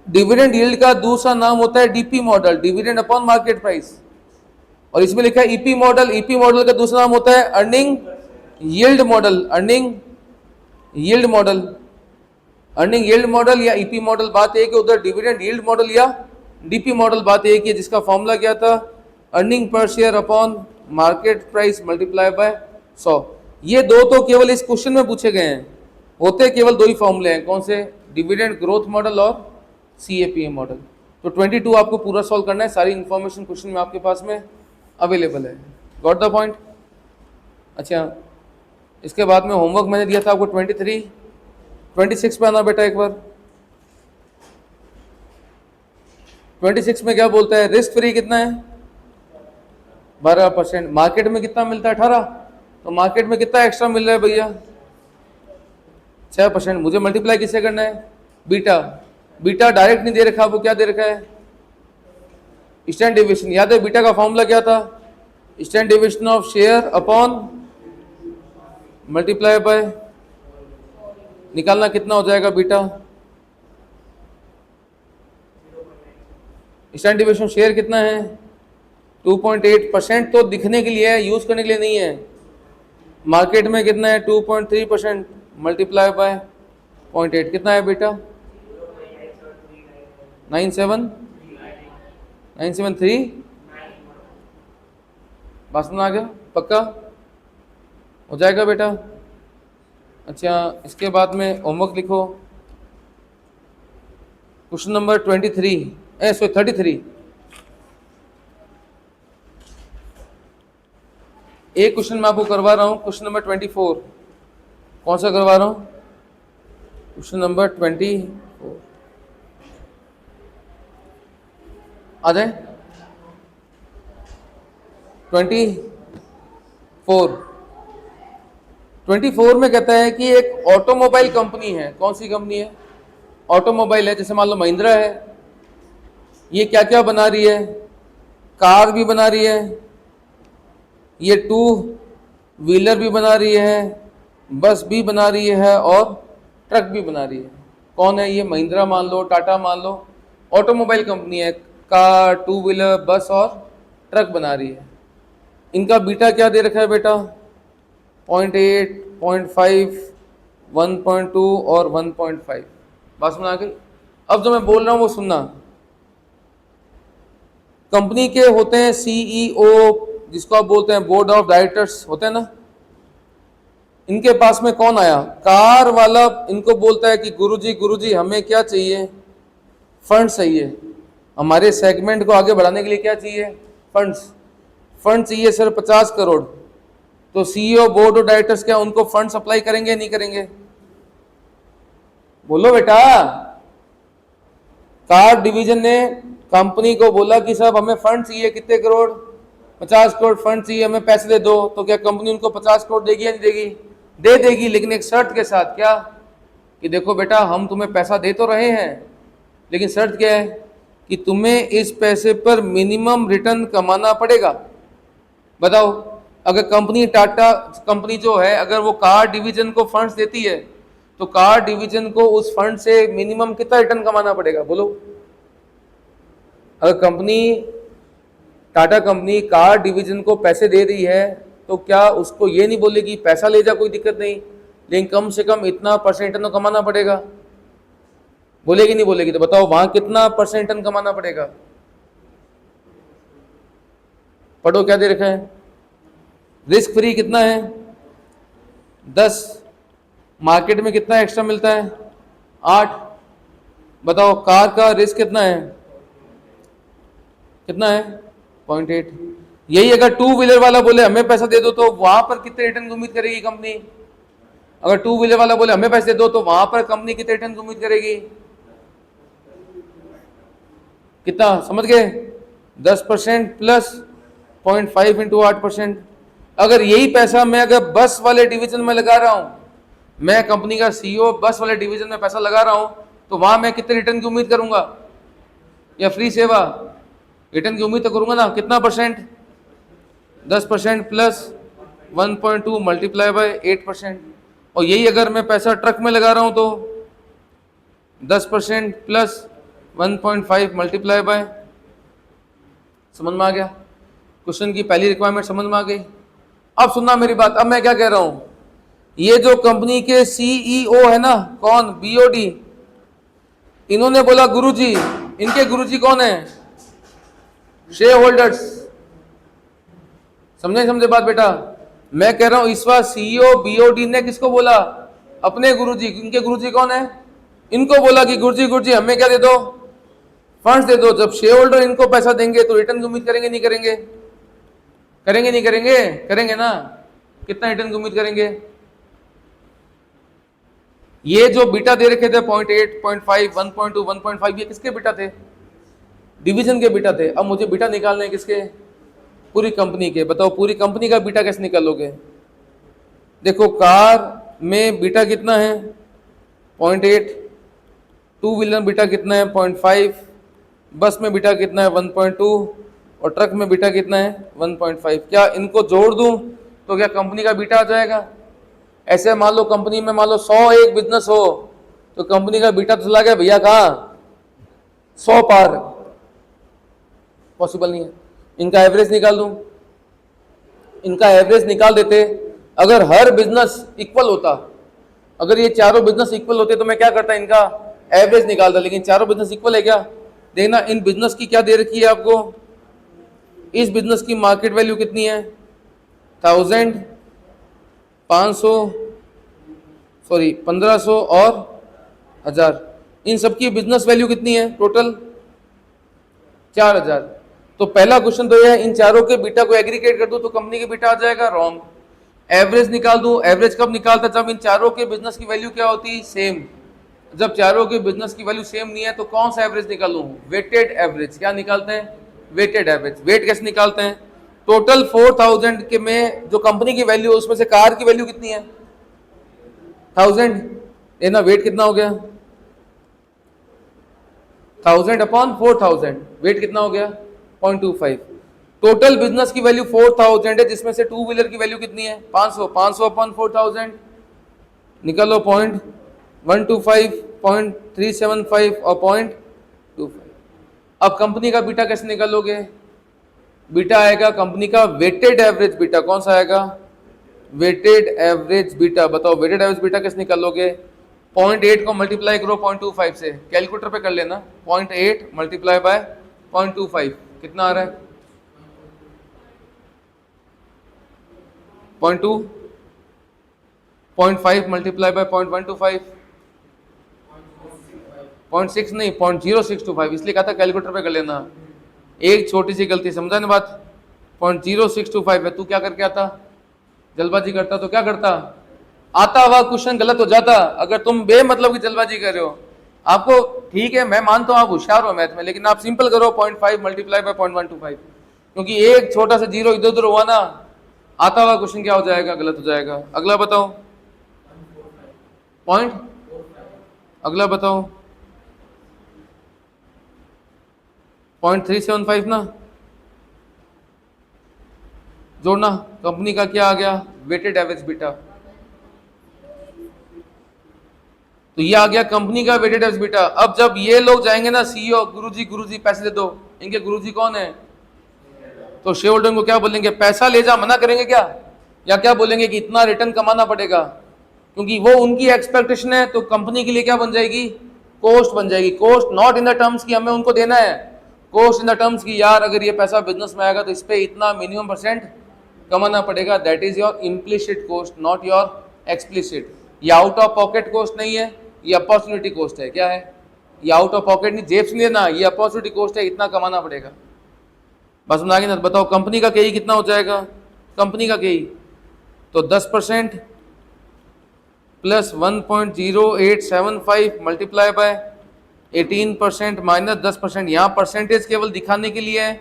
डिविडेंड यील्ड का दूसरा नाम होता है DP model, dividend upon market price. और इसमें लिखा है EP मॉडल। EP मॉडल का दूसरा नाम होता है earning yield model. Earning yield model, earning yield model या EP मॉडल, बात एक है। उधर डिविडेंड यील्ड मॉडल या DP मॉडल, बात एक है, जिसका फॉर्मूला क्या था? Earning per share upon market price multiply by 100। ये दो तो केवल इस क्वेश्चन में पूछे गए हैं, होते केवल दो ही फॉर्मूले हैं। कौन से? डिविडेंड ग्रोथ मॉडल और CAPM मॉडल। तो 22 आपको पूरा सॉल्व करना है, सारी इंफॉर्मेशन क्वेश्चन में आपके पास में अवेलेबल है। Got the point? अच्छा, इसके बाद में होमवर्क मैंने दिया था आपको 23, 26 पे आना बेटा एक बार। 26 में क्या बोलता है? रिस्क फ्री कितना है? 12%। मार्केट में कितना मिलता है? 18। तो मार्केट में कितना एक्स्ट्रा मिल रहा है भैया? 6%। मुझे मल्टीप्लाई किससे करना है? बीटा। बीटा डायरेक्ट नहीं दे रखा, वो क्या दे रखा है? Standard deviation. याद है बीटा का फॉर्मूला क्या था? Standard deviation of share upon multiply by, निकालना कितना हो जाएगा बीटा? स्टैंडर्ड डेविएशन शेयर कितना है? 2.8%। तो दिखने के लिए है, यूज करने के लिए नहीं है। मार्केट में कितना है? 2.3%। मल्टीप्लाई बाय 0.8 कितना है बेटा? 973। बात समझ आ गया? पक्का हो जाएगा बेटा? अच्छा, इसके बाद में होमवर्क लिखो। Question number 33। एक क्वेश्चन मैं आपको करवा रहा हूं, क्वेश्चन नंबर 24। कौन सा करवा रहा हूं? Question number 24। आ जाए 24 में कहता है कि एक ऑटोमोबाइल कंपनी है। कौन सी कंपनी है? ऑटोमोबाइल है। जैसे मान लो महिंद्रा है, ये क्या क्या बना रही है? कार भी बना रही है, ये 2 व्हीलर भी बना रही है, बस भी बना रही है और ट्रक भी बना रही है। कौन है ये? महिंद्रा मान लो, टाटा मान लो, ऑटोमोबाइल कंपनी है, कार, 2 व्हीलर, बस और ट्रक बना रही है। इनका बीटा क्या दे रखा है बेटा? 0.8, 0.5, 1.2 और 1.5। बात समझ आ गई? अब जो मैं बोल रहा हूं वो सुनना। कंपनी के होते हैं CEO, जिसको आप बोलते हैं बोर्ड ऑफ डायरेक्टर्स होते हैं ना। इनके पास में कौन आया? कार वाला इनको बोलता है कि गुरुजी हमें क्या चाहिए? फंड चाहिए। हमारे सेगमेंट को आगे बढ़ाने के लिए क्या चाहिए? फंड चाहिए सर 50 करोड़। तो CEO बोर्ड ऑफ डायरेक्टर्स क्या उनको फंड सप्लाई करेंगे नहीं करेंगे? बोलो बेटा। कार डिवीजन ने कंपनी को बोला कि साहब हमें फंड चाहिए, कितने करोड़? 50 करोड़ फंड चाहिए, हमें पैसे दे दो। तो क्या कंपनी उनको 50 करोड़ देगी या नहीं देगी? दे देगी, लेकिन एक शर्त के साथ। क्या? कि देखो बेटा, हम तुम्हें पैसा दे तो रहे हैं, लेकिन शर्त क्या है? कि तुम्हें इस पैसे पर मिनिमम रिटर्न कमाना पड़ेगा। बताओ, अगर टाटा कंपनी जो है, अगर वो कार डिवीजन को फंड्स देती है, तो कार डिवीजन को उस फंड से मिनिमम कितना रिटर्न कमाना पड़ेगा? बोलो। अगर company Tata company car division को पैसे दे रही है तो क्या उसको ये नहीं बोलेगी पैसा ले जा, कोई दिक्कत नहीं, लेकिन कम से कम इतना परसेंट टन कमाना पड़ेगा? बोलेगी नहीं बोलेगी? तो बताओ वहां कितना परसेंट टन कमाना पड़ेगा? पढ़ो क्या दे रखा है। रिस्क फ्री कितना है? 10। मार्केट में कितना एक्स्ट्रा मिलता है? 8। बताओ कार का रिस्क कितना है? कितना है? 0.8। यही अगर टू व्हीलर वाला बोले हमें पैसा दे दो तो वहां पर कितने रिटर्न की उम्मीद करेगी कंपनी? अगर टू व्हीलर वाला बोले हमें पैसे दे दो तो वहां पर कंपनी कितने रिटर्न की उम्मीद करेगी? कितना समझ गए? 10% प्लस 0.5 इंटू 8%। अगर यही पैसा मैं अगर बस वाले डिवीजन में लगा रहा हूं, मैं कंपनी का सीईओ बस वाले डिवीजन में पैसा लगा रहा हूं, तो वहां मैं कितने रिटर्न की उम्मीद करूंगा? या फ्री सेवा रिटर्न की उम्मीद तो करूंगा ना। कितना परसेंट? 10% plus 1.2 multiply by 8%। और यही अगर मैं पैसा ट्रक में लगा रहा हूं तो 10% प्लस 1.5 मल्टीप्लाई बाय, समझ में आ गया? क्वेश्चन की पहली रिक्वायरमेंट समझ में आ गई। अब सुनना मेरी बात, अब मैं क्या कह रहा हूं, ये जो कंपनी के सीईओ है ना, कौन? बीओडी, इन्होंने बोला गुरुजी, इनके गुरुजी कौन है? Share holders. समझे बात बेटा? मैं कह रहा हूं इस बार सीईओ बीओडी ने किसको बोला? अपने गुरुजी। इनके गुरुजी कौन है? इनको बोला कि गुरुजी हमें क्या दे दो? फंड्स दे दो। जब शेयर होल्डर इनको पैसा देंगे तो रिटर्न की उम्मीद करेंगे नहीं करेंगे? करेंगे नहीं करेंगे? करेंगे ना। कितना रिटर्न की उम्मीद करेंगे? ये जो बीटा दे रखे थे 0.8, 0.5, 1.2, 1.5, ये किसके बीटा थे? डिवीजन के बीटा थे। अब मुझे बीटा निकालने किसके? पूरी कंपनी के। बताओ पूरी कंपनी का बीटा कैसे निकालोगे? देखो कार में बीटा कितना है? 0.8। टू व्हीलर बीटा कितना है? 0.5। बस में बीटा कितना है? 1.2। और ट्रक में बीटा कितना है? 1.5। क्या इनको जोड़ दूं तो क्या कंपनी का बीटा आ जाएगा? ऐसे मान लो कंपनी में मान लो 101 बिजनेस हो तो कंपनी का बीटा तो चला गया भैया कहाँ? 100 पार। पॉसिबल नहीं है। इनका एवरेज निकाल दूं, इनका एवरेज निकाल देते। अगर हर बिजनेस इक्वल होता, अगर ये चारों बिजनेस इक्वल होते तो मैं क्या करता? इनका एवरेज निकालता। लेकिन चारों बिजनेस इक्वल है क्या? देखना इन बिजनेस की क्या दे रखी है आपको। इस बिजनेस की मार्केट वैल्यू कितनी है? 1000, 500, सॉरी 1500 और 1000। इन सबकी बिजनेस वैल्यू कितनी है टोटल? 4000। तो पहला क्वेश्चन तो यह है, इन चारों के बीटा को एग्रीगेट कर दूं तो कंपनी के बीटा आ जाएगा? रॉन्ग। एवरेज निकाल दूं। एवरेज कब निकालता? जब इन चारों के बिजनेस की वैल्यू क्या होती? सेम। जब चारों के बिजनेस की वैल्यू सेम नहीं है तो कौन सा एवरेज निकालूं? Weighted average. क्या निकालते हैं? Weighted average. वेट कैसे निकालते हैं? टोटल 4000 के में जो कंपनी की वैल्यू है उसमें से कार की वैल्यू कितनी है? 1000। ये ना वेट कितना हो गया? 1000 अपॉन 4000। वेट कितना हो गया? 0.25। टोटल बिजनेस की वैल्यू 4000 है जिसमें से टू व्हीलर की वैल्यू कितनी है? 500। 500 अपॉन 4000 निकालो 0.125, 0.375 और 0.25। अब कंपनी का बीटा कैसे निकालोगे? बीटा आएगा कंपनी का वेटेड एवरेज बीटा। कौन सा आएगा? Weighted average beta. बताओ वेटेड एवरेज बीटा कैसे निकालोगे? 0.8 को मल्टीप्लाई करो 0.25 से, कैलकुलेटर पे कर लेना। 0.8 मल्टीप्लाई बाय 0.25 कितना आ रहा है? 0.2। 0.5 मल्टीप्लाई बाय 0.125, 0.6 नहीं 0.0625, इसलिए कहा था कैलकुलेटर पे कर लेना। एक छोटी सी गलती, समझा ना बात? 0.0625 है। तू क्या करके आता? जल्दबाजी करता तो क्या करता? आता हुआ क्वेश्चन गलत हो जाता अगर तुम बेमतलब की जल्दबाजी कर रहे हो। आपको ठीक है, मैं मानता हूं आप होशियार हो मैथ में, लेकिन आप सिंपल करो 0.5 मल्टीप्लाई बाय 0.125, क्योंकि एक छोटा सा जीरो इधर उधर हुआ ना, आता हुआ क्वेश्चन क्या हो जाएगा? गलत हो जाएगा। अगला बताओ। पॉइंट। अगला बताओ। 0.375 ना जोड़ना। कंपनी का क्या आ गया? Weighted average beta. तो ये आ गया कंपनी का वेटेड एवरेज बीटा। अब जब ये लोग जाएंगे ना सीईओ, गुरुजी पैसे दे दो, इनके गुरुजी कौन है? तो शेयर होल्डर को क्या बोलेंगे, पैसा ले जा, मना करेंगे क्या, या क्या बोलेंगे कि इतना रिटर्न कमाना पड़ेगा, क्योंकि वो उनकी एक्सपेक्टेशन है। तो कंपनी के लिए क्या बन जाएगी, कॉस्ट बन जाएगी। Cost not in the terms की हमें उनको देना है, कॉस्ट इन द टर्म्स की यार अगर ये पैसा बिजनेस में आएगा तो इस पे इतना मिनिमम % कमाना पड़ेगा। That is your implicit cost, not your explicit. ये आउट ऑफ पॉकेट कॉस्ट नहीं है, ये अपॉर्चुनिटी कॉस्ट है। क्या है ये, आउट ऑफ पॉकेट नहीं, जेब से नहीं देना, ये अपॉर्चुनिटी कॉस्ट है, इतना कमाना पड़ेगा। बस समझ आगे ना। बताओ कंपनी का केई कितना हो जाएगा, कंपनी का केई तो 10% प्लस 1.0875 मल्टीप्लाई बाय 18% माइनस 10%। यहाँ परसेंटेज केवल दिखाने के लिए है,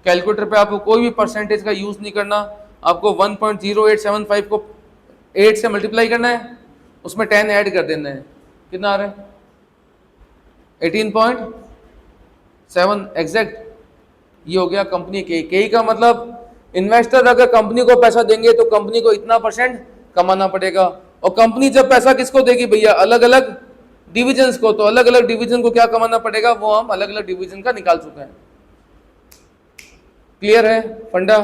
कैलकुलेटर पे आपको कोई भी परसेंटेज का यूज नहीं करना। आपको 1.0875 को 8 से मल्टीप्लाई करना है, उसमें 10 ऐड कर देना है, कितना आ रहा है 18.7 एग्जैक्ट। ये हो गया कंपनी के का मतलब इन्वेस्टर अगर कंपनी को पैसा देंगे तो कंपनी को इतना % कमाना पड़ेगा। और कंपनी जब पैसा किसको देगी भैया, अलग अलग डिविजन्स को, तो अलग अलग डिवीजन को क्या कमाना पड़ेगा, वो हम अलग अलग डिवीजन का निकाल चुके हैं। क्लियर है फंडा,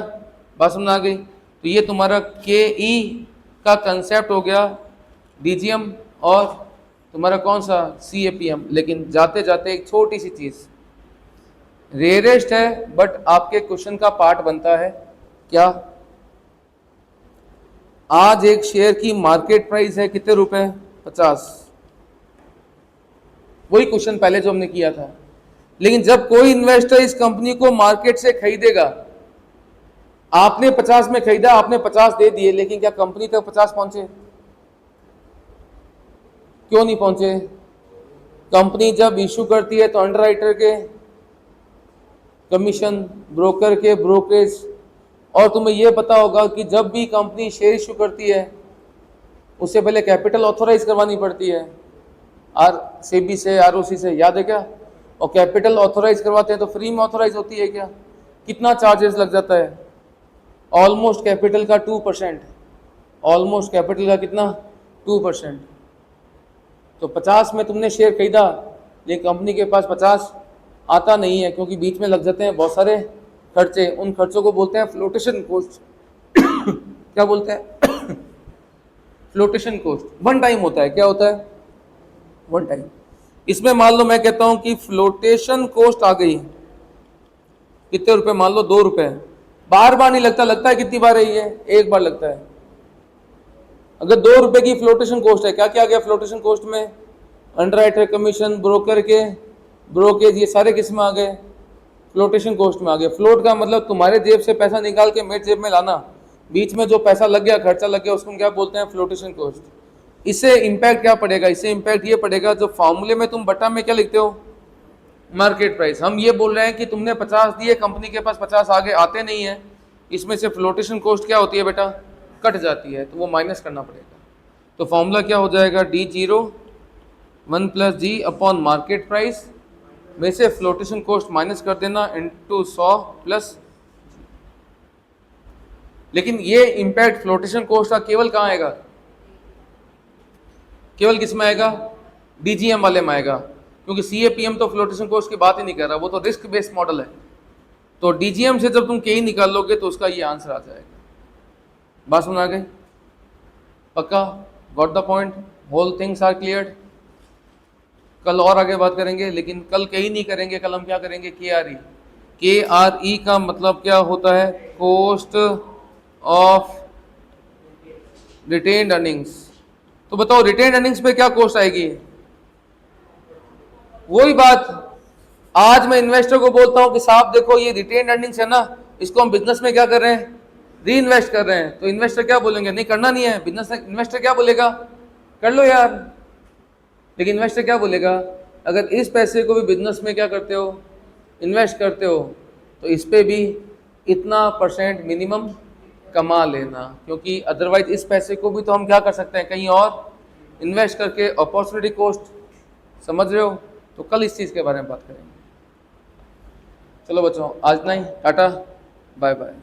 बात समझ आ गई। तो ये तुम्हारा के ई का कंसेप्ट हो गया, डीजीएम और तुम्हारा कौन सा सीएपीएम। लेकिन जाते जाते एक छोटी सी चीज, रेयरेस्ट है बट आपके क्वेश्चन का पार्ट बनता है। क्या, आज एक शेयर की मार्केट प्राइस है कितने रुपए, 50। वही क्वेश्चन पहले जो हमने किया था। लेकिन जब कोई इन्वेस्टर इस कंपनी को मार्केट से खरीदेगा, आपने 50 में खरीदा, आपने 50 दे दिए, लेकिन क्या कंपनी तक 50 पहुंचे, क्यों नहीं पहुंचे। कंपनी जब इशू करती है तो अंडरराइटर के कमीशन, ब्रोकर के ब्रोकरेज, और तुम्हें यह पता होगा कि जब भी कंपनी शेयर इशू करती है उससे पहले कैपिटल ऑथोराइज करवानी पड़ती है, सेबी से, आरओसी से, याद है क्या। और कैपिटल ऑथोराइज करवाते हैं तो फ्री में ऑथोराइज होती है क्या, कितना चार्जेस लग जाता है, ऑलमोस्ट कैपिटल का 2%, ऑलमोस्ट कैपिटल का कितना 2%। तो 50 में तुमने शेयर खरीदा, ये कंपनी के पास 50 आता नहीं है, क्योंकि बीच में लग जाते हैं बहुत सारे खर्चे। उन खर्चों को बोलते हैं फ्लोटेशन कॉस्ट क्या बोलते हैं फ्लोटेशन कॉस्ट। वन टाइम होता है, क्या होता है, वन टाइम। इसमें मान लो मैं कहता हूं कि फ्लोटेशन कॉस्ट आ गई, कितने रुपए, मान लो 2 रुपए। बार बार नहीं लगता, लगता है कितनी बार है ये, एक बार लगता है। अगर 2 रुपए की फ्लोटेशन कॉस्ट है, क्या क्या गया फ्लोटेशन कॉस्ट में, अंडरराइटर कमीशन, ब्रोकर के ब्रोकेज, ये सारे किस में आ गए, फ्लोटेशन कॉस्ट में आ गए। फ्लोट का मतलब तुम्हारे जेब से पैसा निकाल के मेरे जेब में लाना, बीच में जो पैसा लग गया, खर्चा लग गया, उसको हम क्या बोलते हैं, फ्लोटेशन कॉस्ट। इससे इंपैक्ट क्या पड़ेगा, इससे इंपैक्ट ये पड़ेगा, जो फॉर्मूले में तुम बटा में क्या लिखते हो, मार्केट प्राइस। हम ये बोल रहे हैं कि तुमने 50 दिए, कंपनी के पास 50 आगे आते नहीं है, इसमें से फ्लोटेशन कॉस्ट क्या होती है बेटा, कट जाती है, तो वो माइनस करना पड़ेगा। तो फॉर्मूला क्या हो जाएगा, D0 1 + G upon market price में से फ्लोटेशन कॉस्ट माइनस कर देना इंटू 100 प्लस। लेकिन ये इंपैक्ट फ्लोटेशन कॉस्ट का केवल कहाँ आएगा, केवल किस में आएगा, डीजीएम वाले में आएगा, क्योंकि सीएपीएम तो फ्लोटेशन कॉस्ट की बात ही नहीं कर रहा, वो तो रिस्क बेस्ड मॉडल है। तो डीजीएम से जब तुम के निकालोगे तो उसका ये आंसर आ जाएगा। बात समझ आ गई, पक्का, got the point, whole things are cleared. कल और आगे बात करेंगे, लेकिन कल के ही नहीं करेंगे, कल हम क्या करेंगे, KRE का मतलब क्या होता है, कॉस्ट ऑफ रिटेन्ड अर्निंग्स। तो बताओ रिटेन्ड अर्निंग्स पे क्या कॉस्ट आएगी, वही बात। आज मैं इन्वेस्टर को बोलता हूं कि साहब देखो ये रिटेन्ड अर्निंग्स है ना, इसको हम बिजनेस में क्या कर रहे हैं, री इन्वेस्ट कर रहे हैं। तो इन्वेस्टर क्या बोलेंगे, नहीं करना नहीं है, बिजनेस इन्वेस्टर क्या बोलेगा, कर लो यार। लेकिन इन्वेस्टर क्या बोलेगा, अगर इस पैसे को भी बिजनेस में क्या करते हो, इन्वेस्ट करते हो, तो इस पे भी इतना % मिनिमम कमा लेना, क्योंकि अदरवाइज इस पैसे को भी तो हम क्या कर सकते हैं, कहीं और इन्वेस्ट करके, अपॉर्चुनिटी कॉस्ट, समझ रहे हो। तो कल इस चीज़ के बारे में बात करेंगे। चलो बच्चों, आज नहीं, टाटा बाय बाय।